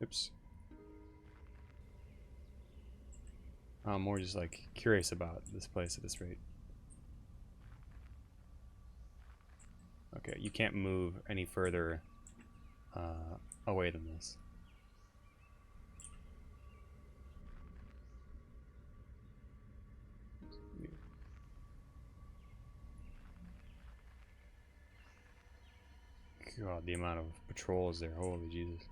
Oops. I'm more just, like, curious about this place at this rate. Okay, you can't move any further away than this. God, the amount of patrols there. Holy Jesus.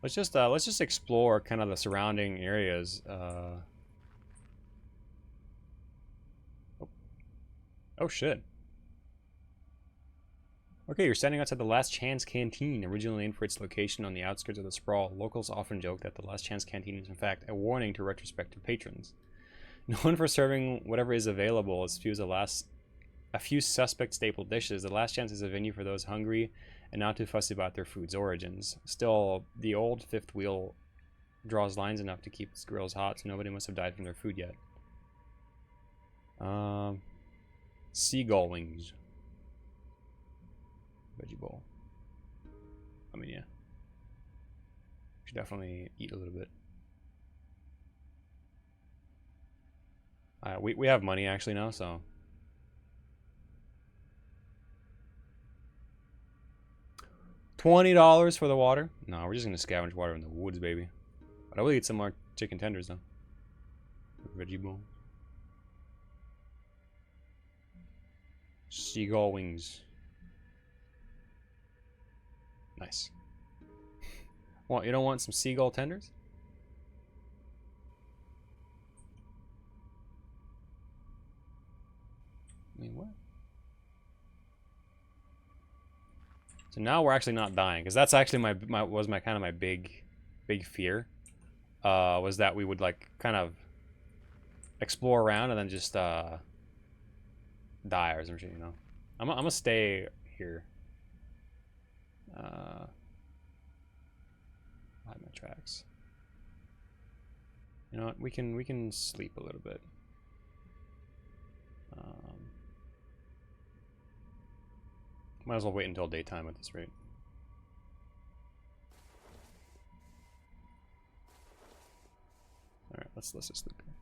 Let's just explore kind of the surrounding areas. Oh shit. Okay, you're standing outside the Last Chance Canteen, originally named for its location on the outskirts of the sprawl. Locals often joke that the Last Chance Canteen is in fact a warning to retrospective patrons. Known for serving whatever is available as few as a few suspect staple dishes, the Last Chance is a venue for those hungry and not too fussy about their food's origins. Still, the old fifth wheel draws lines enough to keep its grills hot, so nobody must have died from their food yet. Seagull wings. Veggie bowl. I mean, yeah. Should definitely eat a little bit. We have money actually now, so. $20 for the water? No, we're just gonna scavenge water in the woods, baby. But I will eat some more chicken tenders though. Veggie bowl. Seagull wings. Nice. What, you don't want some seagull tenders? I mean, what? So now we're actually not dying, because that's actually my kind of my big fear. Was that we would like kind of explore around and then just die or some shit, you know. I'm gonna stay here. Hide my tracks. You know what? We can sleep a little bit. Might as well wait until daytime at this rate. All right, let's just sleep here.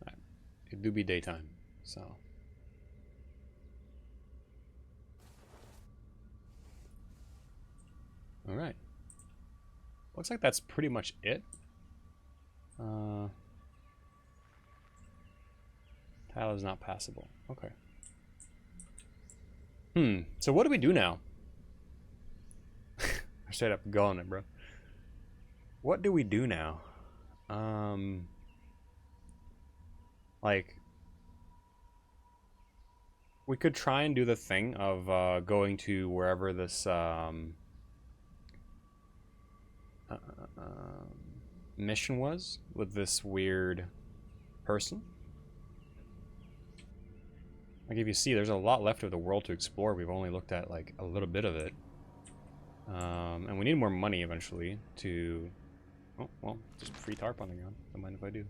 All right, it do be daytime, so. All right. Looks like that's pretty much it. Tile is not passable. Okay. So what do we do now? I straight up going it, bro. What do we do now? Like, we could try and do the thing of going to wherever this mission was with this weird person. Like, if you see, there's a lot left of the world to explore. We've only looked at like a little bit of it, and we need more money eventually to. Oh well, just free tarp on the ground. Don't mind if I do.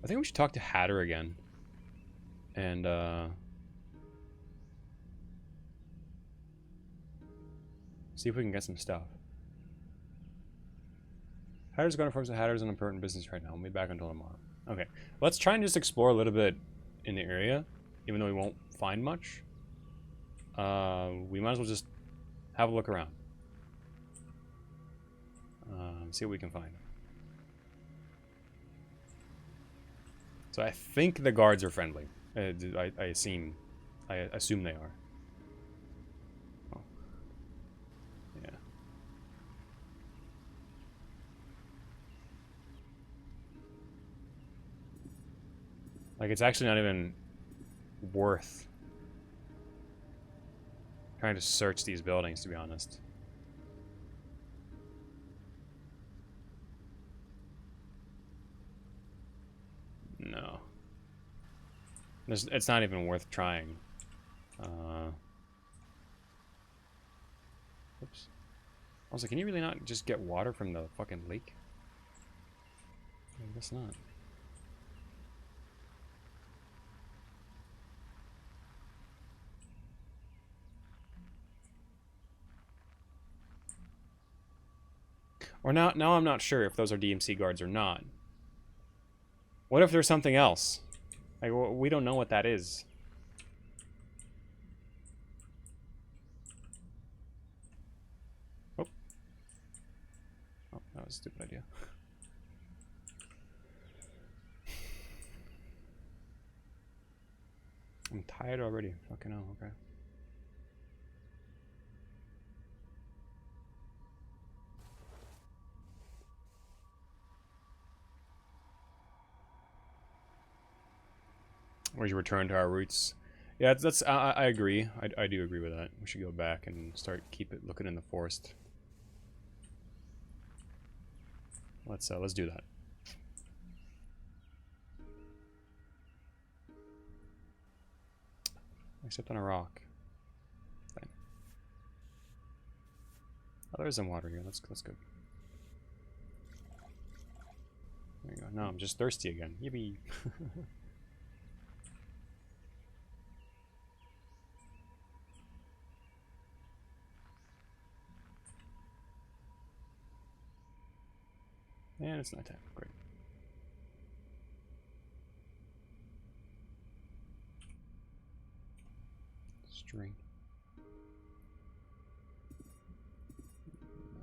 I think we should talk to Hatter again. And, see if we can get some stuff. Hatter's going to focus on Hatter's on important business right now. We'll be back until tomorrow. Okay. Let's try and just explore a little bit in the area, even though we won't find much. We might as well just have a look around. See what we can find. So I think the guards are friendly. I assume they are. Oh. Yeah. Like, it's actually not even worth trying to search these buildings, to be honest. No. It's not even worth trying. Oops. I was like, can you really not just get water from the fucking lake? I guess not. Or now I'm not sure if those are DMC guards or not. What if there's something else? Like, we don't know what that is. Oh. Oh, that was a stupid idea. I'm tired already. Fucking hell, okay. We should return to our roots. Yeah, I agree. I do agree with that. We should go back and keep looking in the forest. Let's do that. Except on a rock. Fine. Oh, there is some water here. That's good. There you go. No, I'm just thirsty again. Yippee. And it's nighttime. Great. String. No.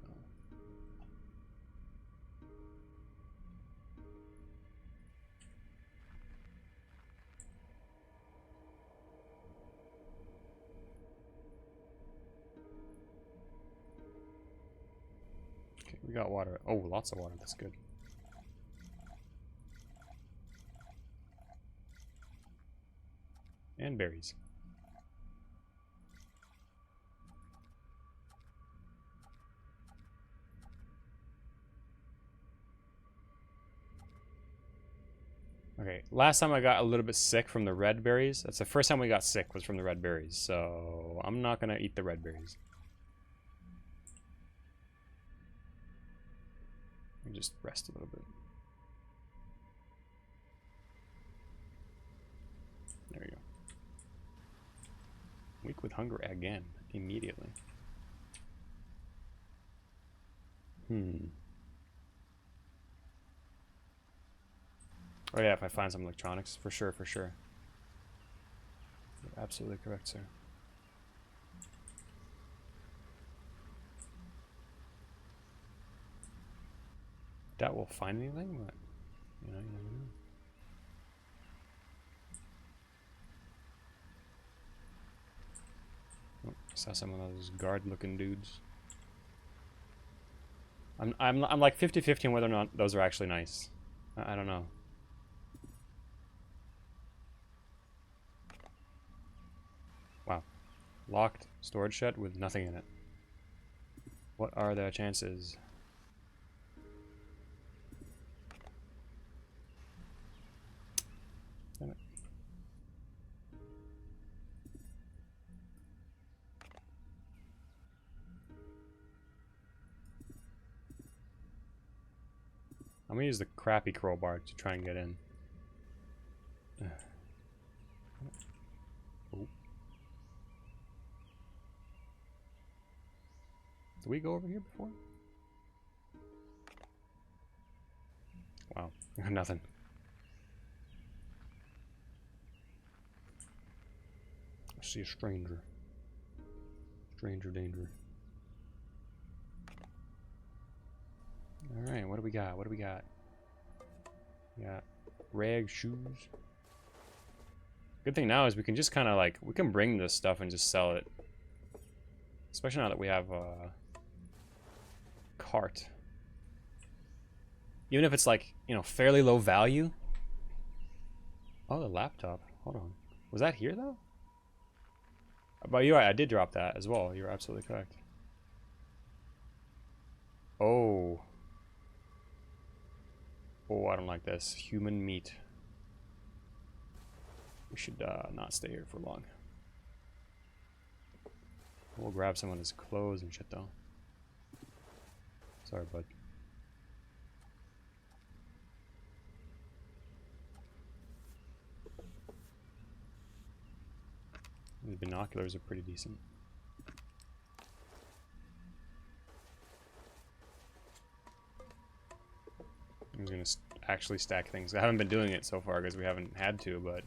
Okay, we got water. Oh, lots of water. That's good. And berries. Okay, last time I got a little bit sick from the red berries. That's the first time we got sick was from the red berries. So I'm not gonna eat the red berries. Let me just rest a little bit. There we go. Weak with hunger again, immediately. Oh yeah, if I find some electronics, for sure. You're absolutely correct, sir. Doubt we'll find anything, but you never know. Oh, I saw some of those guard-looking dudes. I'm like 50-50 on whether or not those are actually nice. I don't know. Wow. Locked storage shed with nothing in it. What are the chances? Damn it. I'm gonna use the crappy crowbar to try and get in. Oh. Did we go over here before? Wow, nothing. I see a stranger. Stranger danger. Alright, what do we got? What do we got? We got rag shoes. Good thing now is we can just kind of like, we can bring this stuff and just sell it. Especially now that we have a cart. Even if it's like, you know, fairly low value. Oh, the laptop. Hold on. Was that here though? But you're right, I did drop that as well. You're absolutely correct. Oh. Oh, I don't like this. Human meat. We should not stay here for long. We'll grab some of his clothes and shit though. Sorry, bud. The binoculars are pretty decent. I'm just gonna actually stack things. I haven't been doing it so far because we haven't had to, but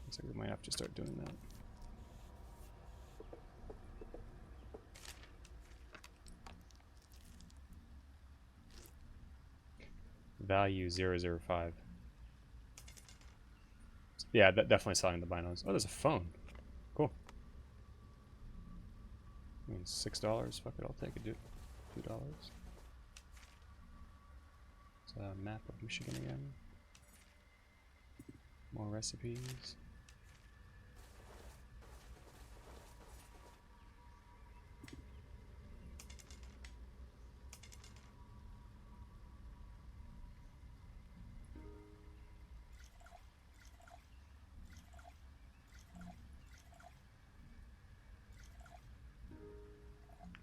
looks like we might have to start doing that. Value 005. Yeah, definitely selling the binos. Oh, there's a phone. Cool. I mean, $6. Fuck it, I'll take it, dude. $2. It's a map of Michigan again. More recipes.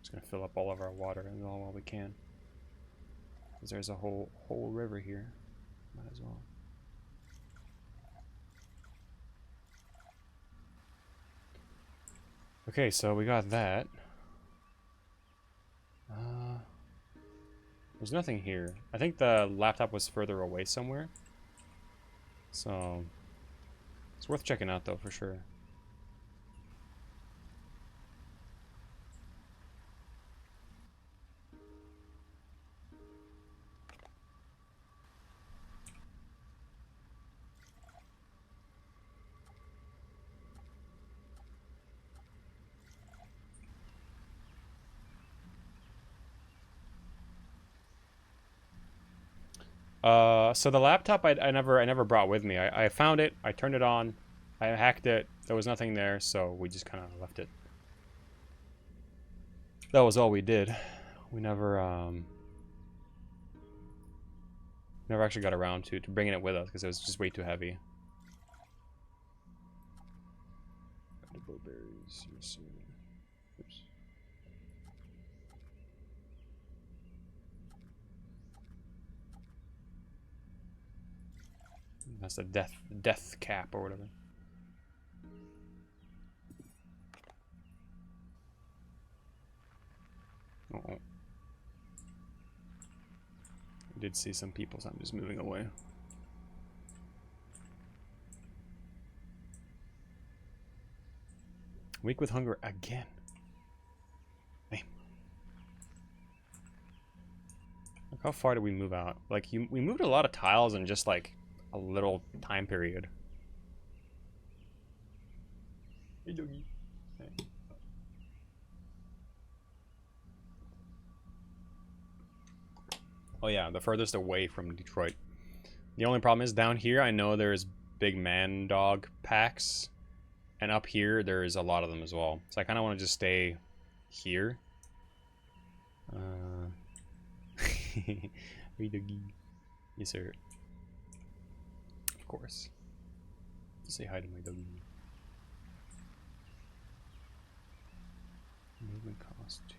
Just gonna fill up all of our water and all while we can. Because there's a whole river here. Might as well. Okay, so we got that. There's nothing here. I think the laptop was further away somewhere. So it's worth checking out though for sure. So the laptop I never brought with me. I found it, I turned it on, I hacked it, there was nothing there, so we just kind of left it. That was all we did. We never never actually got around to bringing it with us because it was just way too heavy. Edible berries, yes, sir. Oops. That's the death cap or whatever. Uh-oh. I did see some people, so I'm just moving away. Weak with hunger again. Hey. Look how far did we move out? Like, we moved a lot of tiles in just like a little time period. Hey, doggy. Hey. Oh yeah, the furthest away from Detroit. The only problem is down here I know there's big man dog packs. And up here there's a lot of them as well. So I kinda wanna just stay here. Hey doggy. Yes sir. Of course. Just say hi to my doggy. Movement cost 2.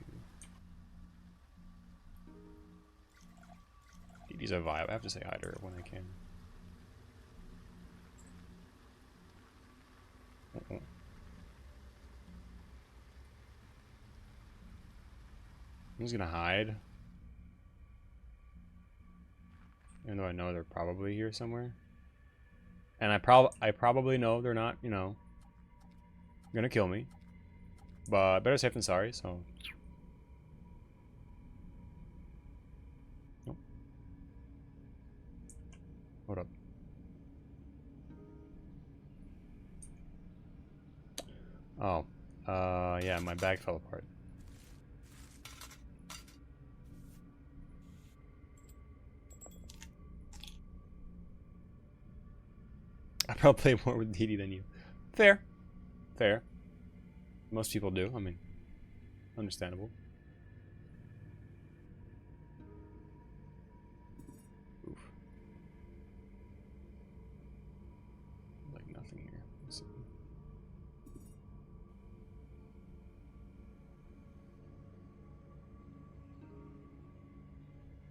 Dude, he's a vibe. I have to say hi to her when I can. just gonna hide. Even though I know they're probably here somewhere. And I probably know they're not, you know, gonna kill me. But better safe than sorry, so. Nope. Hold up. Oh. Yeah, my bag fell apart. I probably play more with DD than you. Fair. Fair. Most people do. I mean, understandable. Oof. Like nothing here. Let's see.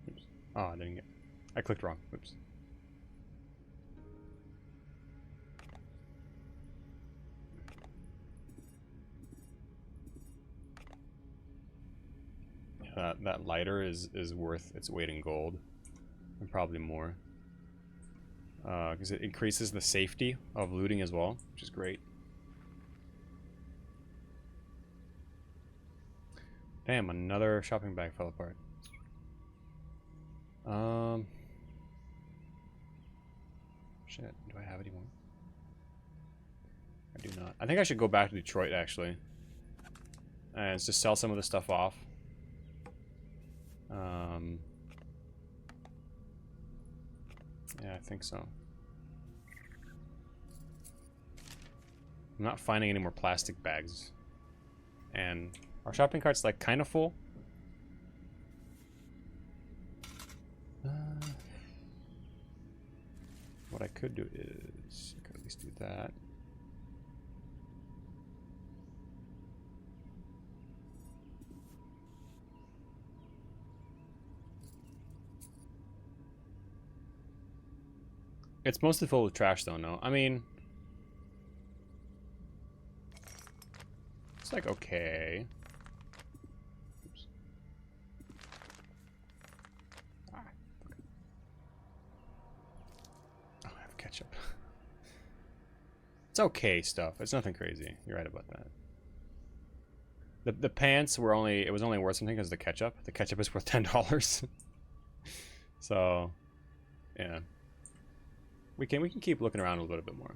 Oops. Oh, I didn't get. I clicked wrong. Oops. That lighter is worth its weight in gold, and probably more, because it increases the safety of looting as well, which is great. Damn, another shopping bag fell apart. Shit, do I have any more? I do not. I think I should go back to Detroit actually, and just sell some of the stuff off. Yeah, I think so. I'm not finding any more plastic bags. And our shopping cart's like kind of full. What I could do is, I could at least do that. It's mostly full of trash though, no? I mean, it's like okay. Oops. Ah. Oh, I have ketchup. It's okay stuff. It's nothing crazy. You're right about that. The pants were only, it was only worth something because of the ketchup. The ketchup is worth $10. So, yeah. We can keep looking around a little bit more.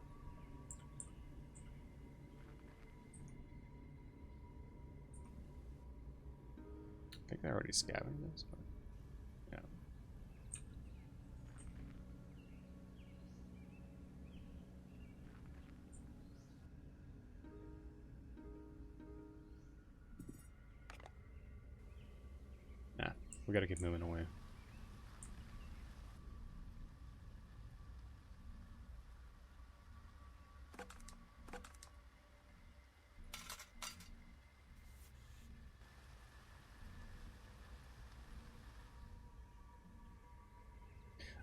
I think I already scavenged this, but yeah. Nah, we gotta keep moving away.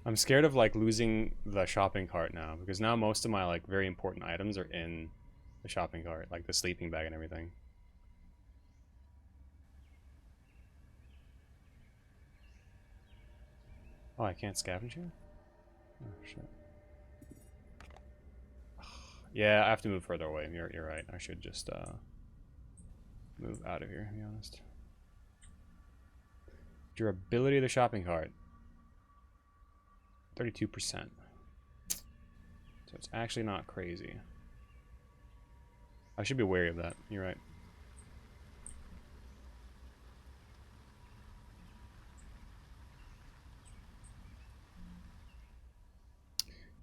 I'm scared of like losing the shopping cart now, because now most of my like very important items are in the shopping cart, like the sleeping bag and everything. Oh, I can't scavenge here? Oh shit. Yeah, I have to move further away. You're right. I should just move out of here, to be honest. Durability of the shopping cart. 32%. So it's actually not crazy. I should be wary of that. You're right.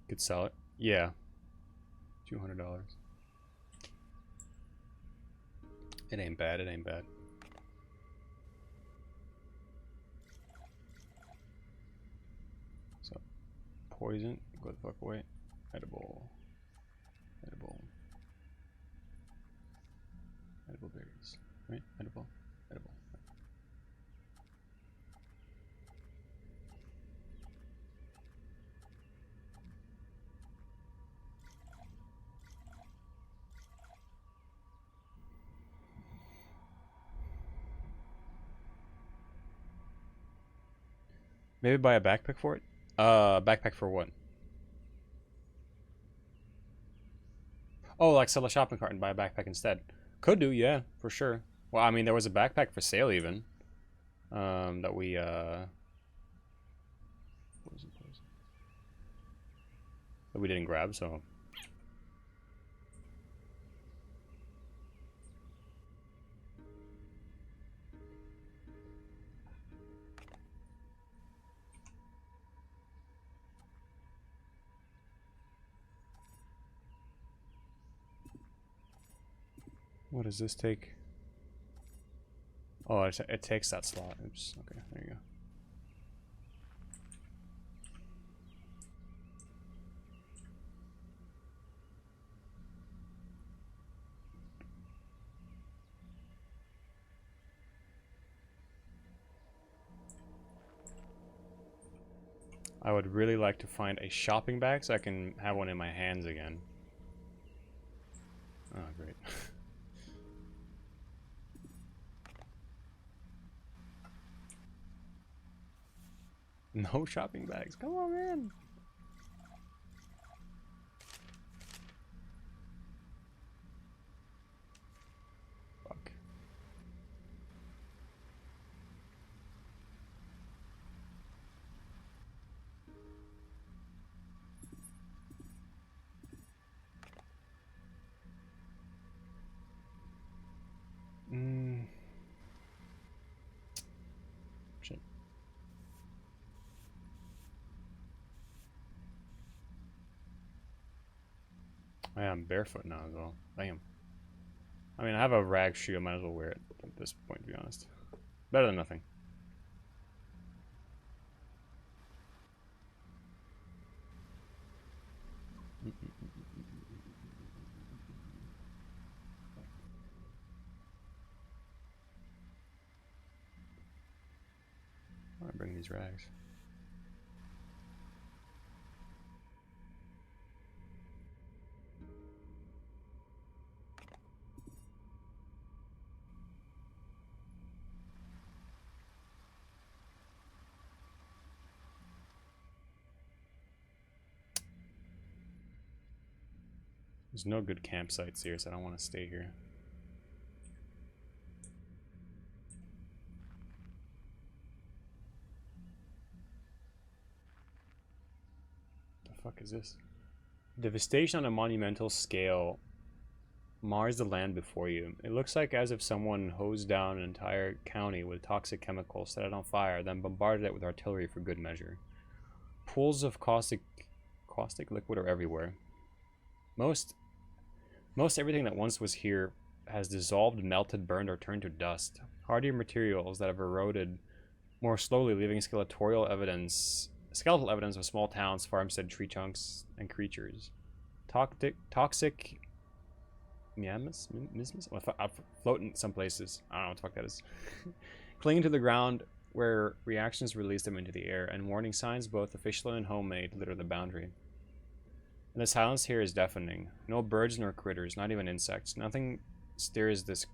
Could sell it. Yeah. $200. It ain't bad. It ain't bad. So, poison. Go the fuck away. Edible. Edible. Edible berries. Right? Edible. Edible. Maybe buy a backpack for it? Backpack for what? Oh, like sell a shopping cart and buy a backpack instead. Could do, yeah, for sure. Well, I mean, there was a backpack for sale even. That we, what was it? That we didn't grab, so. What does this take? Oh, it takes that slot. Oops. Okay, there you go. I would really like to find a shopping bag so I can have one in my hands again. Oh, great. No shopping bags. Come on, man. Fuck. Shit. I am barefoot now as well. Damn. I mean, I have a rag shoe. I might as well wear it at this point, to be honest. Better than nothing. I bring these rags. There's no good campsites here, so I don't want to stay here. The fuck is this? Devastation on a monumental scale mars the land before you. It looks like as if someone hosed down an entire county with toxic chemicals, set it on fire, then bombarded it with artillery for good measure. Pools of caustic liquid are everywhere. Most everything that once was here has dissolved, melted, burned, or turned to dust. Hardier materials that have eroded more slowly, leaving skeletal evidence of small towns, farmstead, tree trunks, and creatures. Toxic miasmas? Float in some places. I don't know what the fuck that is. Clinging to the ground where reactions release them into the air, and warning signs, both official and homemade, litter the boundary. And the silence here is deafening. No birds nor critters, not even insects. Nothing stirs this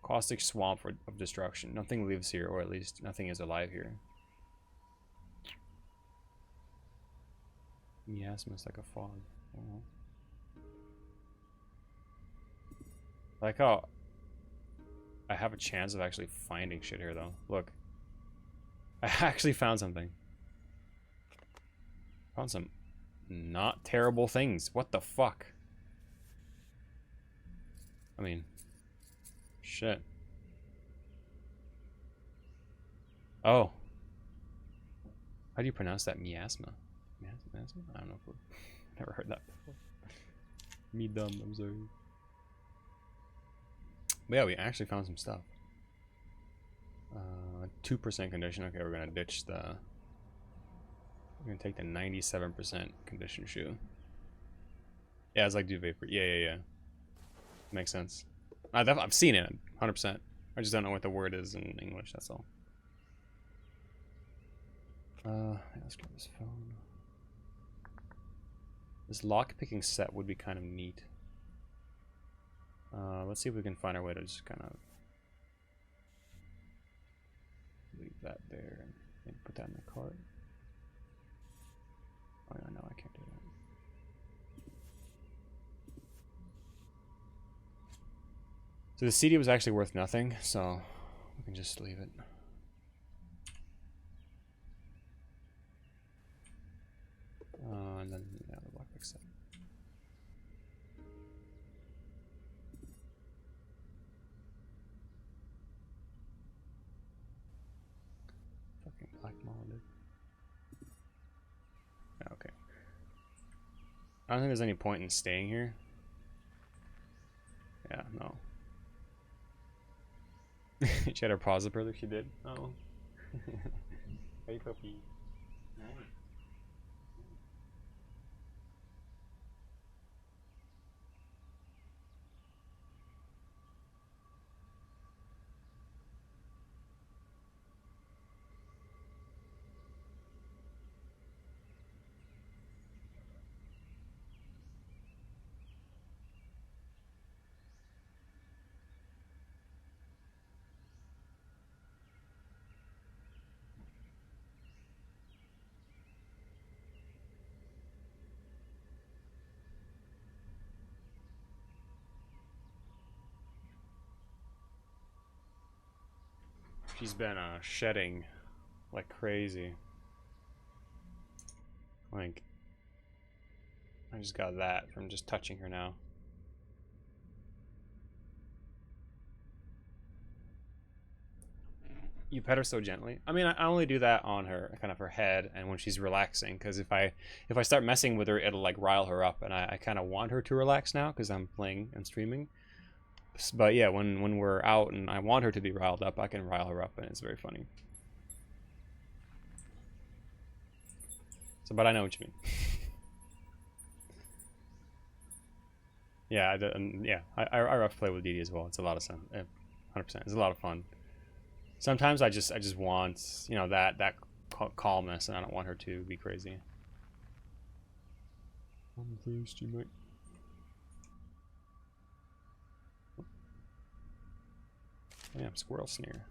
caustic swamp of destruction. Nothing lives here, or at least nothing is alive here. Miasmas like a fog. Oh. I like how I have a chance of actually finding shit here, though. Look. I actually found something. Found some not terrible things. What the fuck? I mean, shit. Oh. How do you pronounce that? Miasma? Miasma? I don't know. Never heard that before. Me dumb, I'm sorry. But yeah, we actually found some stuff. 2% condition. Okay, we're gonna ditch the... We're gonna take the 97% condition shoe. Yeah, it's like do vapor. Yeah. Makes sense. I've seen it, 100%. I just don't know what the word is in English, that's all. Let's grab this phone. This lock-picking set would be kind of neat. Let's see if we can find our way to just kind of leave that there and maybe put that in the cart. So the CD was actually worth nothing, so we can just leave it. And then yeah, the block fix that. Fucking black model, dude. Okay. I don't think there's any point in staying here. Yeah, no. She had her pause up earlier, she did. Oh. Hey, puppy. She's been shedding like crazy. Like, I just got that from just touching her now. You pet her so gently. I mean, I only do that on her, kind of her head, and when she's relaxing. Because if I start messing with her, it'll like rile her up, and I kind of want her to relax now because I'm playing and streaming. But yeah, when we're out and I want her to be riled up, I can rile her up, and it's very funny. So, but I know what you mean. Yeah, I rough play with Dee Dee as well. It's a lot of fun. 100%. It's a lot of fun. Sometimes I just want, you know, that calmness, and I don't want her to be crazy. I'm thirsty, mate. Oh, yeah, squirrel sneer.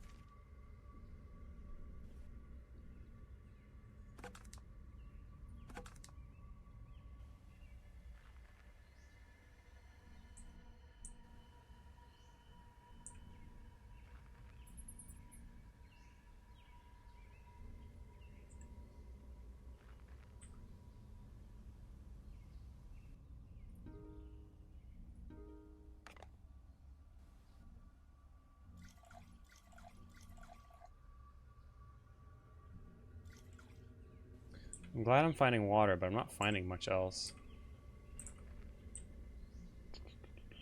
I'm glad I'm finding water, but I'm not finding much else.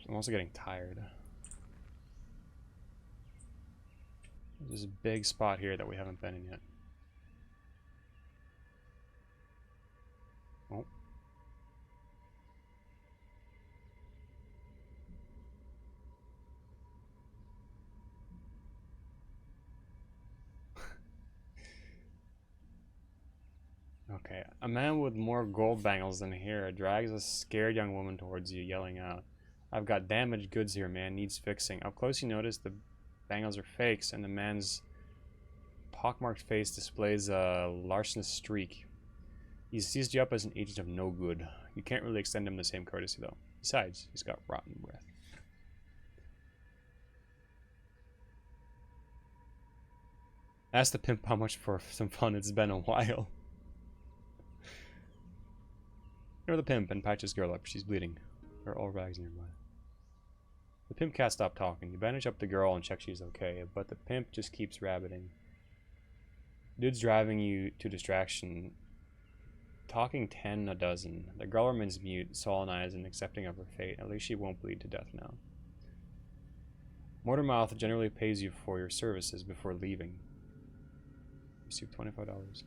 I'm also getting tired. There's a big spot here that we haven't been in yet. Oh. Okay, a man with more gold bangles than hair drags a scared young woman towards you, yelling out, "I've got damaged goods here, man. Needs fixing." Up close you notice the bangles are fakes, and the man's pockmarked face displays a larcenous streak. He seized you up as an agent of no good. You can't really extend him the same courtesy, though. Besides, he's got rotten breath. Ask the pimp how much for some fun. It's been a while. You're the pimp and patch this girl up. She's bleeding. There are all rags nearby. The pimp can't stop talking. You bandage up the girl and check she's okay, but the pimp just keeps rabbiting. Dude's driving you to distraction, talking 10 a dozen. The girl remains mute, sullen-eyed and accepting of her fate. At least she won't bleed to death now. Mortarmouth generally pays you for your services before leaving. Receive $25.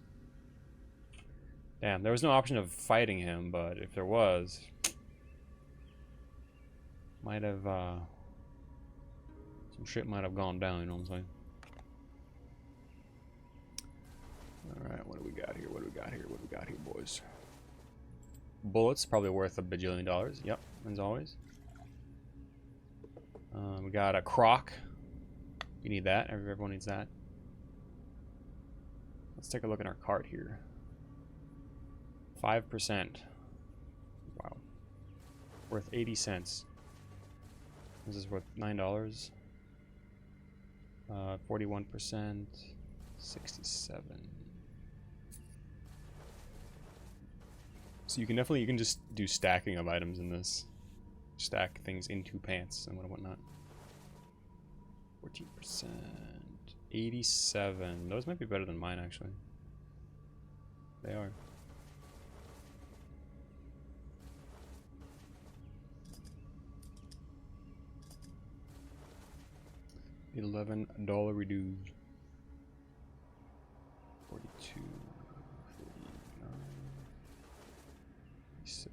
Damn, there was no option of fighting him, but if there was, might have, some shit might have gone down, you know what I'm saying? Alright, what do we got here? What do we got here? What do we got here, boys? Bullets, probably worth $1 bajillion. Yep, as always. We got a croc. You need that. Everyone needs that. Let's take a look at our cart here. 5%. Wow. Worth 80 cents. This is worth $9. 41%. 67. So you can just do stacking of items in this. Stack things into pants and whatnot. 14%. 87. Those might be better than mine actually. They are. $11 reduced. 42, 49, 46.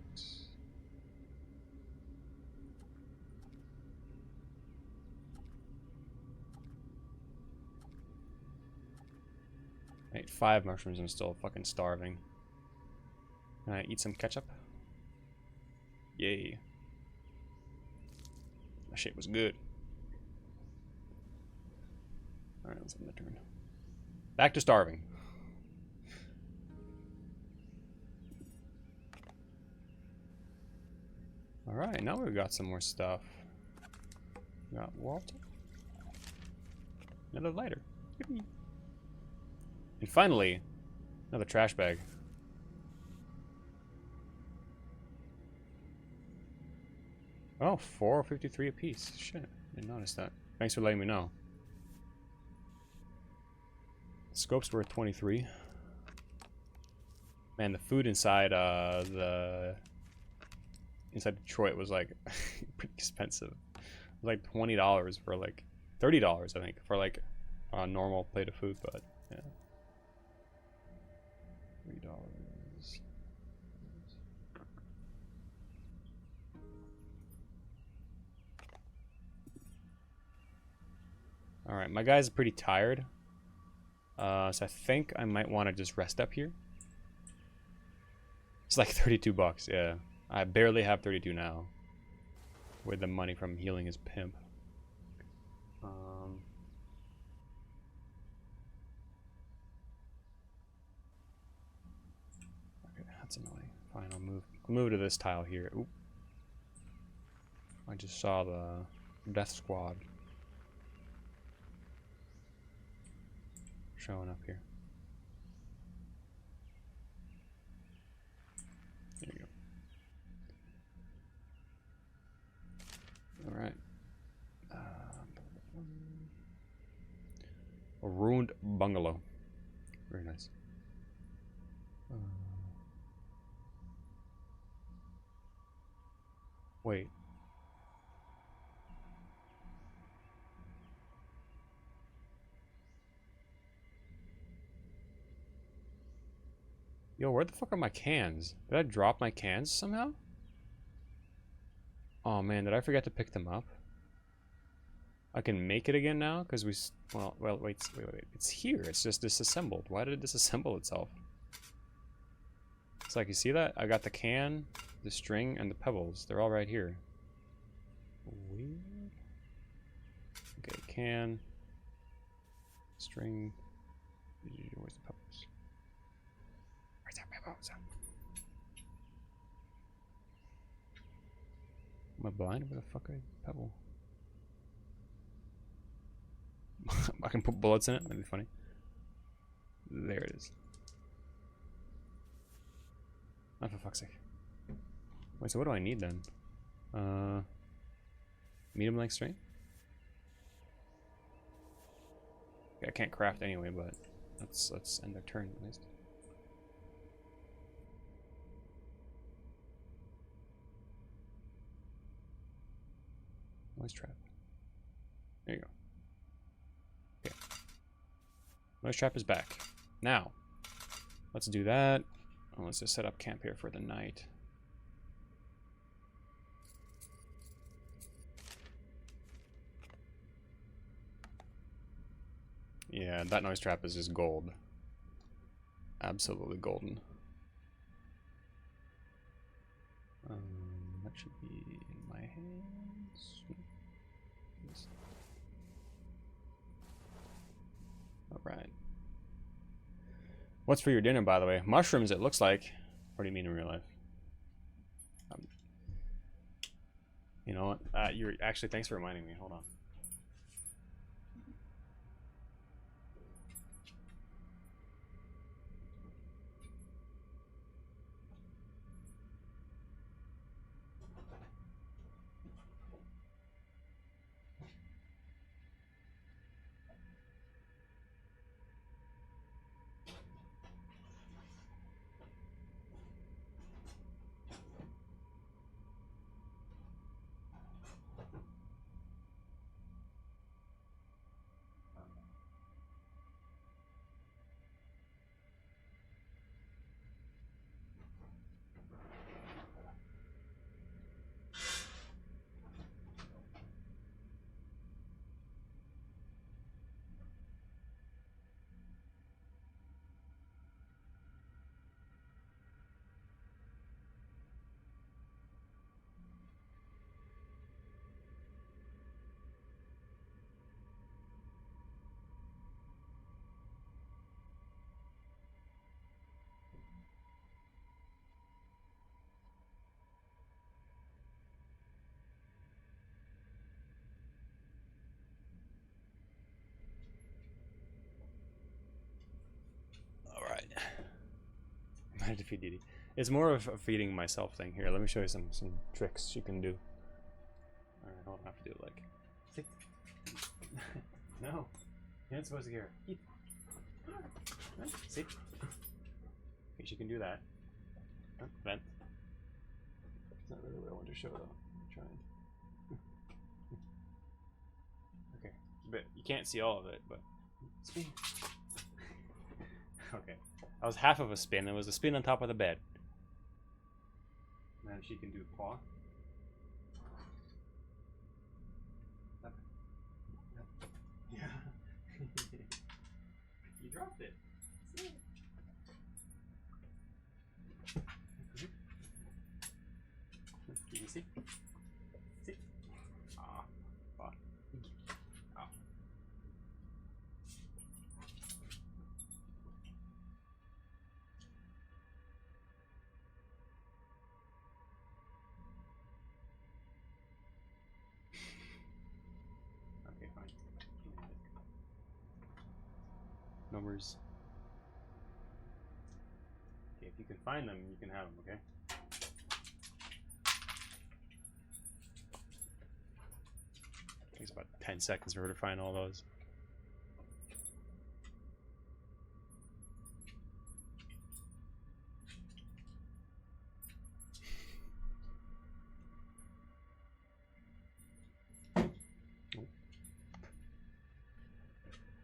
I ate 5 mushrooms and I'm still fucking starving. Can I eat some ketchup? Yay. That shit was good. Alright, let's end the turn. Back to starving. Alright, now we've got some more stuff. We got Walt. Another lighter. Yippee. And finally, another trash bag. Oh, $4.53 a piece. Shit, didn't notice that. Thanks for letting me know. Scope's worth 23. Man, the food inside inside Detroit was like pretty expensive. It was like $20 for like $30, I think, for like a normal plate of food, but yeah. $3. Alright, my guy's pretty tired. So I think I might want to just rest up here. It's like 32 bucks, yeah. I barely have 32 now. With the money from healing his pimp. Okay, that's annoying. Fine, I'll move to this tile here. Oop. I just saw the death squad showing up here. There you go. Alright. A ruined bungalow. Very nice. Wait. Yo, where the fuck are my cans? Did I drop my cans somehow? Oh man, did I forget to pick them up? I can make it again now because wait, it's here. It's just disassembled. Why did it disassemble itself? It's like, you see that? I got the can, the string, and the pebbles. They're all right here. Weird. Okay, can, string. Where's the pebbles? Where's that pebbles? Am I blind? Where the fuck is pebble? I can put bullets in it. That'd be funny. There it is. Oh, for fuck's sake. Wait, so what do I need then? Medium length string? Okay, I can't craft anyway, but let's end our turn at least. Noise trap. There you go. Okay. Noise trap is back. Now, let's do that. Oh, let's just set up camp here for the night. Yeah, that noise trap is just gold. Absolutely golden. That should be in my hands. Alright. What's for your dinner, by the way? Mushrooms, it looks like. What do you mean in real life? You know what? You're actually, thanks for reminding me. Hold on. All right. I had to feed Didi. It's more of a feeding myself thing. Here, let me show you some tricks you can do. All right, I don't have to do it like. See? No, you're not supposed to hear. Eat. See? Okay, she can do that. Vent. It's not really what I want to show though. I'm trying. Okay, but you can't see all of it, but spin. Okay, that was half of a spin. It was a spin on top of the bed. Now she can do paw. Up. Up. Yeah. You dropped it. See? Can you see? See? Ah. Ah. Ah. Okay, fine. Numbers. Okay, if you can find them, you can have them, okay? It takes about 10 seconds for her to find all those.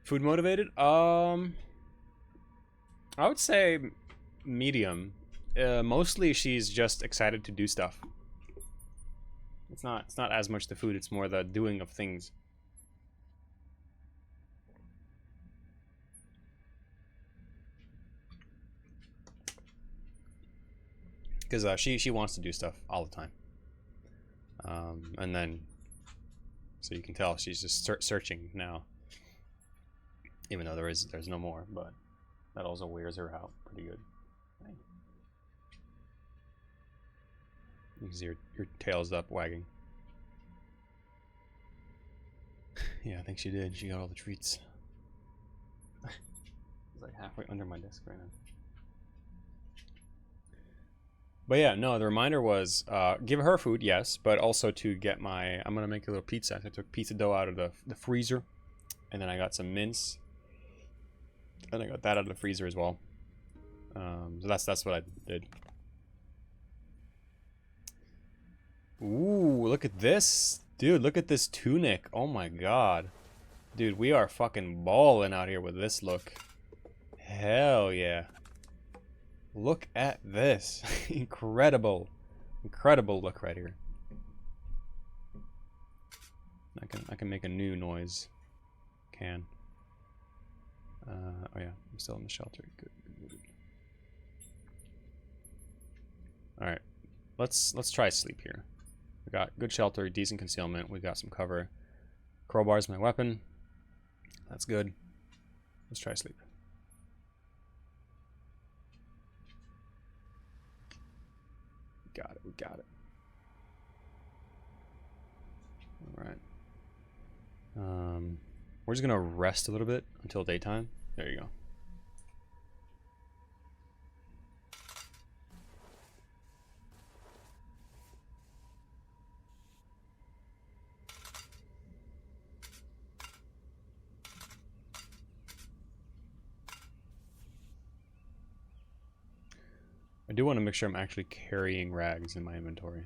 Food motivated? I would say medium. Mostly she's just excited to do stuff. It's not as much the food, it's more the doing of things. Because she wants to do stuff all the time. And then, so you can tell she's just searching now. Even though there's no more, but that also wears her out pretty good. You can see your tail's up wagging. Yeah, I think she did. She got all the treats. It's like halfway under my desk right now. But yeah, no, the reminder was give her food, yes, but also to get I'm gonna make a little pizza. I took pizza dough out of the freezer, and then I got some mince, and I got that out of the freezer as well. So that's what I did. Ooh, look at this. Dude, look at this tunic. Oh my god. Dude, we are fucking balling out here with this look. Hell yeah. Look at this. Incredible. Incredible look right here. I can make a new noise. Can. Oh yeah, I'm still in the shelter. Good. Alright. Let's try sleep here. We got good shelter, decent concealment, we got some cover. Crowbar's my weapon. That's good. Let's try sleep. We got it. We're just gonna rest a little bit until daytime. There you go. I do want to make sure I'm actually carrying rags in my inventory.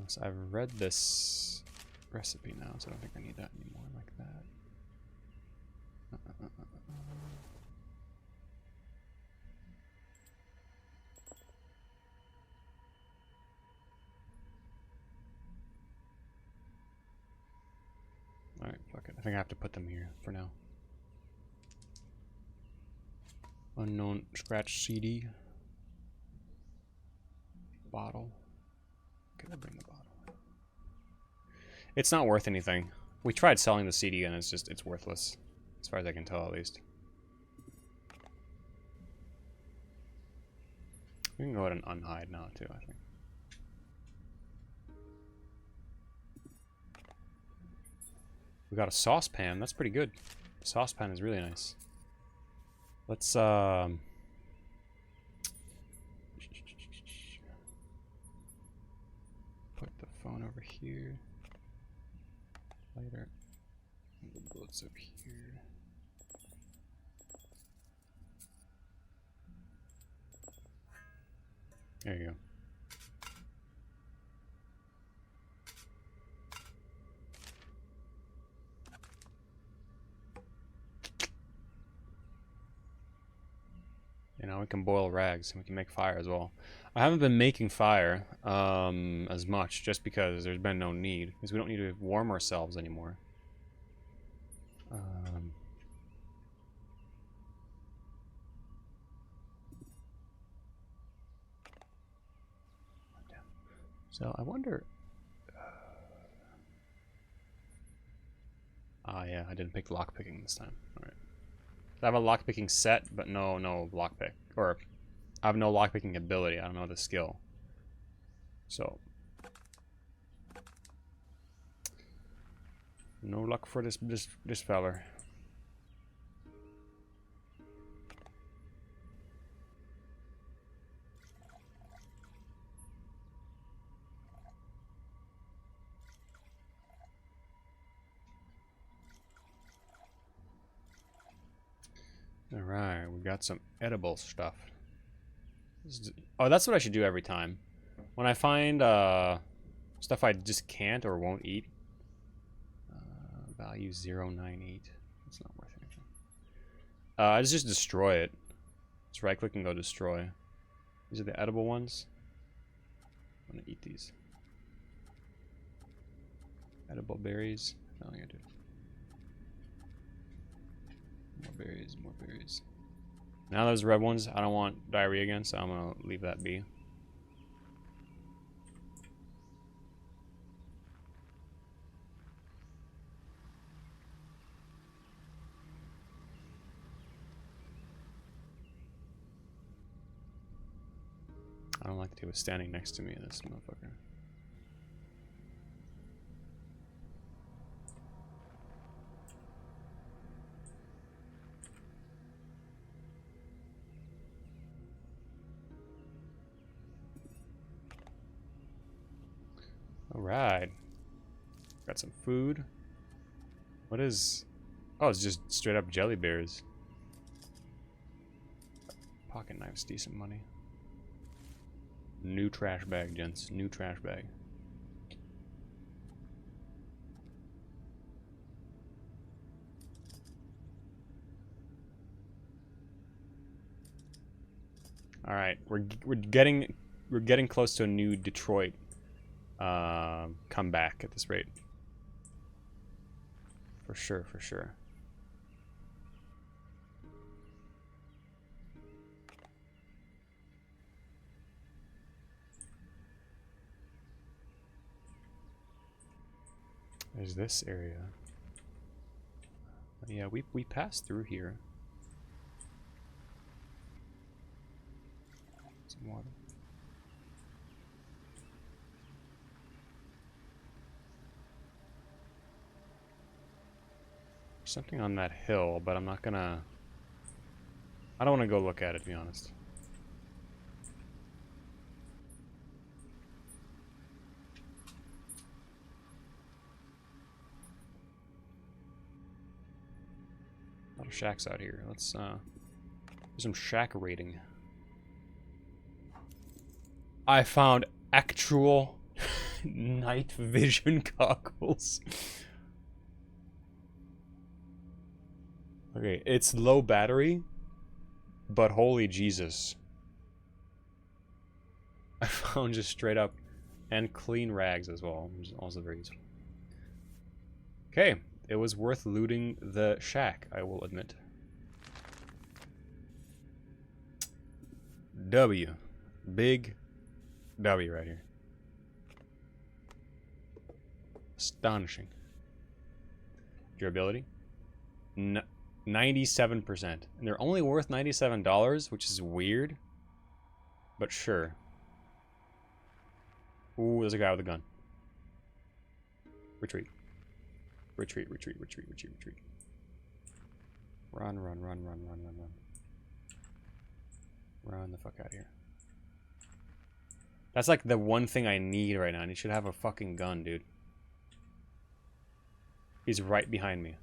So I've read this recipe now, so I don't think I need that anymore like that. Alright, fuck it. I think I have to put them here for now. Unknown scratch CD. Bottle. Can I bring the bottle? It's not worth anything. We tried selling the CD and it's worthless. As far as I can tell, at least. We can go ahead and unhide now, too, I think. We got a saucepan. That's pretty good. The saucepan is really nice. Let's, put the phone over here. Later. The bullets up here. There you go. You know, we can boil rags and we can make fire as well. I haven't been making fire as much just because there's been no need. Because we don't need to warm ourselves anymore. So I wonder... yeah, I didn't pick lockpicking this time. Alright. I have a lockpicking set, but no lockpick. Or, I have no lockpicking ability. I don't know the skill. So. No luck for this feller. Alright, we got some edible stuff. Oh, that's what I should do every time. When I find stuff I just can't or won't eat. Value 098. It's not worth anything. I just destroy it. Just right click and go destroy. These are the edible ones. I'm gonna eat these. Edible berries. No, I'm gonna do it. More berries, more berries. Now those red ones, I don't want diarrhea again, so I'm gonna leave that be. I don't like that he was standing next to me, this motherfucker. Alright. Got some food. What is... Oh, it's just straight up jelly bears. Pocket knife's decent money. New trash bag, gents. New trash bag. All right, we're getting close to a new Detroit comeback at this rate. For sure, for sure. There's this area. Yeah, we passed through here. Some water. Something on that hill, but I'm not gonna... I don't want to go look at it, to be honest. A lot of shacks out here. Let's do some shack raiding. I found actual night vision goggles. Okay, it's low battery, but holy Jesus. I found just straight up, and clean rags as well, which is also very useful. Okay, it was worth looting the shack, I will admit. W. Big W right here. Astonishing. Durability? 97%. And they're only worth $97, which is weird. But sure. Ooh, there's a guy with a gun. Retreat. Retreat, retreat, retreat, retreat, retreat. Run, run, run, run, run, run, run. Run the fuck out of here. That's like the one thing I need right now. And he should have a fucking gun, dude. He's right behind me.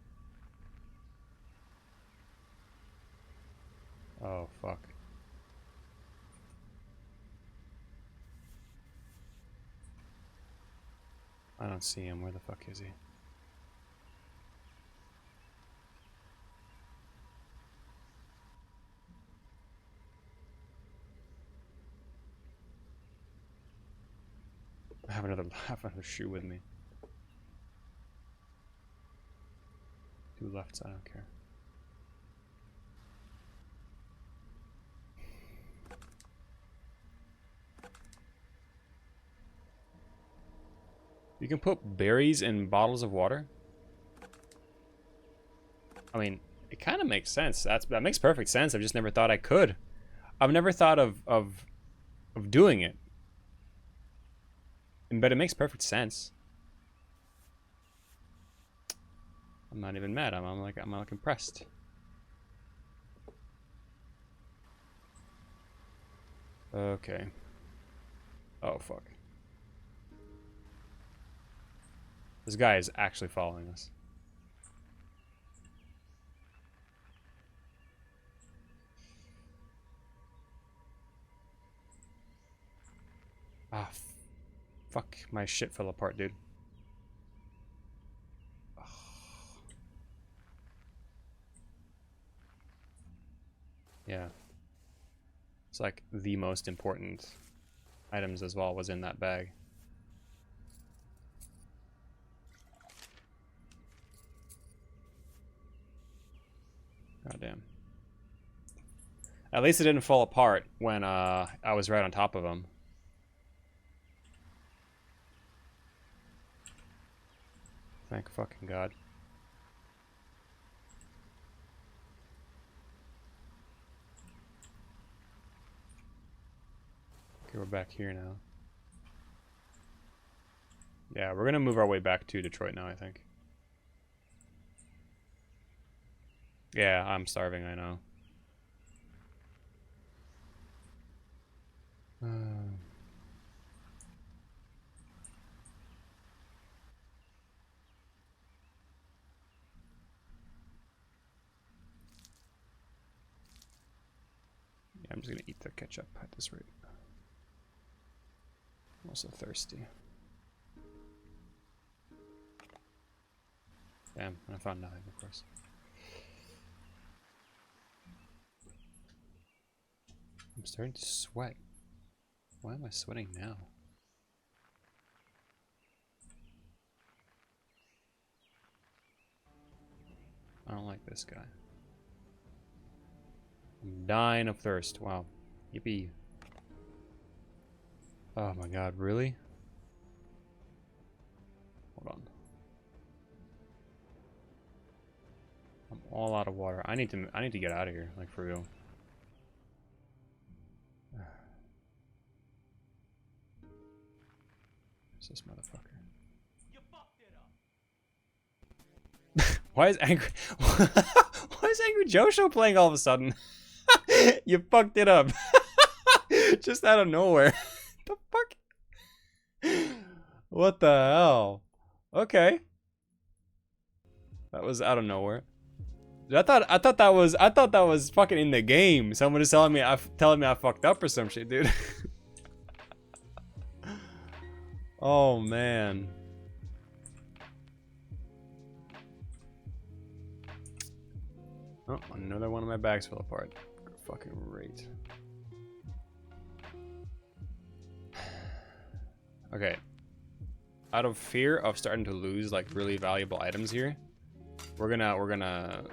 Oh, fuck. I don't see him. Where the fuck is he? I have another shoe with me. Two lefts, I don't care. You can put berries in bottles of water? I mean, it kind of makes sense. That makes perfect sense. I've just never thought I could. I've never thought of doing it. But it makes perfect sense. I'm not even mad. I'm like impressed. Okay. Oh fuck. This guy is actually following us. Ah, fuck. My shit fell apart, dude. Yeah. It's like the most important items as well was in that bag. God damn. At least it didn't fall apart when I was right on top of him. Thank fucking God. Okay, we're back here now. Yeah, we're gonna move our way back to Detroit now, I think. Yeah, I'm starving, I know. Yeah, I'm just gonna eat the ketchup at this rate. I'm also thirsty. Damn, and I found nothing, of course. I'm starting to sweat. Why am I sweating now? I don't like this guy. I'm dying of thirst. Wow. Yippee. Oh my god, really? Hold on. I'm all out of water. I need to get out of here, like for real. Where's this motherfucker? You fucked it up. Why is Angry Why is Angry Joe Show playing all of a sudden? You fucked it up. Just out of nowhere. The fuck? What the hell? Okay. That was out of nowhere. I thought that was fucking in the game. Someone is telling me I fucked up or some shit, dude. Oh man. Oh, another one of my bags fell apart. Fucking great. Okay. Out of fear of starting to lose like really valuable items here, we're gonna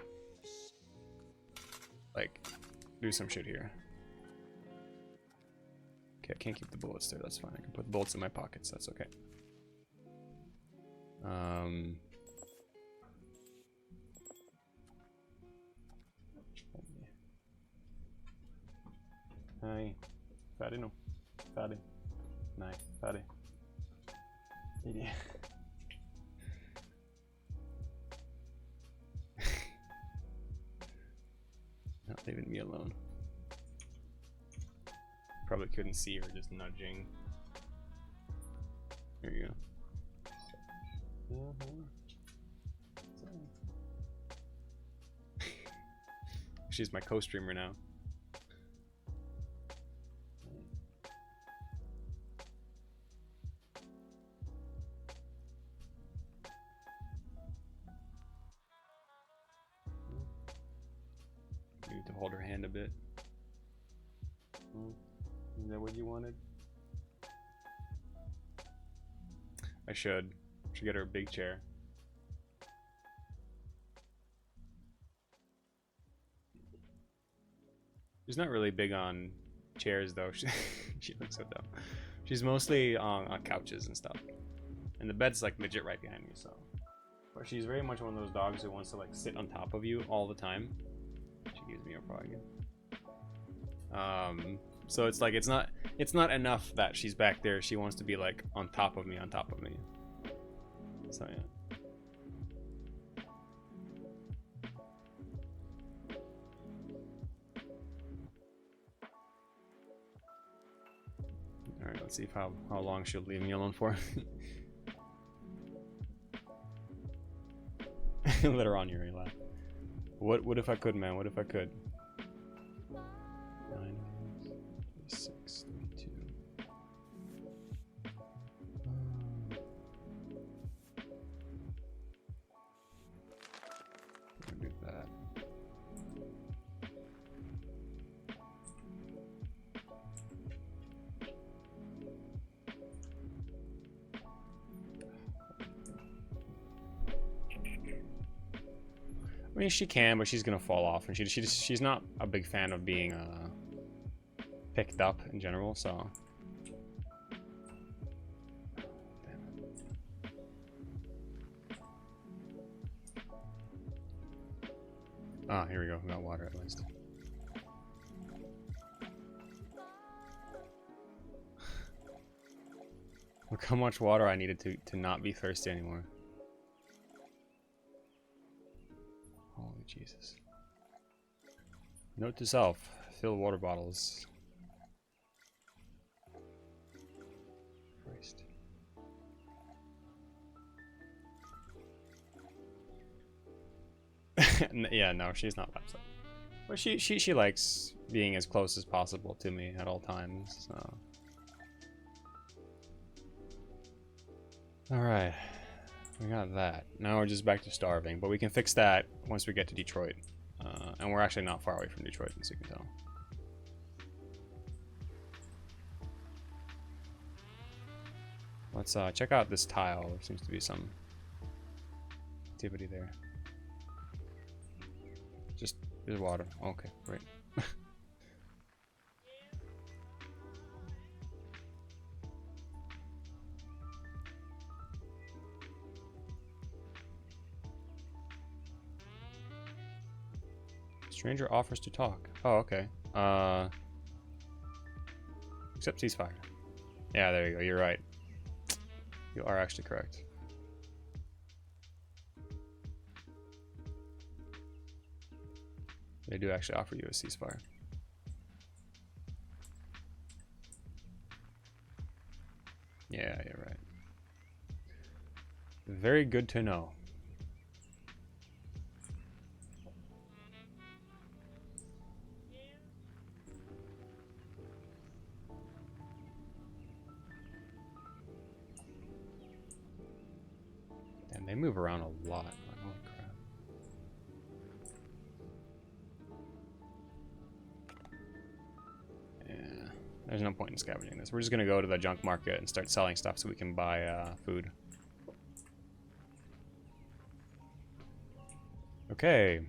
like do some shit here. Okay, I can't keep the bullets there. That's fine. I can put the bullets in my pockets. That's okay. Hi. Fatty no. Fatty. Nej. Fatty. Idiot. Not leaving me alone. Probably couldn't see her just nudging. There you go. She's my co-streamer now. Need to hold her hand a bit. Is that what you wanted? I should get her a big chair. She's not really big on chairs though. She looks so dumb. She's mostly on couches and stuff. And the bed's like legit right behind me, so. But she's very much one of those dogs who wants to like sit on top of you all the time. She gives me a problem. So it's like it's not enough that she's back there. She wants to be like on top of me. So yeah. All right, let's see how long she'll leave me alone for. Let her on your lap. What if I could, man? What if I could? 9, 6, 32. We're gonna do that. I mean, she can, but she's gonna fall off, and she's not a big fan of being picked up in general. So, ah, here we go. We got water at least. Look how much water I needed to not be thirsty anymore. Holy Jesus. Note to self, fill water bottles. Christ. Yeah, no, she's not upset. But she likes being as close as possible to me at all times, so. Alright. We got that. Now we're just back to starving, but we can fix that once we get to Detroit. And we're actually not far away from Detroit, as you can tell. Let's check out this tile. There seems to be some activity there. Just, there's water. Okay, great. Stranger offers to talk. Oh, okay. Accept ceasefire. Yeah, there you go. You're right. You are actually correct. They do actually offer you a ceasefire. Yeah, you're right. Very good to know. And they move around a lot. Holy crap. Yeah, there's no point in scavenging this. We're just gonna go to the junk market and start selling stuff so we can buy food. Okay.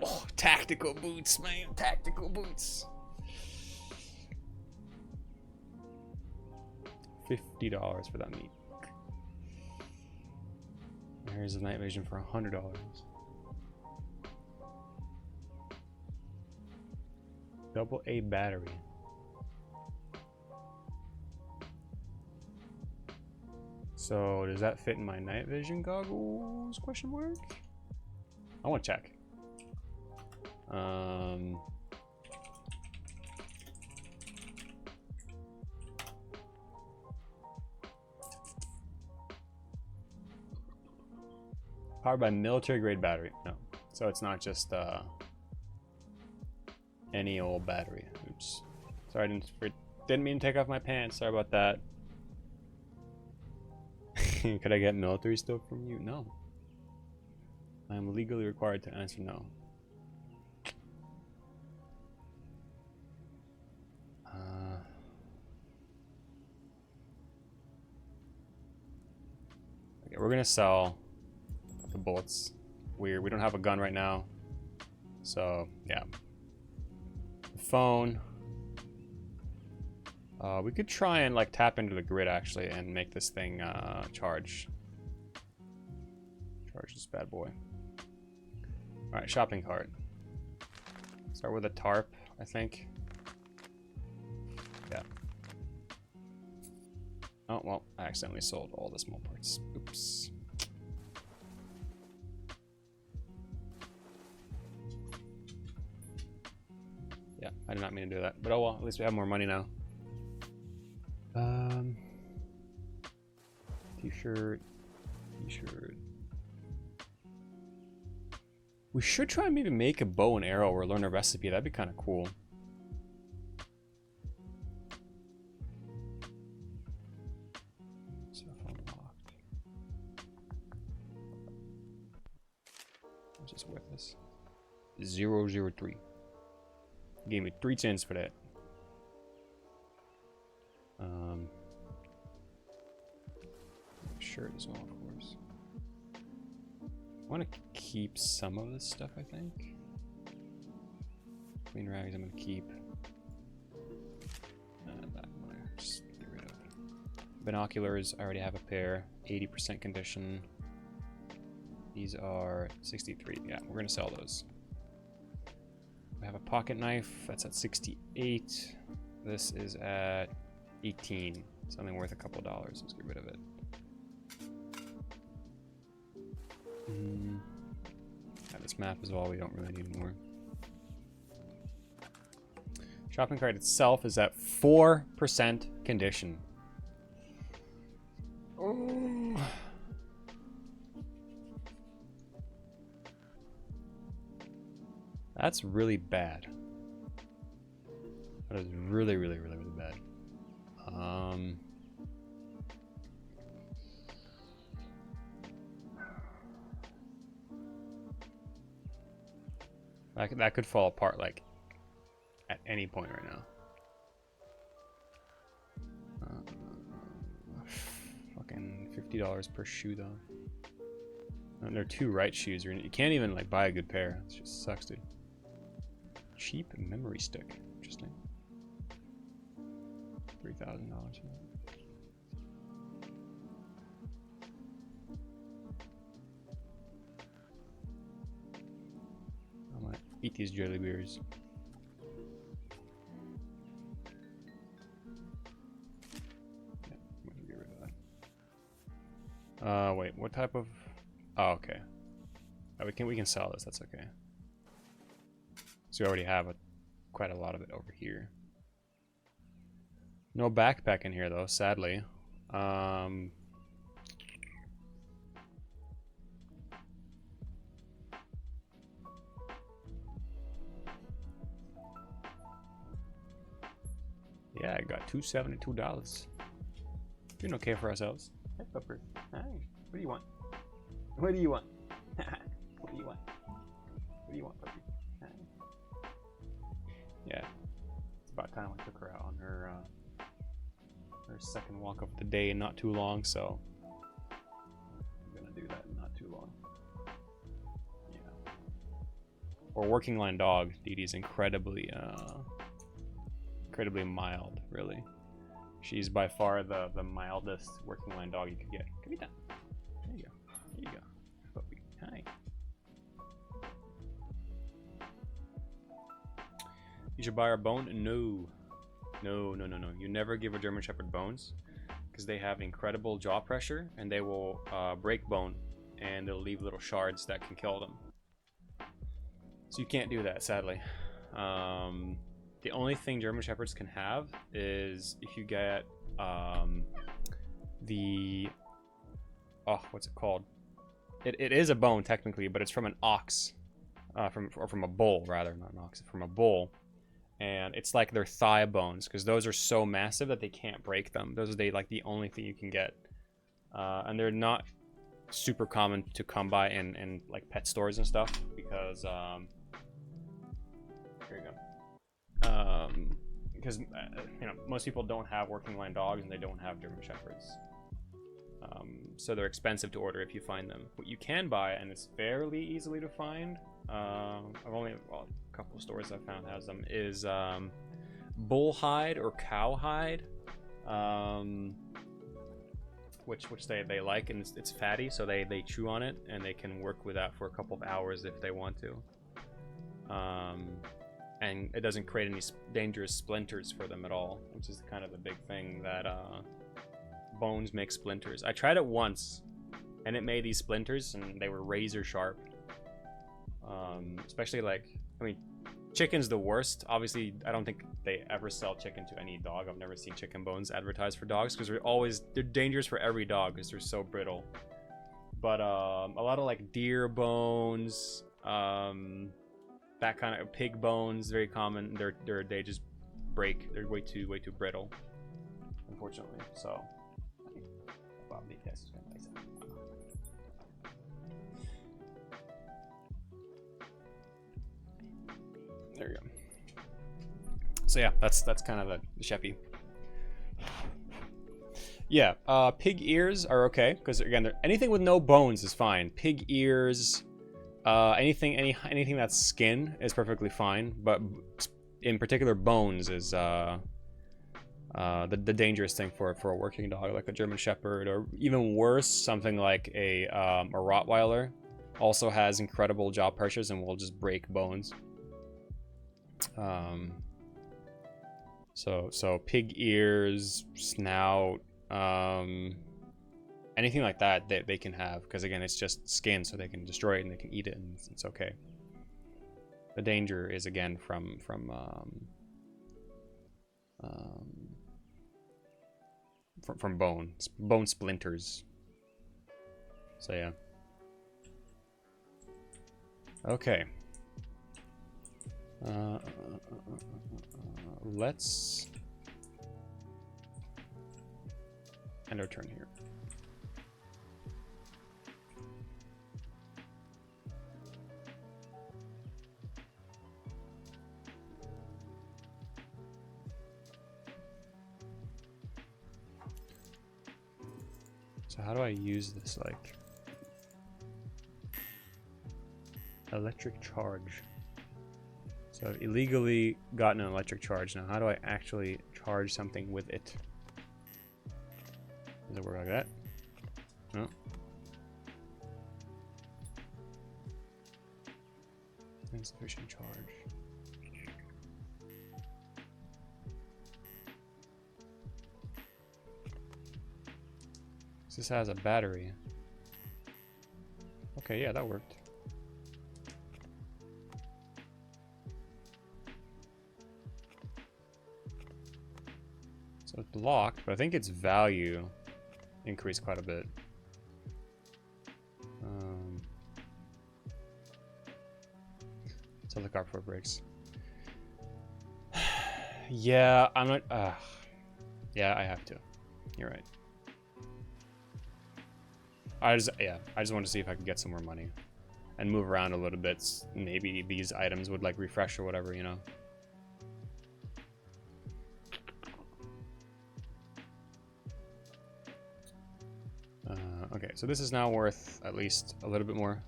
Oh, tactical boots, man. Tactical boots. $50 for that meat. Here's a night vision for $100. Double A battery. So does that fit in my night vision goggles? Question mark. I want to check. Powered by military grade battery. No, so it's not just any old battery. Oops. Sorry, I didn't mean to take off my pants. Sorry about that. Could I get military stuff from you? No. I am legally required to answer no. Okay, we're gonna sell the bullets. We don't have a gun right now, so yeah. The phone. We could try and like tap into the grid actually and make this thing charge this bad boy. All right, shopping cart. Start with a tarp, I think. Yeah. Oh well, I accidentally sold all the small parts. Oops. Yeah, I did not mean to do that, but oh well. At least we have more money now. T-shirt. We should try and maybe make a bow and arrow or learn a recipe. That'd be kind of cool. Cell phone locked. What's this worth this? 003. Gave me 3 cents for that. Shirt as well, of course. I want to keep some of this stuff, I think. Clean rags, I'm going to keep. That I'm going to just get rid of. Binoculars, I already have a pair. 80% condition. These are 63. Yeah, we're going to sell those. We have a pocket knife. That's at 68. This is at 18. Something worth a couple dollars. Let's get rid of it. Yeah, this map as well, we don't really need more. Shopping cart itself is at 4% condition. Oh. That's really bad. That is really, really, really, really bad. That could fall apart like at any point right now. Fucking $50 per shoe though. And they're 2 right shoes. You can't even like buy a good pair. It just sucks, dude. Cheap memory stick. Interesting. $3,000. I might eat these jelly beers. Yeah, I'm gonna get rid of that. Wait, what type of? Oh, okay. Oh, we can sell this. That's okay. So we already have quite a lot of it over here. No backpack in here though, sadly. Yeah, I got $272. Doing okay for ourselves. Hey, Pupper. Hi. What do you want? What do you want? What do you want? What do you want, puppy? Hi. Yeah. It's about time I took her out on her second walk of the day and not too long, so I'm gonna do that in not too long. Yeah. Or working line dog. Dee Dee's incredibly mild, really. She's by far the mildest working line dog you could get. Come here. There you go. There you go. Puppy. Hi. You should buy her bone? No. No. You never give a German Shepherd bones because they have incredible jaw pressure and they will break bone and they'll leave little shards that can kill them. So you can't do that, sadly. The only thing German Shepherds can have is if you get what's it called? It is a bone technically, but it's from an ox, from a bull rather, not an ox, from a bull, and it's like their thigh bones because those are so massive that they can't break them. Those are the only thing you can get, and they're not super common to come by in like pet stores and stuff because here you go. Because most people don't have working line dogs and they don't have German Shepherds, so they're expensive to order if you find them. What you can buy, and it's fairly easily to find, I've only a couple of stores I've found has them, is bull hide or cow hide, which they like, and it's fatty, so they chew on it and they can work with that for a couple of hours if they want to. And it doesn't create any dangerous splinters for them at all, which is kind of the big thing that bones make splinters. I tried it once, and it made these splinters, and they were razor sharp. Especially chicken's the worst. Obviously, I don't think they ever sell chicken to any dog. I've never seen chicken bones advertised for dogs because they're dangerous for every dog because they're so brittle. But a lot of like deer bones, that kind of pig bones, very common. They just break. They're way too brittle, unfortunately. So, there you go. So yeah, that's kind of the Sheppy. Yeah, pig ears are okay because again, anything with no bones is fine. Pig ears. Anything that's skin is perfectly fine, but in particular bones is the dangerous thing for a working dog like a German Shepherd, or even worse, something like a Rottweiler also has incredible jaw pressures and will just break bones. So pig ears, snout, anything like that they can have, because again it's just skin, so they can destroy it and they can eat it and it's okay. The danger is again from bone splinters. So yeah. Okay. Let's end our turn here. So how do I use this, like electric charge? So I've illegally gotten an electric charge. Now how do I actually charge something with it? Does it work like that? No. Insufficient charge. This has a battery. Okay, yeah, that worked. So it's blocked, but I think its value increased quite a bit. Sell the car before it breaks. Yeah, I'm not. Yeah, I have to. You're right. I just want to see if I could get some more money and move around a little bit. Maybe these items would like refresh or whatever, you know. Okay, so this is now worth at least a little bit more.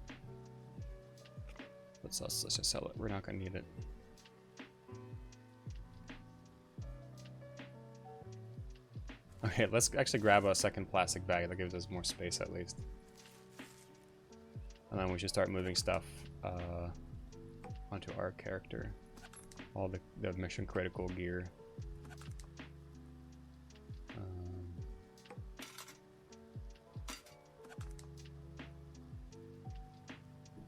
Let's just sell it. We're not gonna need it. Okay, let's actually grab a second plastic bag that gives us more space at least. And then we should start moving stuff onto our character. All the mission critical gear.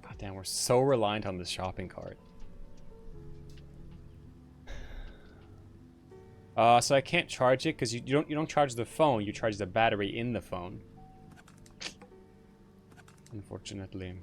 God damn, we're so reliant on this shopping cart. So I can't charge it because you don't charge the phone, you charge the battery in the phone. Unfortunately.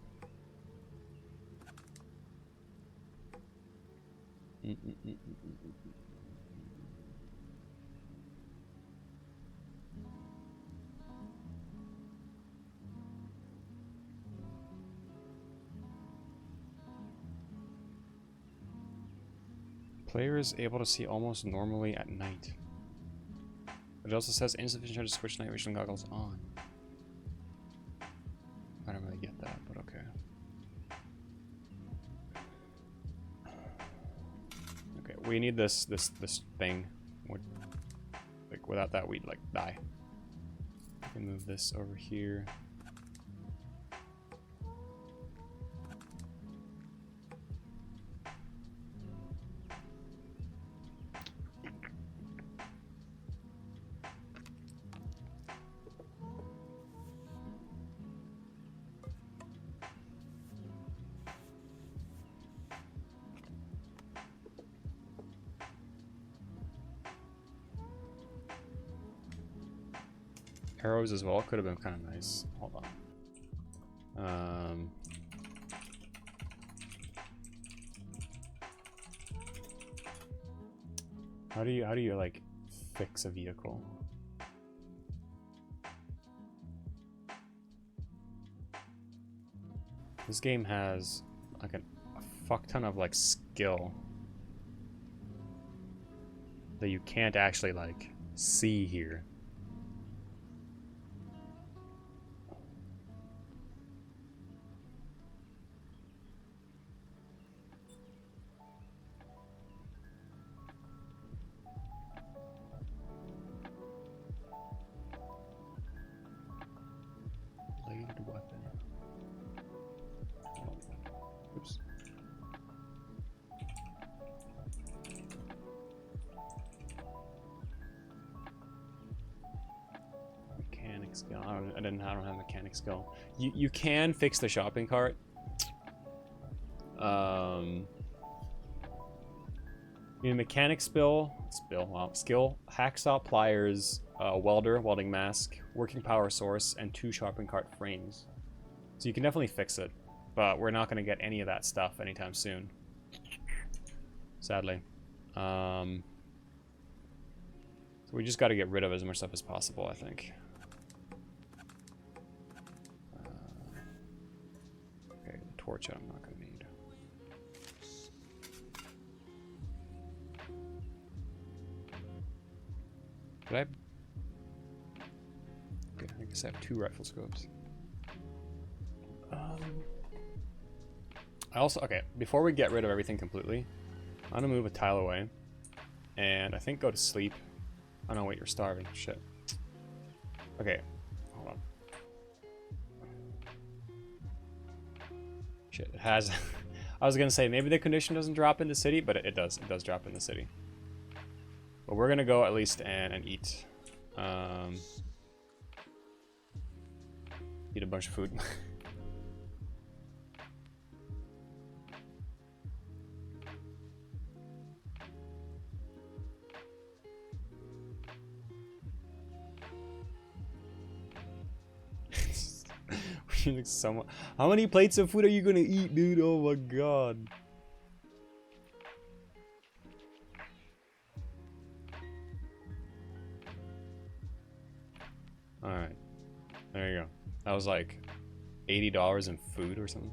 Player is able to see almost normally at night. But it also says insufficient charge to switch night vision goggles on. I don't really get that, but okay. Okay, we need this thing. Like without that we'd like die. I can move this over here. Arrows as well could have been kind of nice. Hold on. How do you like fix a vehicle? This game has like a fuck ton of like skill that you can't actually like see here. Bladed weapon. Oops. Mechanic skill. I don't have mechanic skill. You can fix the shopping cart. You know, mechanic skill, hacksaw, pliers, welder, welding mask, working power source, and 2 shopping cart frames. So you can definitely fix it, but we're not going to get any of that stuff anytime soon. Sadly. So we just got to get rid of as much stuff as possible, I think. Okay, the torch I'm not going to need. Did I? Okay, I guess I have 2 rifle scopes. I also, okay, before we get rid of everything completely, I'm gonna move a tile away. And I think go to sleep. Oh no, wait, you're starving. Shit. Okay, hold on. Shit, it has... I was gonna say, maybe the condition doesn't drop in the city, but it does. It does drop in the city. But we're gonna go at least and eat. Eat a bunch of food. How many plates of food are you gonna eat, dude? Oh my god. Alright. There you go. That was like $80 in food or something.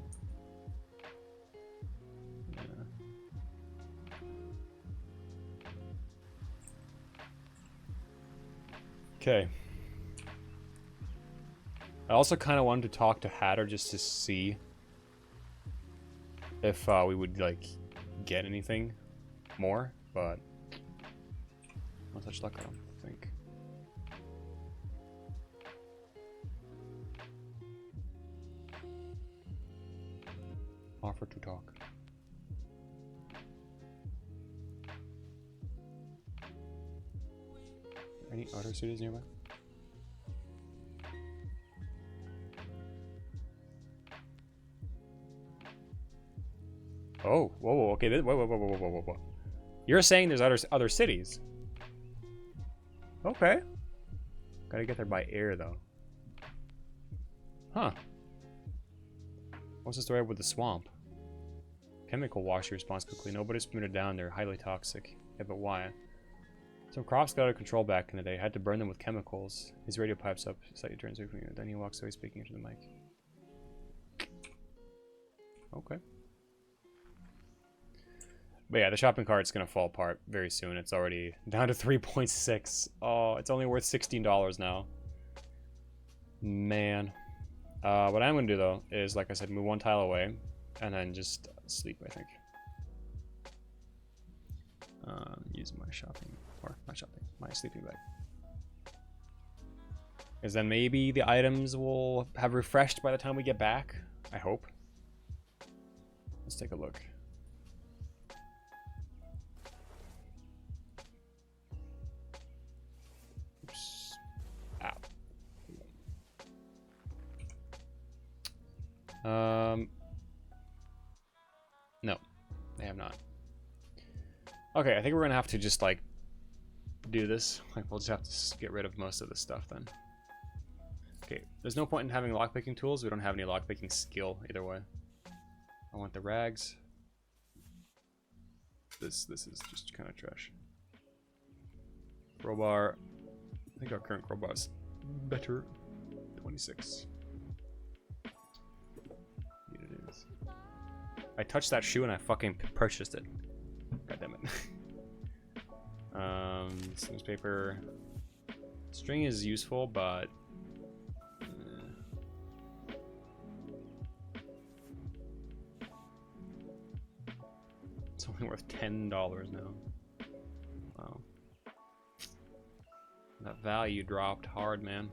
Yeah. Okay. I also kind of wanted to talk to Hatter just to see if we would like get anything more, but no such luck, I don't think. Offer to talk. Any other cities nearby? Oh, whoa, okay. Whoa. You're saying there's other cities? Okay. Gotta get there by air, though. Huh. What's the story with the swamp? Chemical wash response quickly. Nobody's permitted down. They're highly toxic. Yeah, but why? Some crops got out of control back in the day. Had to burn them with chemicals. His radio pipes up. Slightly turns away from you. Then he walks away speaking into the mic. Okay. But yeah, the shopping cart's gonna fall apart very soon. It's already down to 3.6. Oh, it's only worth $16 now. Man. What I'm gonna do though is, like I said, move one tile away and then just sleep, I think. Use my shopping, or not shopping, my sleeping bag. Because then maybe the items will have refreshed by the time we get back. I hope. Let's take a look. Oops. Ow. No, they have not. Okay, I think we're gonna have to just like do this. Like, we'll just have to get rid of most of this stuff then. Okay, there's no point in having lockpicking tools. We don't have any lockpicking skill either way. I want the rags. This is just kind of trash. Crowbar. I think our current crowbar is better. 26. It is. I touched that shoe and I fucking purchased it. God damn it. This newspaper. String is useful, but it's only worth $10 now. Wow. That value dropped hard, man.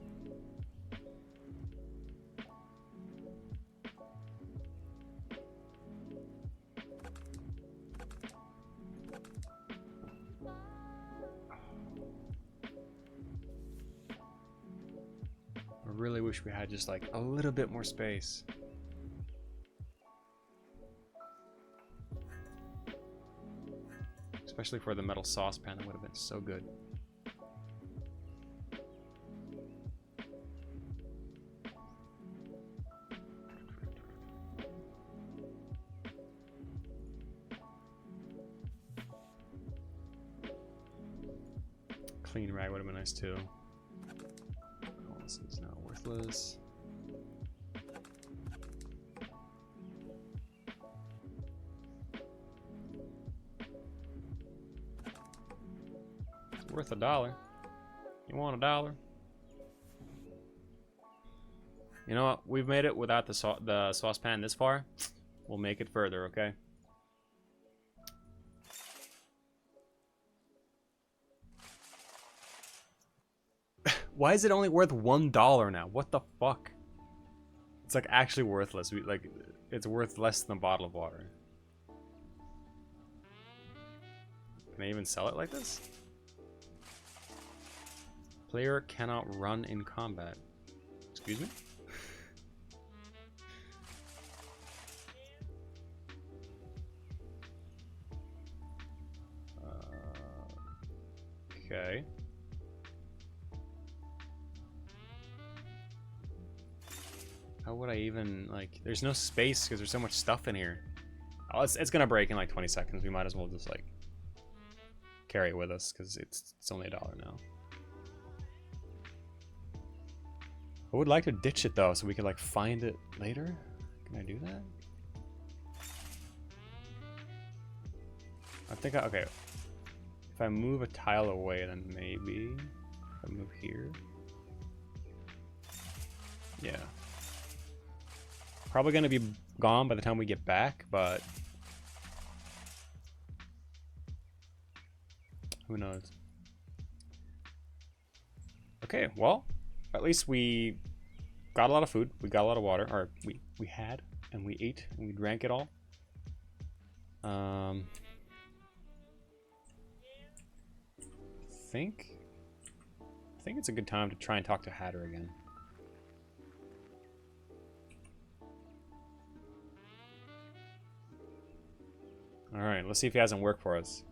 I really wish we had just like a little bit more space. Especially for the metal saucepan, that would have been so good. Clean rag would have been nice too. Oh, this is now worthless. It's worth $1. You want $1? You know what? We've made it without the saucepan this far. We'll make it further, okay? Why is it only worth $1 now? What the fuck? It's like actually worthless. It's worth less than a bottle of water. Can I even sell it like this? Player cannot run in combat. Excuse me? Okay. How would I even, like, there's no space because there's so much stuff in here. Oh, it's gonna break in like 20 seconds. We might as well just like carry it with us because it's only $1 now. I would like to ditch it though so we could like find it later. Can I do that? I think okay. If I move a tile away, then maybe. If I move here. Yeah. Probably gonna be gone by the time we get back, but who knows? Okay, well, at least we got a lot of food, we got a lot of water, or we had, and we ate, and we drank it all. I think it's a good time to try and talk to Hatter again. Alright, let's see if he hasn't worked for us.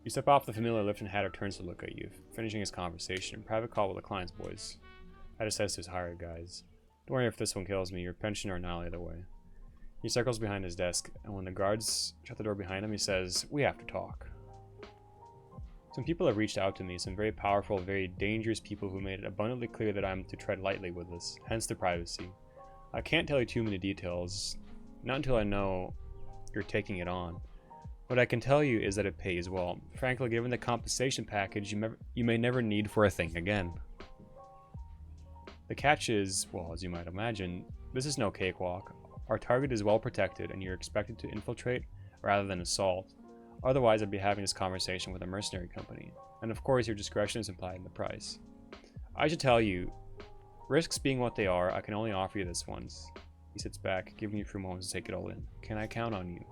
You step off the familiar lift and Hatter turns to look at you, finishing his conversation. Private call with the client's boys. Hatter says to his hired guys, "Don't worry if this one kills me, your pension or not either way." He circles behind his desk, and when the guards shut the door behind him, he says, "We have to talk. Some people have reached out to me, some very powerful, very dangerous people who made it abundantly clear that I'm to tread lightly with this, hence the privacy. I can't tell you too many details, not until I know you're taking it on. What I can tell you is that it pays well. Frankly, given the compensation package, you may never need for a thing again. The catch is, well, as you might imagine, this is no cakewalk. Our target is well protected, and you're expected to infiltrate rather than assault. Otherwise, I'd be having this conversation with a mercenary company. And of course, your discretion is implied in the price. I should tell you, risks being what they are, I can only offer you this once." He sits back, giving you a few moments to take it all in. "Can I count on you?"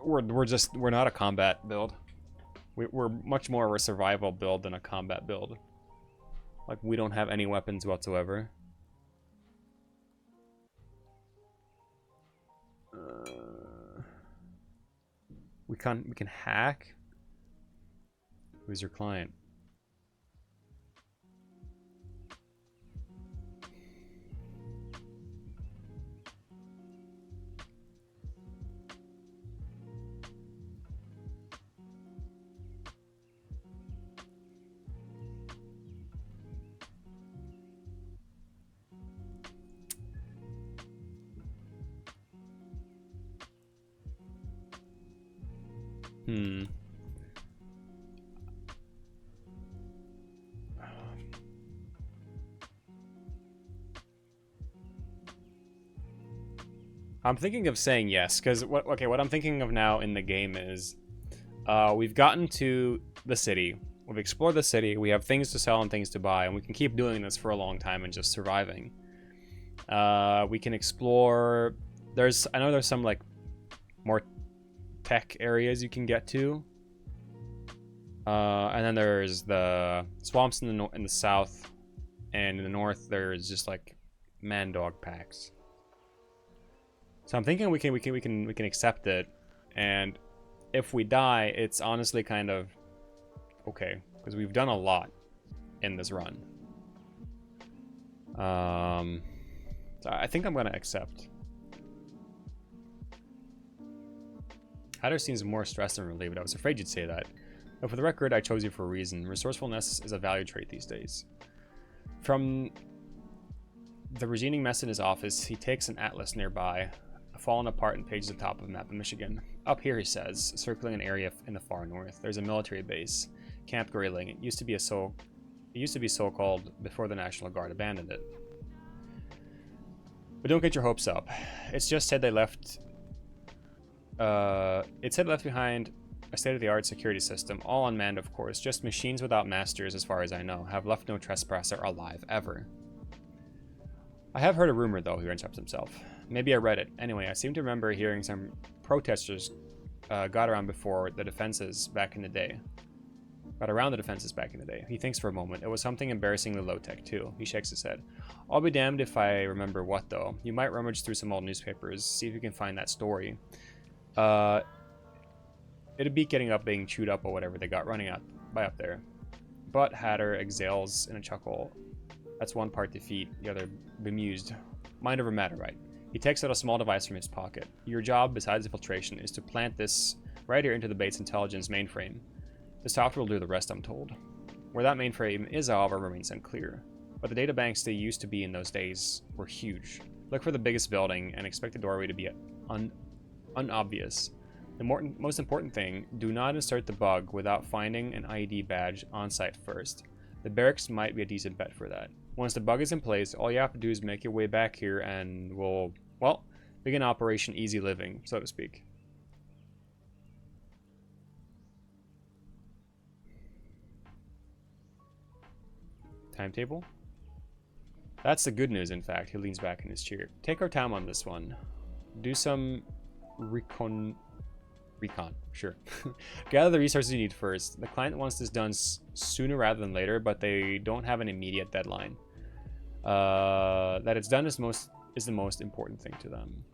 We're not a combat build. We're much more of a survival build than a combat build. Like, we don't have any weapons whatsoever. We can hack. Who's your client? I'm thinking of saying yes, because what I'm thinking of now in the game is we've gotten to the city. We've explored the city. We have things to sell and things to buy, and we can keep doing this for a long time and just surviving. We can explore. I know there's some like more tech areas you can get to, and then there's the swamps in the south, and in the north there's just like man-dog packs. So I'm thinking we can accept it, and if we die, it's honestly kind of okay because we've done a lot in this run. So I think I'm gonna accept. Hatter seems more stressed than relieved. I was afraid you'd say that. But for the record, I chose you for a reason. Resourcefulness is a value trait these days. From the regining mess in his office, he takes an atlas nearby, fallen apart and pages at the top of a map of Michigan. Up here, he says, circling an area in the far north, there's a military base, Camp Grayling. It used to be so called before the National Guard abandoned it. But don't get your hopes up. It's just said they left. It said left behind a state-of-the-art security system, all unmanned, of course, just machines without masters, as far as I know, have left no trespasser alive ever. I have heard a rumor, though, he interrupts himself. Maybe I read it. Anyway, I seem to remember hearing some protesters got around the defenses back in the day. He thinks for a moment. It was something embarrassingly low-tech, too. He shakes his head. I'll be damned if I remember what, though. You might rummage through some old newspapers, see if you can find that story. It'd be getting up being chewed up or whatever they got running out by up there. But Hatter exhales in a chuckle. That's one part defeat, the other bemused. Mind over matter, right? He takes out a small device from his pocket. Your job, besides infiltration, is to plant this right here into the base's intelligence mainframe. The software will do the rest, I'm told. Where that mainframe is, however, remains unclear. But the databanks they used to be in those days were huge. Look for the biggest building and expect the doorway to be unobvious. The most important thing, do not insert the bug without finding an ID badge on site first. The barracks might be a decent bet for that. Once the bug is in place, all you have to do is make your way back here and we'll, well, begin Operation Easy Living, so to speak. Timetable? That's the good news, in fact. He leans back in his chair. Take our time on this one. Do some recon, sure. Gather the resources you need first. The client wants this done sooner rather than later, but they don't have an immediate deadline. That it's done is the most important thing to them.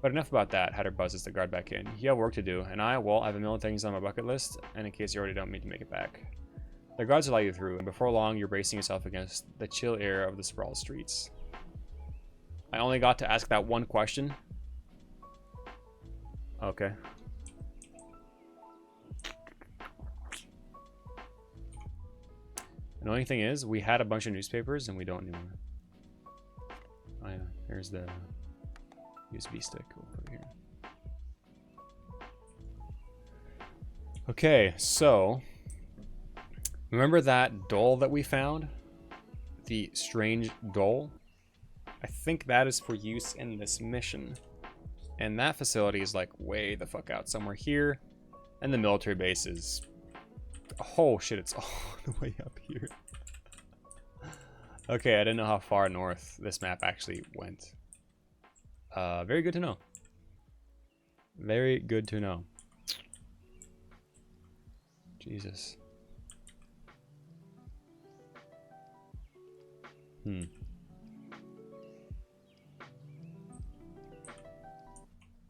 But enough about that. Hatter buzzes the guard back in. You have work to do, and I have a million things on my bucket list, and in case you already don't need to make it back. The guards allow you through, and before long, you're bracing yourself against the chill air of the sprawled streets. I only got to ask that one question. Okay. Annoying thing is, we had a bunch of newspapers and we don't anymore. Oh yeah, here's the USB stick. We'll put it here. Okay, so remember that doll that we found? The strange doll? I think that is for use in this mission. And that facility is like way the fuck out somewhere here. And the military base is... Oh shit, it's all the way up here. Okay, I didn't know how far north this map actually went. Very good to know. Very good to know. Jesus.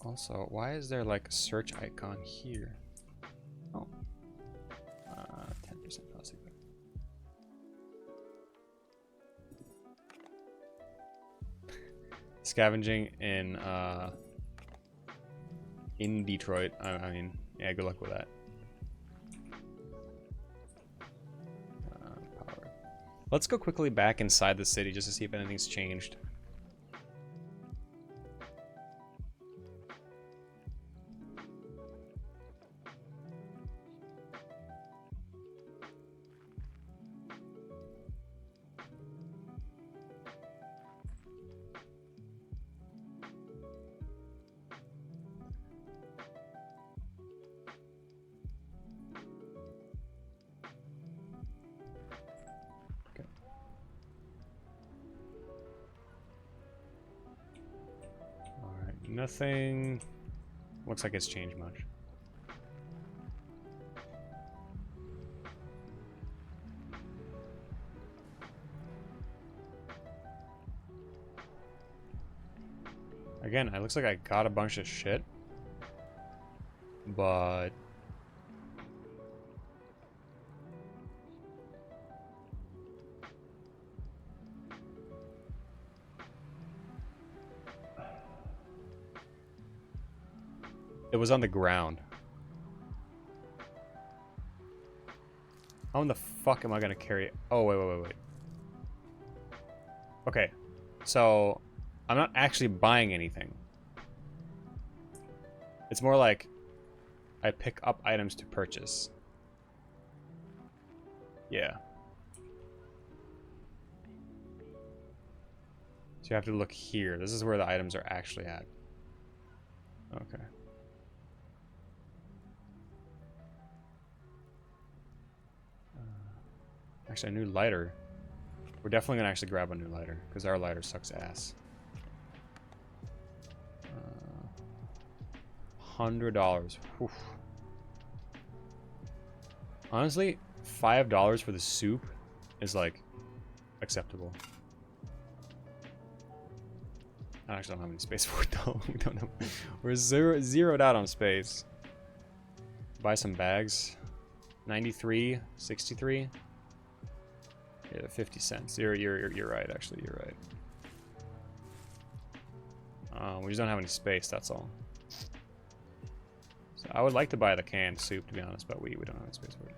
Also, why is there like a search icon here? Oh. 10% plastic. Scavenging in Detroit. I mean, yeah, good luck with that. Power. Let's go quickly back inside the city just to see if anything's changed. Nothing looks like it's changed much. Again, it looks like I got a bunch of shit, but it was on the ground. How in the fuck am I gonna carry it? Oh, wait. Okay, so I'm not actually buying anything. It's more like I pick up items to purchase. Yeah. So you have to look here. This is where the items are actually at. Okay. Actually, a new lighter. We're definitely gonna actually grab a new lighter because our lighter sucks ass. $100. Oof. Honestly, $5 for the soup is like acceptable. I actually don't have any space for it though. We don't know. We're zeroed out on space. Buy some bags. 93, 63. Yeah, 50 cents. You're right. Actually, you're right. We just don't have any space. That's all. So I would like to buy the canned soup, to be honest, but we don't have any space for it.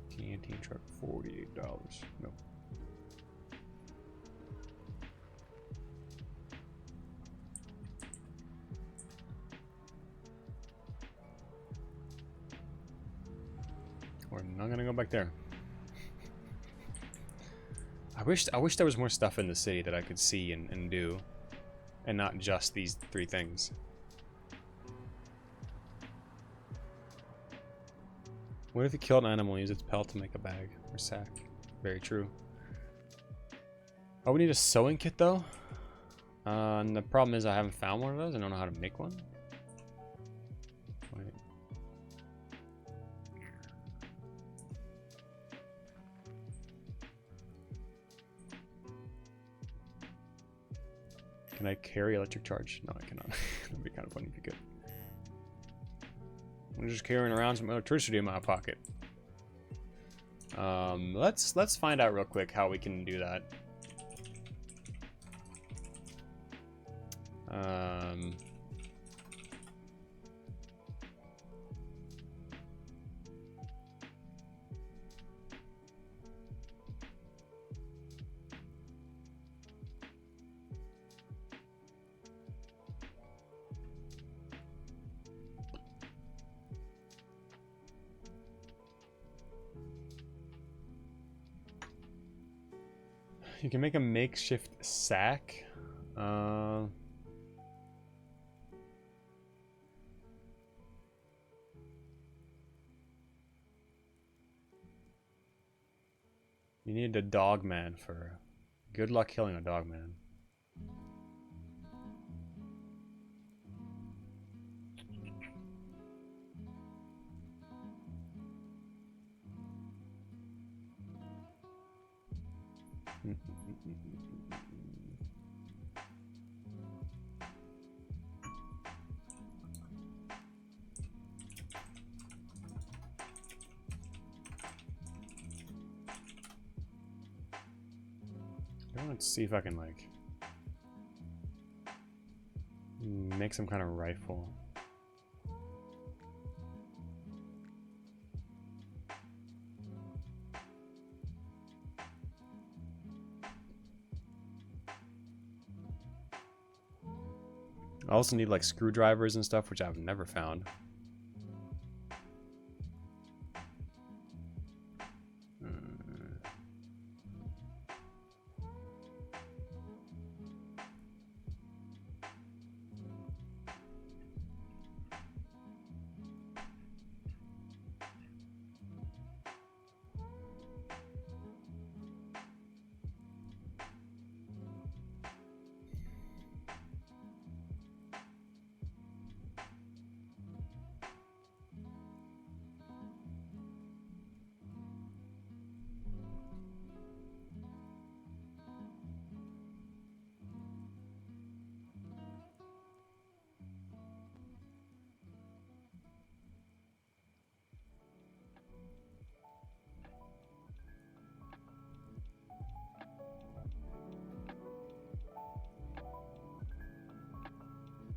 TNT truck, $48. Nope. We're not gonna go back there. I wish there was more stuff in the city that I could see and do, and not just these 3 things. What if you kill an animal and use its pelt to make a bag or sack? Very true. Oh, we need a sewing kit though. And the problem is I haven't found one of those. I don't know how to make one. Wait. Can I carry electric charge? No, I cannot. That'd be kind of funny if you could. I'm just carrying around some electricity in my pocket. Let's find out real quick how we can do that. You can make a makeshift sack. You need a dog man for... Good luck killing a dog man. Let's see if I can, like, make some kind of rifle. I also need, like, screwdrivers and stuff, which I've never found.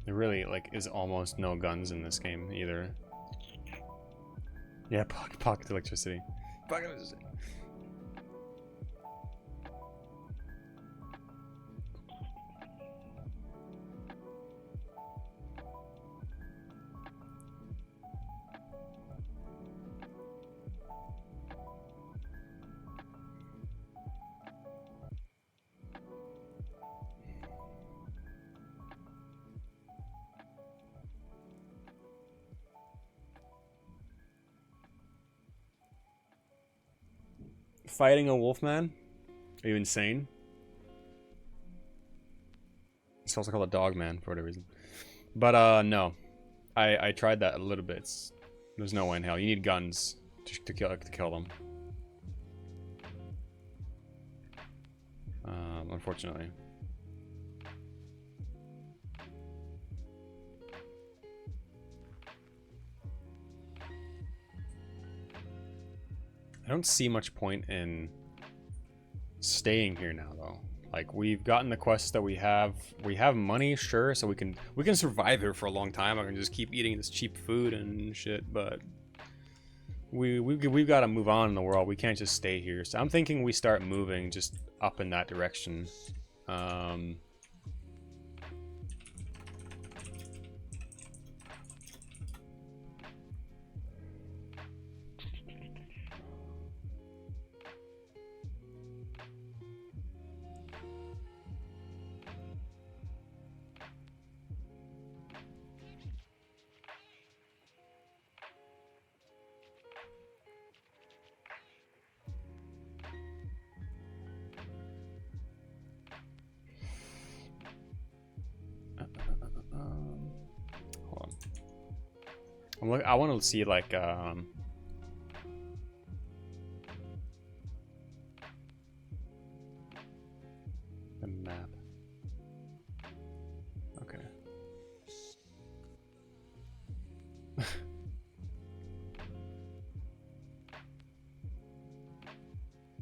There really, like, is almost no guns in this game either. Yeah, pocket electricity. Pocket electricity. Fighting a wolfman? Are you insane? It's also called a dog man for whatever reason. But no. I tried that a little bit. There's no way in hell. You need guns to kill them. Unfortunately. I don't see much point in staying here now, though. Like, we've gotten the quests that we have. We have money, sure, so we can survive here for a long time. I can just keep eating this cheap food and shit, but we've got to move on in the world. We can't just stay here. So I'm thinking we start moving just up in that direction. Hold on. I want to see like the map. Okay.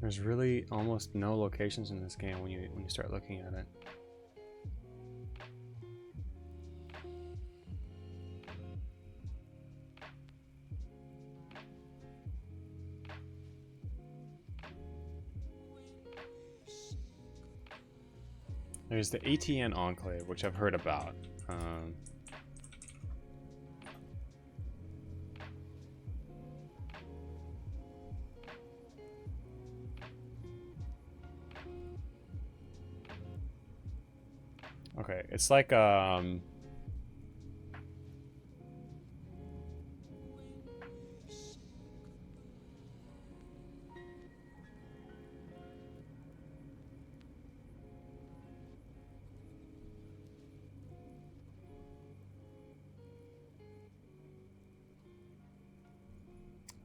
There's really almost no locations in this game when you start looking at it. There's the ATN Enclave, which I've heard about. Okay, it's like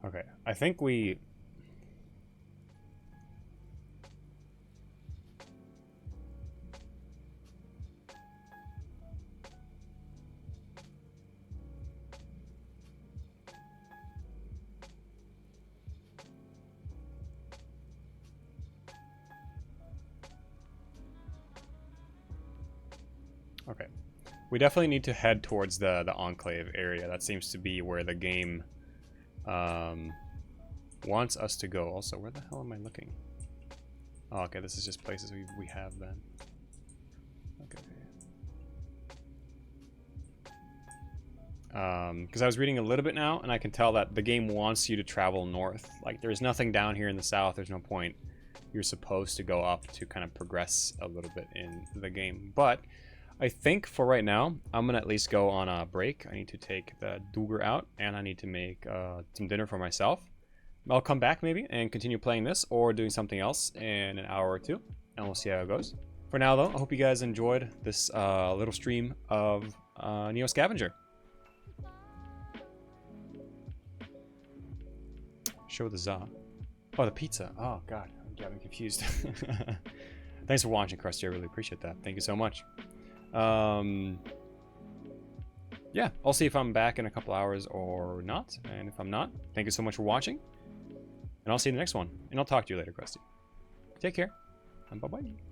okay, I think we... Okay. We definitely need to head towards the Enclave area. That seems to be where the game wants us to go. Also, where the hell am I looking? Oh, okay, this is just places we have then. Okay. Because I was reading a little bit now, and I can tell that the game wants you to travel north. Like, there's nothing down here in the south. There's no point. You're supposed to go up to kind of progress a little bit in the game. But I think for right now, I'm going to at least go on a break. I need to take the Duger out, and I need to make some dinner for myself. I'll come back maybe and continue playing this or doing something else in an hour or two, and we'll see how it goes. For now, though, I hope you guys enjoyed this little stream of Neo Scavenger. Show the za. Oh, the pizza. Oh, God. I'm getting confused. Thanks for watching, Krusty. I really appreciate that. Thank you so much. Yeah, I'll see if I'm back in a couple hours or not. And if I'm not, thank you so much for watching. And I'll see you in the next one. And I'll talk to you later, Krusty. Take care. And bye-bye.